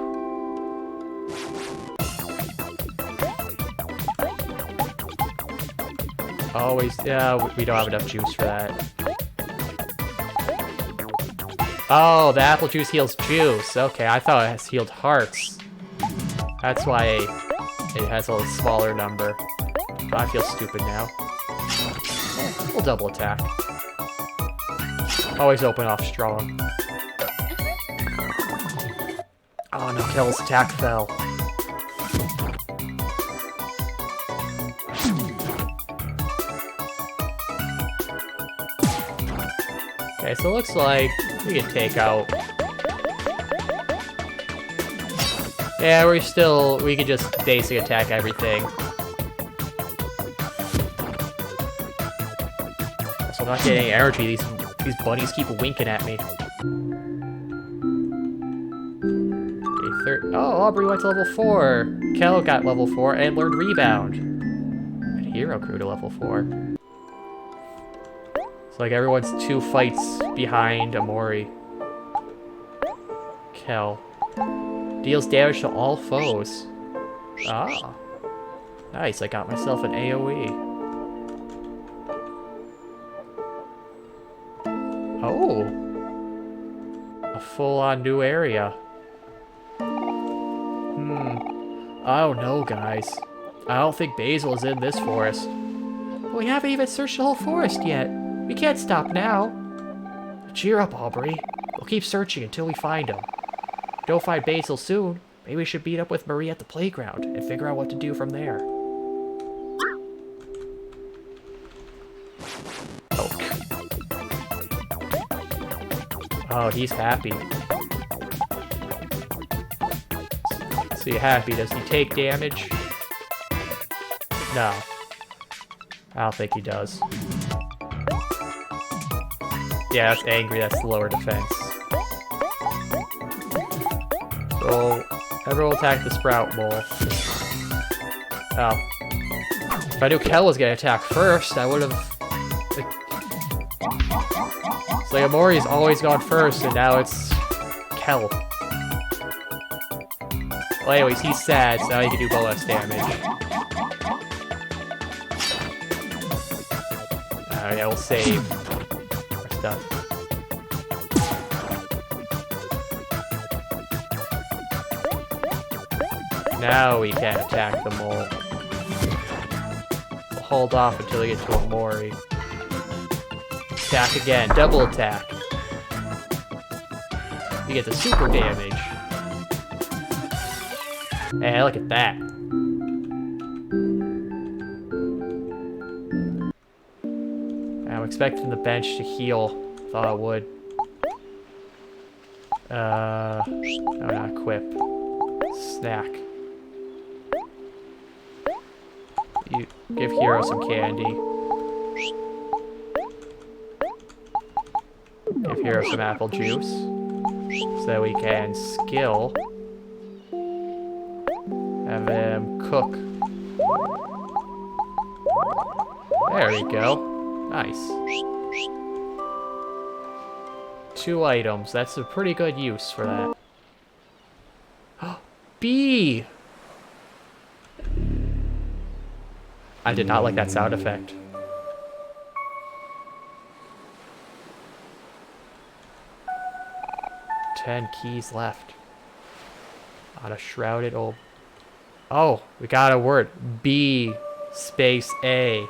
Always... Yeah, we don't have enough juice for that. Oh, the apple juice heals juice. Okay, I thought it has healed hearts. That's why it has a smaller number. I feel stupid now. We'll double attack. Always open off strong. Oh no, Kell's attack fell. Okay, so it looks like we can take out... Yeah, we could just basic attack everything. So I'm not getting any energy, these bunnies keep winking at me. Okay, oh, Aubrey went to level 4. Kel got level 4 and learned Rebound. And Hero grew to level 4. It's like everyone's 2 fights behind Omori. Kel. Deals damage to all foes. Ah. Nice, I got myself an AoE. Oh. A full-on new area. I don't know, guys. I don't think Basil is in this forest. But we haven't even searched the whole forest yet. We can't stop now. Cheer up, Aubrey. We'll keep searching until we find him. Don't find Basil soon. Maybe we should meet up with Marie at the playground and figure out what to do from there. Oh, he's happy. So you happy? Does he take damage? No. I don't think he does. Yeah, that's angry. That's lower defense. So, everyone will attack the Sprout Mole. Oh. If I knew Kel was gonna attack first, I would have... It's like Omori's always gone first, and now it's Kel. Well, anyways, he's sad, so now he can do bonus damage. Yeah, we'll save our stuff. Now we can attack the mole. We'll hold off until we get to Omori. Attack again, double attack. You get the super damage. Hey, look at that. I'm expecting the bench to heal. Thought it would. No, not equip. Snack. You give Hero some candy. Give Hero some apple juice. So that we can skill. Have him cook. There we go. Nice. 2 items. That's a pretty good use for that. B! I did not like that sound effect. Ten keys left. On a shrouded old... Oh, we got a word. B space A.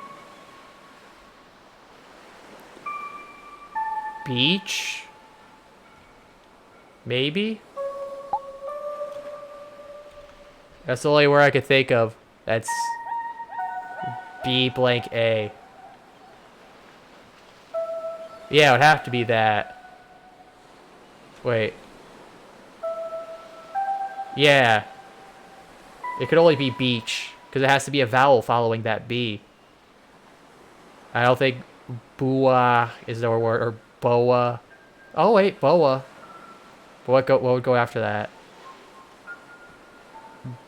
Beach? Maybe? That's the only word I could think of. That's B blank A. Yeah, it would have to be that. Wait. Yeah. It could only be beach, because it has to be a vowel following that B. I don't think bua is the word, or boa. Oh wait, boa. What would go after that?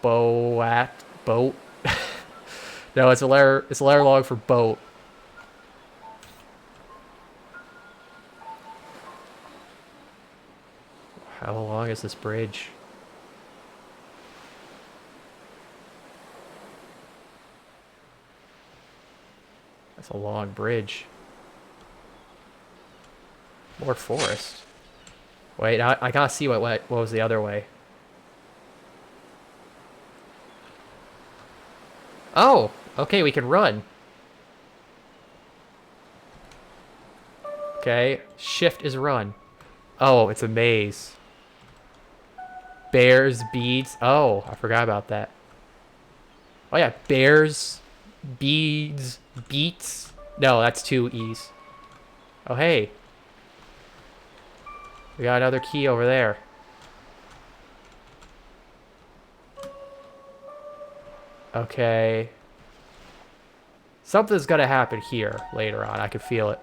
Boat. No, it's a letter long for boat. How long is this bridge? That's a long bridge. More forest. Wait, I gotta see what was the other way. Oh, okay, we can run. Okay, shift is run. Oh, it's a maze. Bears, beads. Oh, I forgot about that. Oh yeah, bears, beads, beats. No, that's 2 E's. Oh hey. We got another key over there. Okay. Something's gonna happen here later on. I can feel it.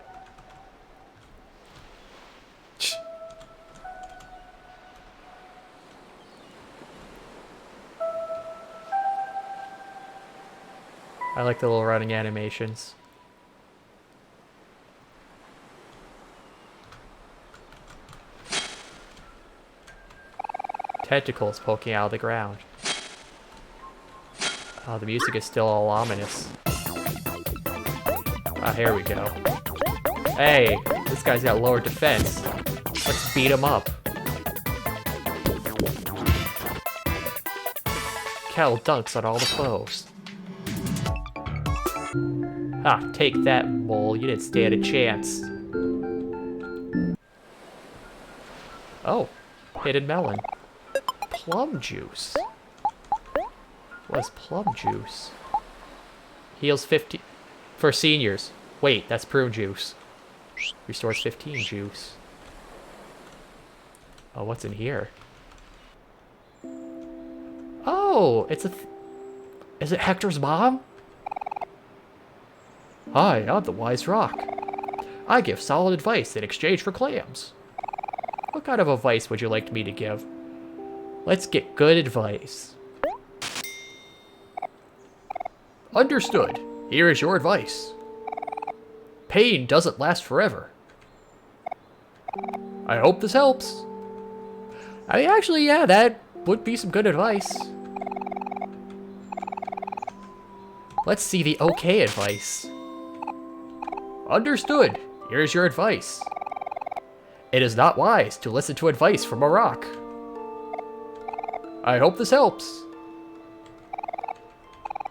I like the little running animations. Tentacles poking out of the ground. Oh, the music is still all ominous. Ah, here we go. Hey, this guy's got lower defense. Let's beat him up. Kel dunks on all the foes. Ah, take that, mole. You didn't stand a chance. Oh, hidden melon. Plum juice. What's plum juice? Heals 50 for seniors. Wait, that's prune juice. Restores 15 juice. Oh, what's in here? Oh, it's is it Hector's mom? Hi, I'm the Wise Rock. I give solid advice in exchange for clams. What kind of advice would you like me to give? Let's get good advice. Understood. Here is your advice. Pain doesn't last forever. I hope this helps. I mean, actually, yeah, that would be some good advice. Let's see the okay advice. Understood. Here's your advice. It is not wise to listen to advice from a rock. I hope this helps.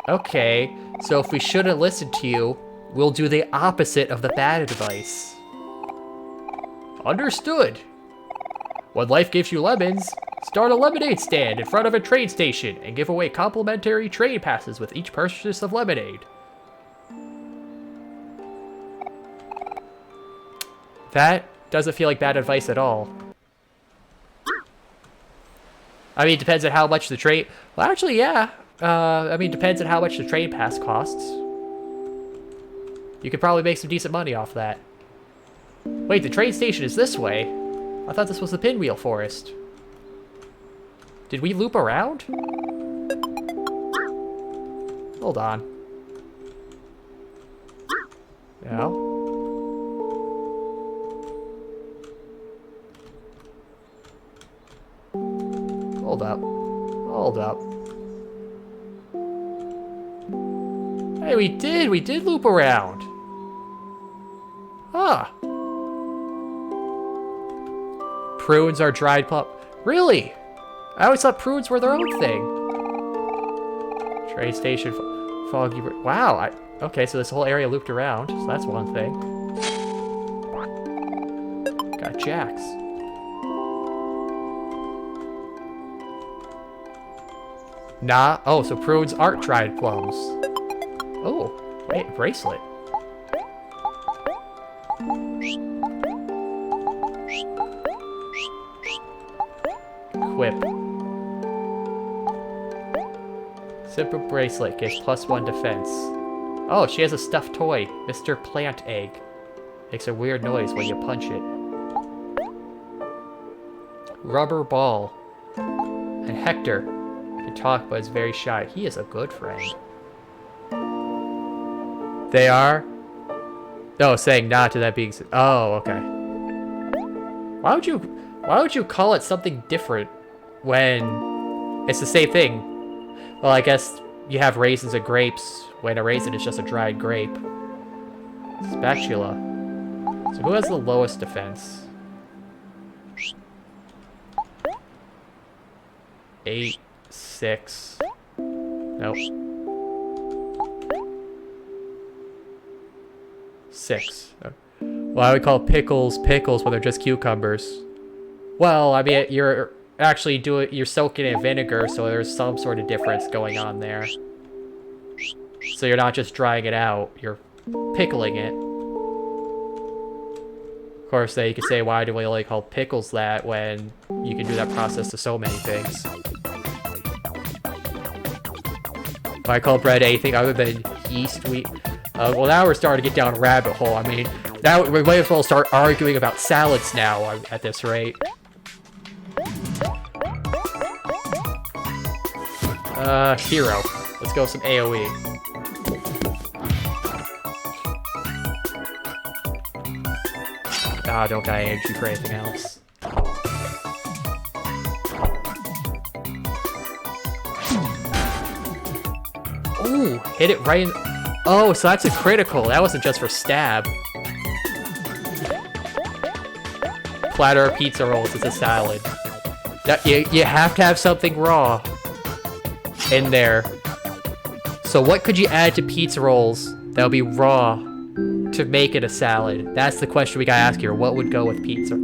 Okay, so if we shouldn't listen to you, we'll do the opposite of the bad advice. Understood. When life gives you lemons, start a lemonade stand in front of a train station and give away complimentary train passes with each purchase of lemonade. That doesn't feel like bad advice at all. I mean, it depends on how much the train... Well, actually, yeah. I mean, depends on how much the train pass costs. You could probably make some decent money off that. Wait, the train station is this way? I thought this was the Pinwheel Forest. Did we loop around? Hold on. No? Hold up. Hold up. Hey, we did loop around. Huh. Prunes are dried plum. Really? I always thought prunes were their own thing. Train station, foggy. Wow. Okay, so this whole area looped around. So that's one thing. Got jacks. Nah. Oh, so prunes aren't dried plums. Oh, wait, bracelet. Whip. Simple bracelet gives +1 defense. Oh, she has a stuffed toy, Mr. Plant Egg. Makes a weird noise when you punch it. Rubber ball. And Hector can talk but is very shy. He is a good friend. They are? No, saying not to that being. Oh, okay. Why would you call it something different when it's the same thing? Well, I guess you have raisins and grapes when a raisin is just a dried grape. Spatula. So who has the lowest defense? 8, 6. Nope. 6. Why would we call pickles pickles when they're just cucumbers? Well, I mean, you're actually you're soaking it in vinegar, so there's some sort of difference going on there. So you're not just drying it out, you're pickling it. Of course, then you could say, why do we only call pickles that when you can do that process to so many things? Why call bread anything other than yeast wheat? Well, now we're starting to get down a rabbit hole. I mean, now we might as well start arguing about salads now at this rate. Hero. Let's go some AoE. Ah, don't die energy for anything else. Ooh, hit it right in... Oh, so that's a critical. That wasn't just for stab. Platter of pizza rolls is a salad. You have to have something raw in there. So what could you add to pizza rolls that would be raw to make it a salad? That's the question we gotta ask here. What would go with pizza?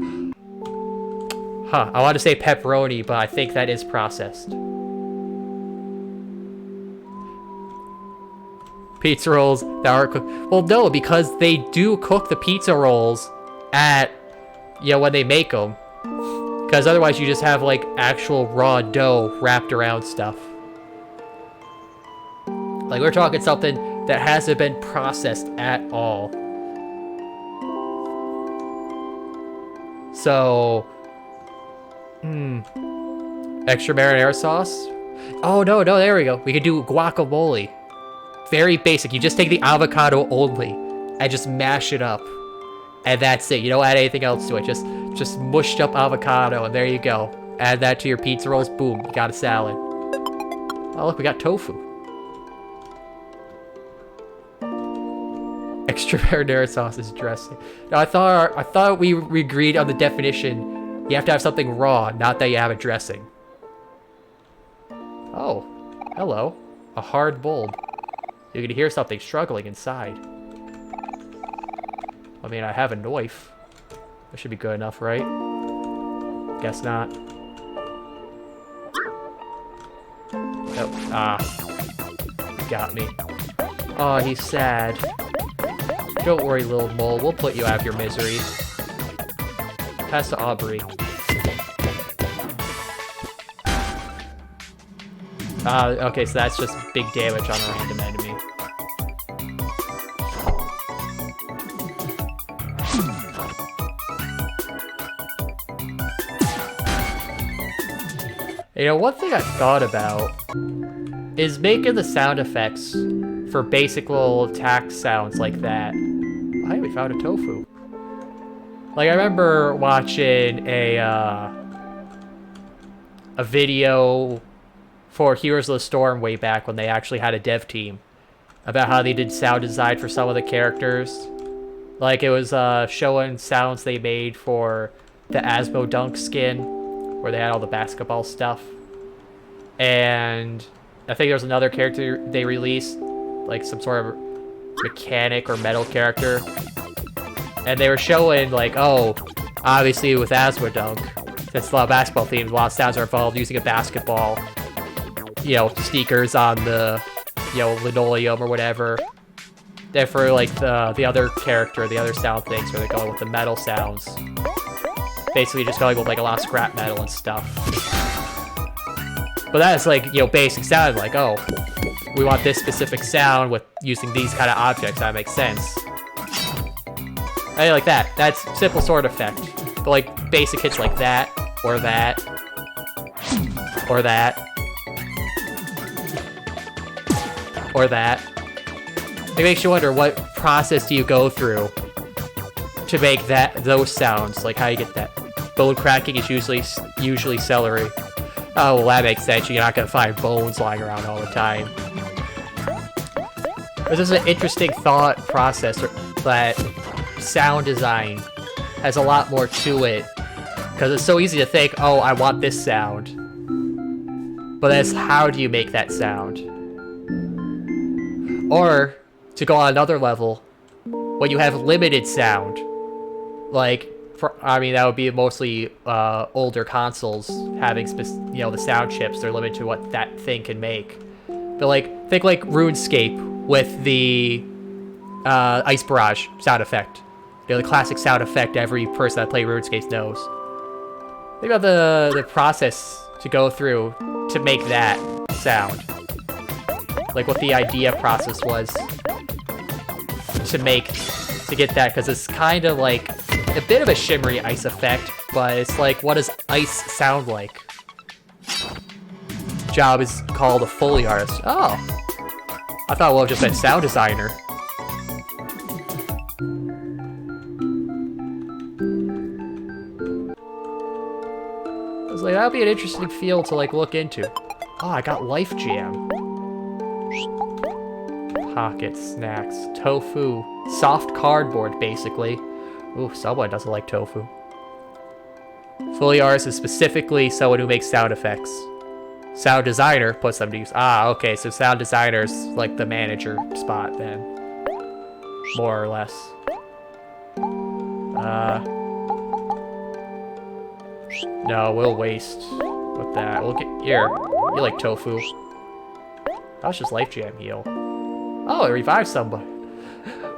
Huh, I want to say pepperoni, but I think that is processed. Pizza rolls that aren't cooked. Well, no, because they do cook the pizza rolls at, when they make them. Because otherwise you just have, like, actual raw dough wrapped around stuff. Like, we're talking something that hasn't been processed at all. So, extra marinara sauce? Oh, no, there we go. We could do guacamole. Very basic. You just take the avocado only and just mash it up. And that's it. You don't add anything else to it. Just mushed up avocado, and there you go. Add that to your pizza rolls. Boom. You got a salad. Oh, look, we got tofu. Extra marinara sauce is dressing. Now, I thought we agreed on the definition. You have to have something raw, not that you have a dressing. Oh, hello. A hard bulb. You can hear something struggling inside. I mean, I have a knife. That should be good enough, right? Guess not. Nope. Ah. You got me. Oh, he's sad. Don't worry, little mole. We'll put you out of your misery. Pass to Aubrey. Okay, so that's just big damage on a random enemy. You know, one thing I thought about is making the sound effects for basic little attack sounds like that. Hey, we found a tofu. Like, I remember watching a video for Heroes of the Storm way back when they actually had a dev team. about how they did sound design for some of the characters. Like, it was showing sounds they made for the Asmo Dunk skin, where they had all the basketball stuff. And I think there was another character they released, like some sort of mechanic or metal character. And they were showing, like, oh, obviously with Asmo Dunk, it's a lot of basketball themes, a lot of sounds are involved using a basketball, you know, sneakers on the, you know, linoleum or whatever. Then for, like, the other character, the other sound things, where they're going with the metal sounds. Basically just going with, like, a lot of scrap metal and stuff. But that's, like, you know, basic sound, like, oh, we want this specific sound with using these kind of objects, that makes sense. I like that. That's simple sword effect. But, like, basic hits like that, or that, or that, or that. It makes you wonder, what process do you go through to make those sounds? Like, how you get that? Bone cracking is usually celery. Oh, well, that makes sense. You're not gonna find bones lying around all the time. This is an interesting thought process that sound design has a lot more to it, because it's so easy to think, oh, I want this sound, but that's how do you make that sound? Or to go on another level, when you have limited sound, like, I mean, that would be mostly older consoles having you know, the sound chips, they're limited to what that thing can make. But, like, think like RuneScape with the Ice Barrage sound effect. You know, the classic sound effect every person that plays RuneScape knows. Think about the process to go through to make that sound. Like, what the idea process was to get that, because it's kind of like a bit of a shimmery ice effect, but it's like, what does ice sound like? Job is called a Foley artist. Oh, I thought, well, just said sound designer. I was like, that would be an interesting field to, like, look into. Oh, I got Life Jam. Pocket snacks, tofu, soft cardboard, basically. Ooh, someone doesn't like tofu. Foley artist is specifically someone who makes sound effects. Sound designer puts them to use. Ah, okay, so sound designer's like the manager spot then. More or less. No, we'll waste with that. We'll get here. You like tofu. How's just Life Jam heal? Oh, it revives somebody.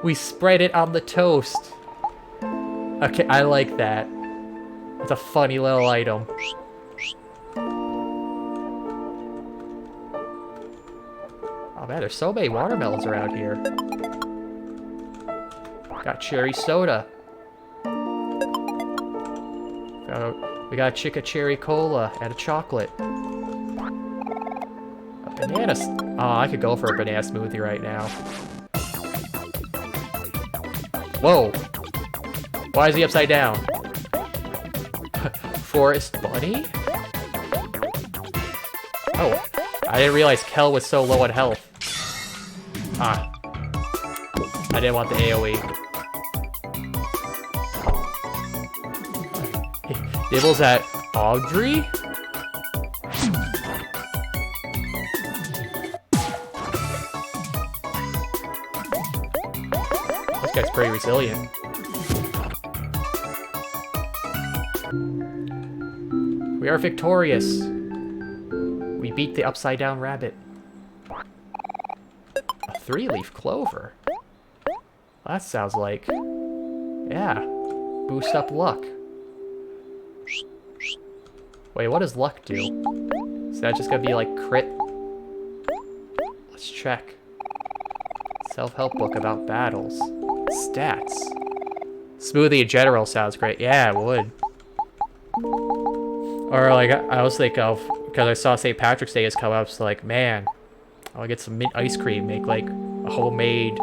We spread it on the toast. Okay, I like that. It's a funny little item. Oh man, there's so many watermelons around here. Got cherry soda. We got a Chica Cherry Cola and a chocolate. A banana. Oh, I could go for a banana smoothie right now. Whoa. Why is he upside down? Forest Bunny? Oh, I didn't realize Kel was so low on health. Ah. I didn't want the AoE. Nibbles at Audrey? This guy's pretty resilient. We are victorious. We beat the upside down rabbit. A 3-leaf clover? Well, that sounds like... yeah. Boost up luck. Wait, what does luck do? Is that just gonna be like crit? Let's check. Self-help book about battles. Stats. Smoothie in general sounds great. Yeah, it would. Or like, I was thinking of, because I saw St. Patrick's Day has come up, so like, man, I'll get some mint ice cream, make like a homemade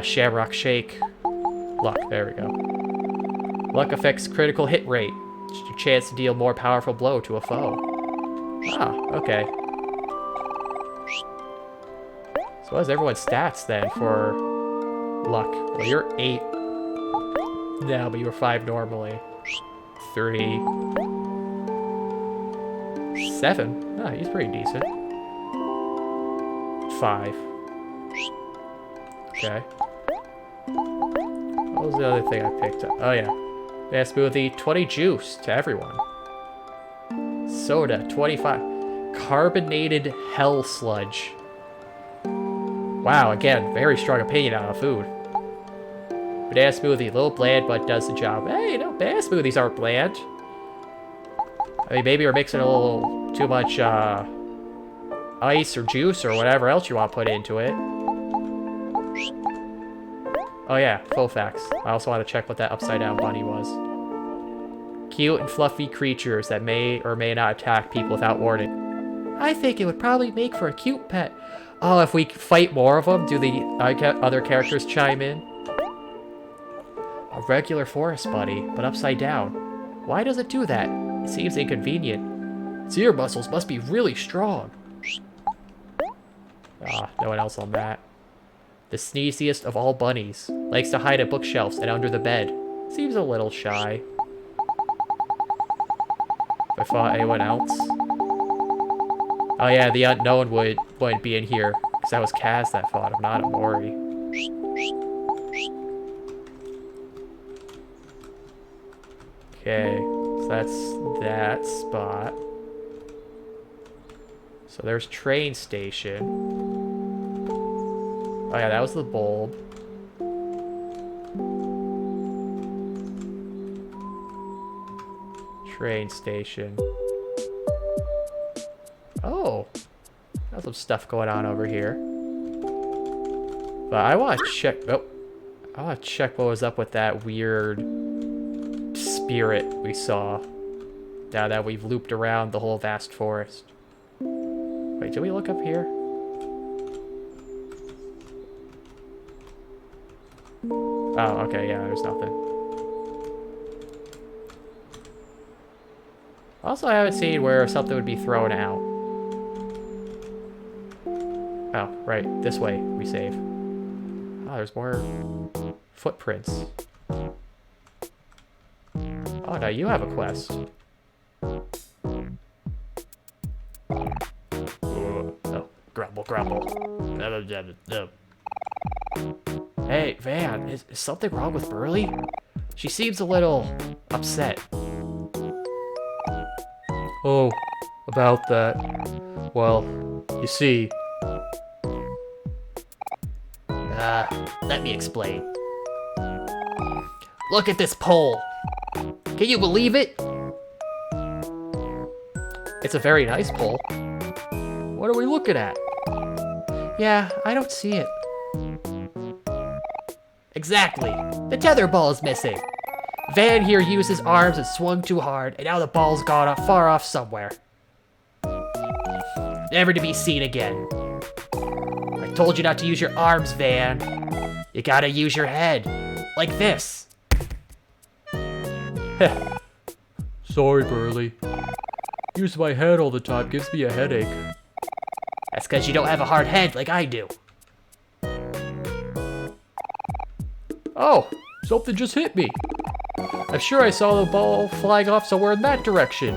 shamrock shake. Luck, there we go. Luck affects critical hit rate. Just your chance to deal more powerful blow to a foe. Ah, okay. So what is everyone's stats then for luck? Well, you're 8 now, but you were 5 normally. 3. 7. Oh, he's pretty decent. 5. Okay. What was the other thing I picked up? Oh, yeah. Best smoothie, 20 juice to everyone. Soda, 25. Carbonated hell sludge. Wow, again, very strong opinion on food. Banana smoothie, a little bland, but does the job. Hey, no, banana smoothies aren't bland. I mean, maybe we're mixing a little too much ice or juice or whatever else you want put into it. Oh yeah, full facts. I also want to check what that upside down bunny was. Cute and fluffy creatures that may or may not attack people without warning. I think it would probably make for a cute pet. Oh, if we fight more of them, do the other characters chime in? A regular forest bunny, but upside down. Why does it do that? It seems inconvenient. Its ear muscles must be really strong. Ah, no one else on that. The sneeziest of all bunnies. Likes to hide at bookshelves and under the bed. Seems a little shy. If I fought anyone else? Oh yeah, the unknown wouldn't be in here. Because that was Kaz that fought him, not OMORI. Okay, so that's that spot. So there's train station. Oh yeah, that was the bulb. Train station. Oh, got some stuff going on over here. But I want to check. Oh, I want to check what was up with that weird spirit we saw. Now that we've looped around the whole vast forest. Wait, did we look up here? Oh, okay, yeah, there's nothing. Also, I haven't seen where something would be thrown out. Oh, right, this way we save. Oh, there's more footprints. Oh, now you have a quest. Oh, grumble, grumble. Hey, Van, is something wrong with Burley? She seems a little upset. Oh, about that. Well, you see... let me explain. Look at this pole. Can you believe it? It's a very nice pole. What are we looking at? Yeah, I don't see it. Exactly. The tether ball is missing. Van here used his arms and swung too hard, and now the ball's gone far off somewhere. Never to be seen again. I told you not to use your arms, Van. You gotta use your head. Like this. Sorry, Burley. Using my head all the time gives me a headache. That's because you don't have a hard head like I do. Oh, something just hit me. I'm sure I saw the ball flying off somewhere in that direction.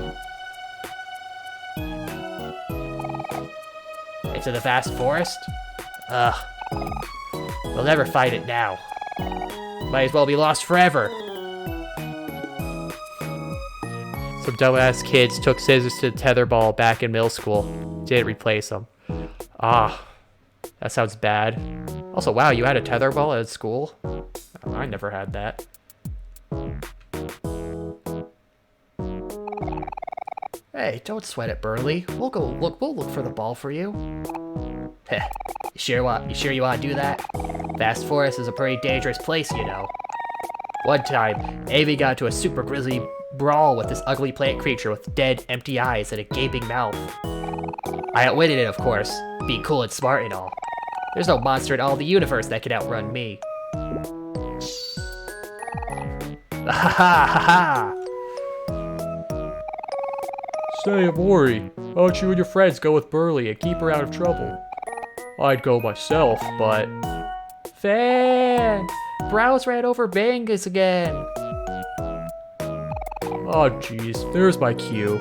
Into the vast forest? Ugh. We'll never find it now. Might as well be lost forever. Some dumbass kids took scissors to the tetherball back in middle school. Didn't replace them. Ah, that sounds bad. Also, wow, you had a tetherball at school? Oh, I never had that. Hey, don't sweat it, Burley. We'll look for the ball for you. Heh. You sure you want to do that? Vast Forest is a pretty dangerous place, you know. One time, Avi got into a super grisly brawl with this ugly plant creature with dead, empty eyes and a gaping mouth. I outwitted it, of course, being cool and smart and all. There's no monster in all the universe that can outrun me. Ha ha ha ha! Say, OMORI, why don't you and your friends go with Burley and keep her out of trouble? I'd go myself, but... Fan! Browse ran over Bangus again! Oh, jeez. There's my cue.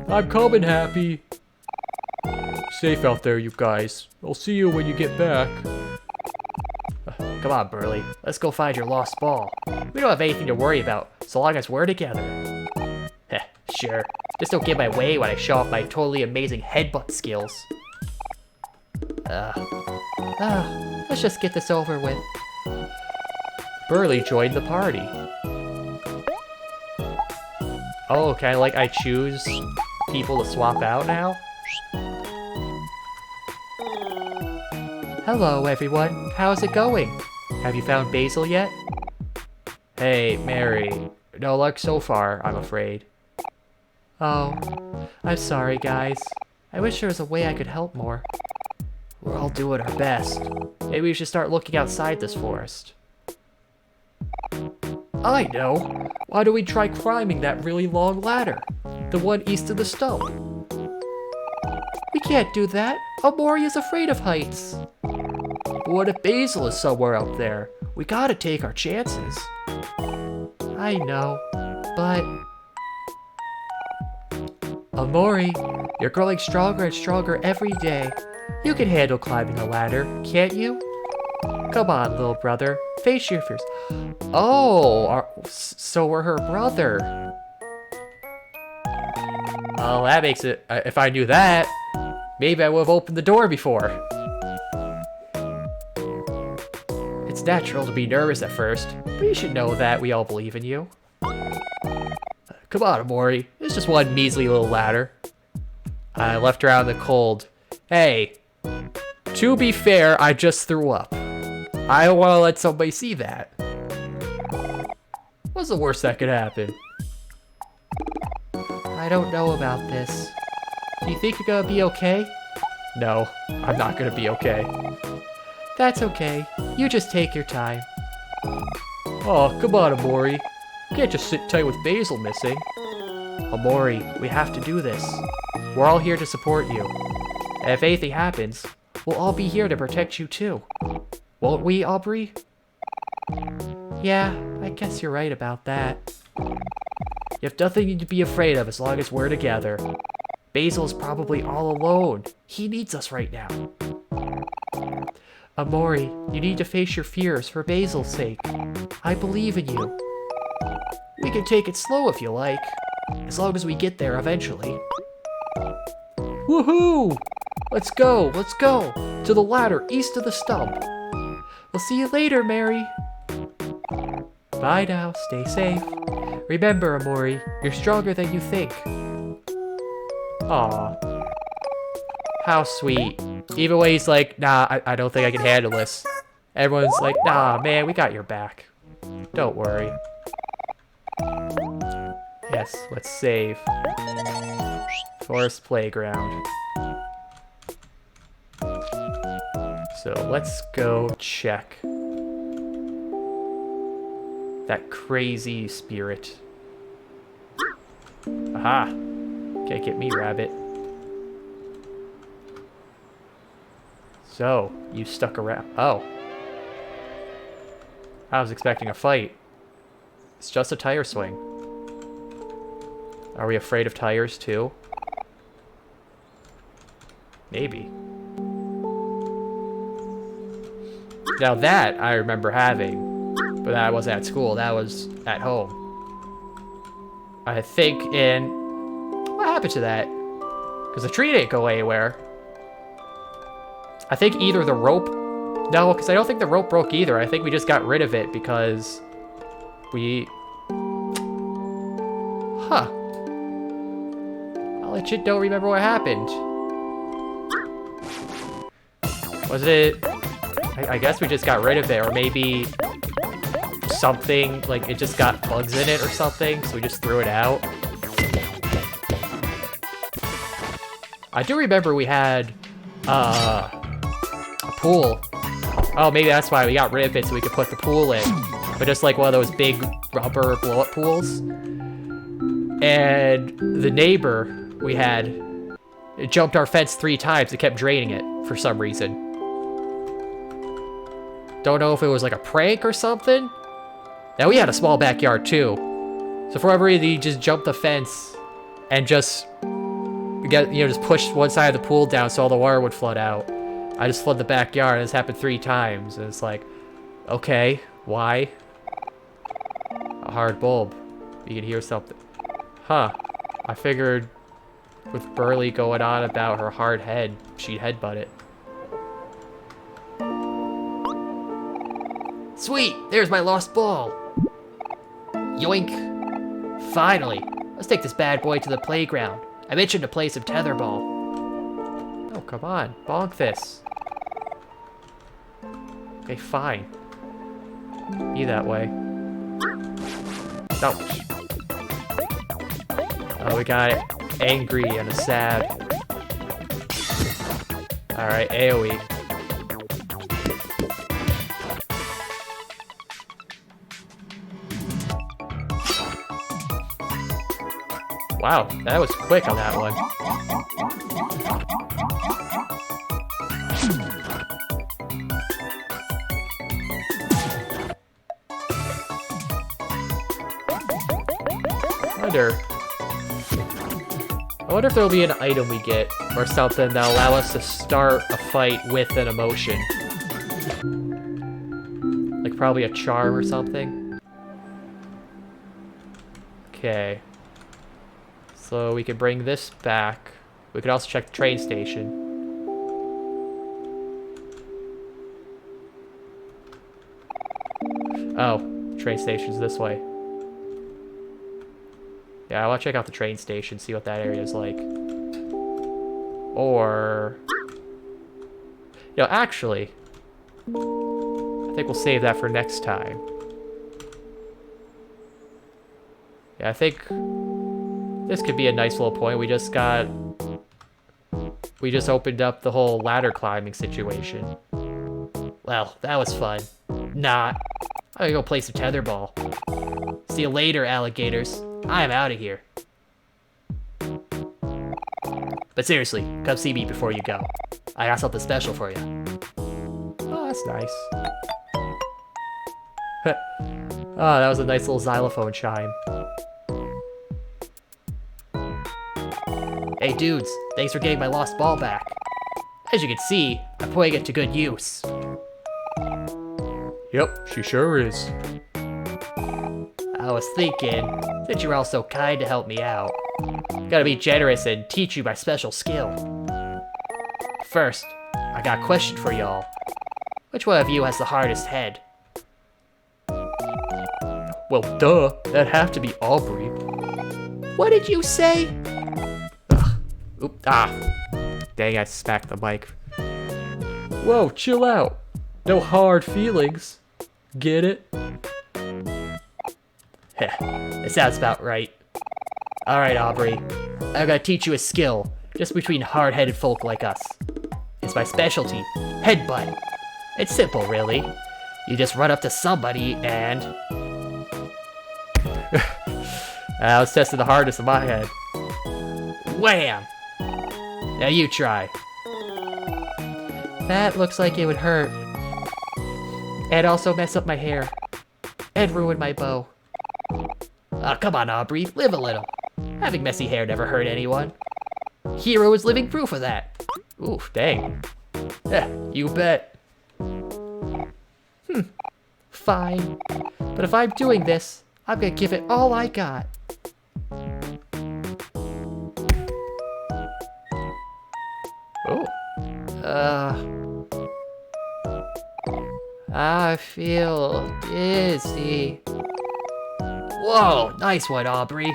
I'm coming, Happy. Safe out there, you guys. I'll see you when you get back. Come on, Burley. Let's go find your lost ball. We don't have anything to worry about, so long as we're together. Heh, sure. Just don't get my way when I show off my totally amazing headbutt skills. Let's just get this over with. Burley joined the party. Oh, can I choose people to swap out now? Hello, everyone. How's it going? Have you found Basil yet? Hey, Mary. No luck so far, I'm afraid. Oh, I'm sorry, guys. I wish there was a way I could help more. We're all doing our best. Maybe we should start looking outside this forest. I know! Why don't we try climbing that really long ladder? The one east of the stump. We can't do that. OMORI is afraid of heights. But what if Basil is somewhere up there? We gotta take our chances. I know, but... OMORI, you're growing stronger and stronger every day. You can handle climbing a ladder, can't you? Come on, little brother. Face your fears. Oh, so we're her brother. Oh, that makes it... if I knew that, maybe I would have opened the door before. It's natural to be nervous at first, but you should know that we all believe in you. Come on, OMORI. It's just one measly little ladder. I left her out in the cold. Hey, to be fair, I just threw up. I don't want to let somebody see that. What's the worst that could happen? I don't know about this. Do you think you're gonna be okay? No, I'm not gonna be okay. That's okay. You just take your time. Oh, come on, OMORI. You can't just sit tight with Basil missing. OMORI, we have to do this. We're all here to support you. And if anything happens, we'll all be here to protect you too. Won't we, Aubrey? Yeah, I guess you're right about that. You have nothing to be afraid of as long as we're together. Basil's probably all alone. He needs us right now. OMORI, you need to face your fears for Basil's sake. I believe in you. We can take it slow if you like, as long as we get there eventually. Woohoo! Let's go, to the ladder east of the stump. We'll see you later, Mary. Bye now, stay safe. Remember, OMORI, you're stronger than you think. Aw. How sweet. Even when he's like, nah, I don't think I can handle this. Everyone's like, nah, man, we got your back. Don't worry. Yes, let's save. Forest playground. So let's go check that crazy spirit. Aha! Can't get me, rabbit. So, you stuck around. Oh. I was expecting a fight. It's just a tire swing. Are we afraid of tires too? Maybe. Now that I remember having, but that wasn't at school, that was at home. I think what happened to that? Because the tree didn't go anywhere. I think either the rope, no, because I don't think the rope broke either. I think we just got rid of it because we, I legit don't remember what happened. Was it, I guess we just got rid of it, or maybe something, like it just got bugs in it or something, so we just threw it out. I do remember we had a pool. Oh, maybe that's why we got rid of it, so we could put the pool in. But just like one of those big rubber blow-up pools. And the neighbor we had It jumped our fence 3 times. It kept draining it for some reason. Don't know if it was like a prank or something. Now we had a small backyard too. So for whatever reason, he just jumped the fence and just just pushed one side of the pool down so all the water would flood out. I just flooded the backyard, and this happened 3 times. And it's like, okay, why? A hard bulb. You can hear something. Huh. I figured with Burley going on about her hard head, she'd headbutt it. Sweet! There's my lost ball! Yoink! Finally! Let's take this bad boy to the playground. I mentioned to play some tetherball. Oh, come on. Bonk this. Okay, fine. Be that way. No. Oh, we got it. Angry and a sad. Alright, AoE. Wow, that was quick on that one. I wonder if there'll be an item we get or something that'll allow us to start a fight with an emotion. Like probably a charm or something. Okay. So we can bring this back. We could also check the train station. Oh, train station's this way. Yeah, I want to check out the train station, see what that area is like. Or... actually... I think we'll save that for next time. Yeah, I think... this could be a nice little point. We just opened up the whole ladder climbing situation. Well, that was fun. Nah. I'm gonna go play some tetherball. See you later, alligators. I'm out of here. But seriously, come see me before you go. I got something special for you. Oh, that's nice. Oh, that was a nice little xylophone chime. Hey dudes, thanks for getting my lost ball back. As you can see, I'm putting it to good use. Yep, she sure is. I was thinking, since you're all so kind to help me out, gotta be generous and teach you my special skill. First, I got a question for y'all. Which one of you has the hardest head? Well, duh, that'd have to be Aubrey. What did you say? Ugh. Oop, Dang, I smacked the mic. Whoa, chill out. No hard feelings. Get it? Heh, it sounds about right. Alright, Aubrey. I'm gonna teach you a skill, just between hard-headed folk like us. It's my specialty, headbutt. It's simple, really. You just run up to somebody and... I was testing the hardest of my head. Wham! Now you try. That looks like it would hurt. And also mess up my hair. And ruin my bow. Oh, come on, Aubrey, live a little. Having messy hair never hurt anyone. Hero is living proof of that. Oof, dang. Yeah, you bet. Fine. But if I'm doing this, I'm gonna give it all I got. Oh. I feel dizzy. Whoa, nice one, Aubrey.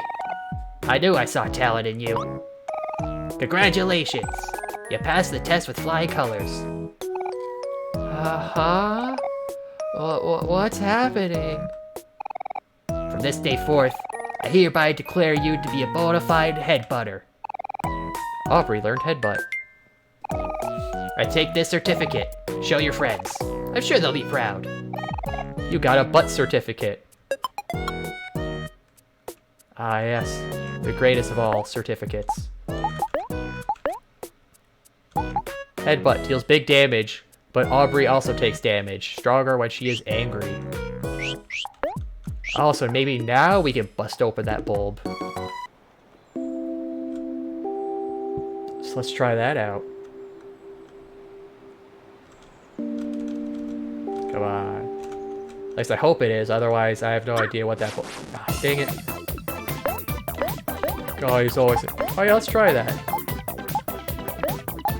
I knew I saw talent in you. Congratulations. You passed the test with flying colors. Uh-huh? What's happening? From this day forth, I hereby declare you to be a bona fide headbutter. Aubrey learned headbutt. I take this certificate. Show your friends. I'm sure they'll be proud. You got a butt certificate. Ah, yes. The greatest of all certificates. Headbutt deals big damage, but Aubrey also takes damage. Stronger when she is angry. Also, maybe now we can bust open that bulb. So let's try that out. Come on. At least I hope it is, otherwise I have no idea what that bulb... Ah, dang it. Oh, he's always... Oh yeah, let's try that.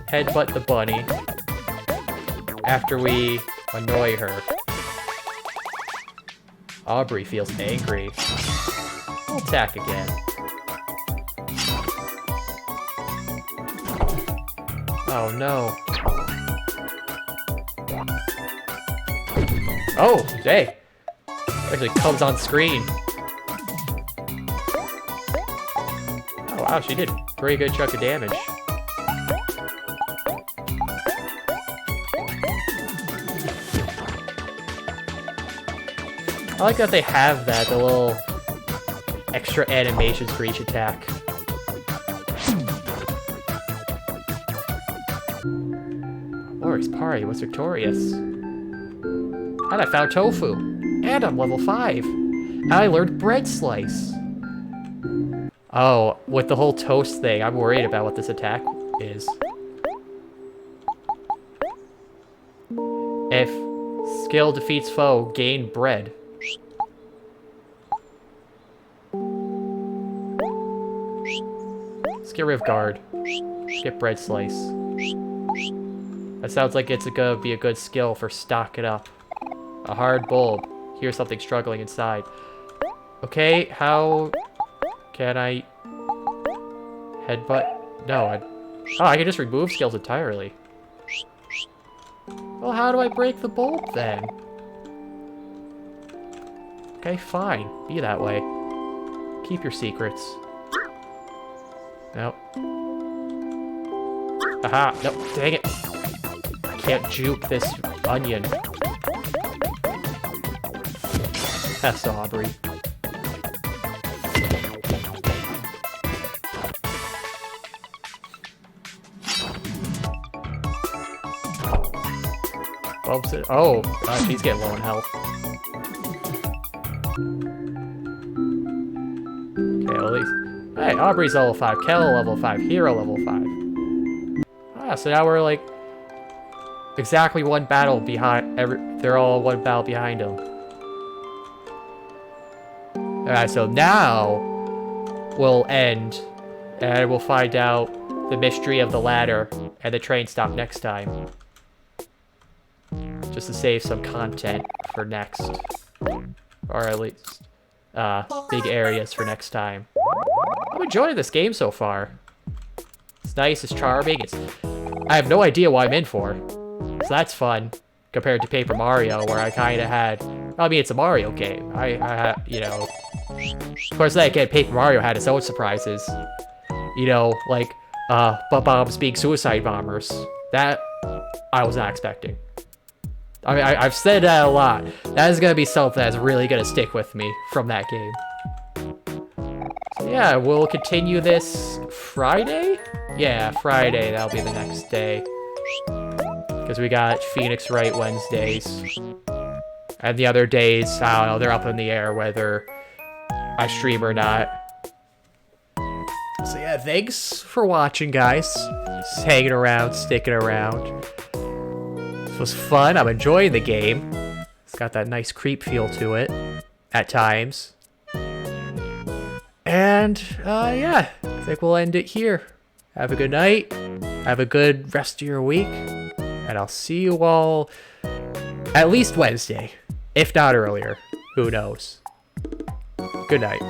Headbutt the bunny. After we annoy her. Aubrey feels angry. We'll attack again. Oh no. Oh, hey. Actually comes on screen. Oh wow, she did a pretty good chunk of damage. I like that they have that, the little extra animations for each attack. Omori's party was victorious. And I found tofu. And I'm level 5. And I learned bread slice. Oh, with the whole toast thing, I'm worried about what this attack is. If skill defeats foe, gain bread. Let's get rid of guard. Get bread slice. That sounds like it's gonna be a good skill for stocking up. A hard bulb. Here's something struggling inside. Okay, how can I headbutt? No, oh, I can just remove skills entirely. Well, how do I break the bulb then? Okay, fine. Be that way. Keep your secrets. Nope. Aha! Nope. Dang it! I can't juke this onion. That's Aubrey. Bumps it. Oh, she's getting low in health. Okay, at least. Hey, Aubrey's level 5, Kel level 5, Hero level 5. Ah, so now we're like exactly one battle behind. They're all one battle behind him. Alright, so now we'll end, and we'll find out the mystery of the ladder and the train stop next time. Just to save some content for next. Or at least, big areas for next time. I'm enjoying this game so far. It's nice, it's charming, I have no idea what I'm in for. So that's fun, compared to Paper Mario, where I kind of had... I mean, it's a Mario game. I you know... Of course, then again, Paper Mario had its own surprises. You know, like, butt bombs being suicide bombers. That, I was not expecting. I mean, I've said that a lot. That is gonna be something that's really gonna stick with me from that game. So yeah, we'll continue this Friday? Yeah, Friday, that'll be the next day. Because we got Phoenix Wright Wednesdays. And the other days, I don't know, they're up in the air whether I stream or not. So yeah, thanks for watching, guys. Just hanging around, sticking around. This was fun. I'm enjoying the game. It's got that nice creep feel to it at times. And, yeah, I think we'll end it here. Have a good night. Have a good rest of your week. And I'll see you all at least Wednesday. If not earlier. Who knows? Good night.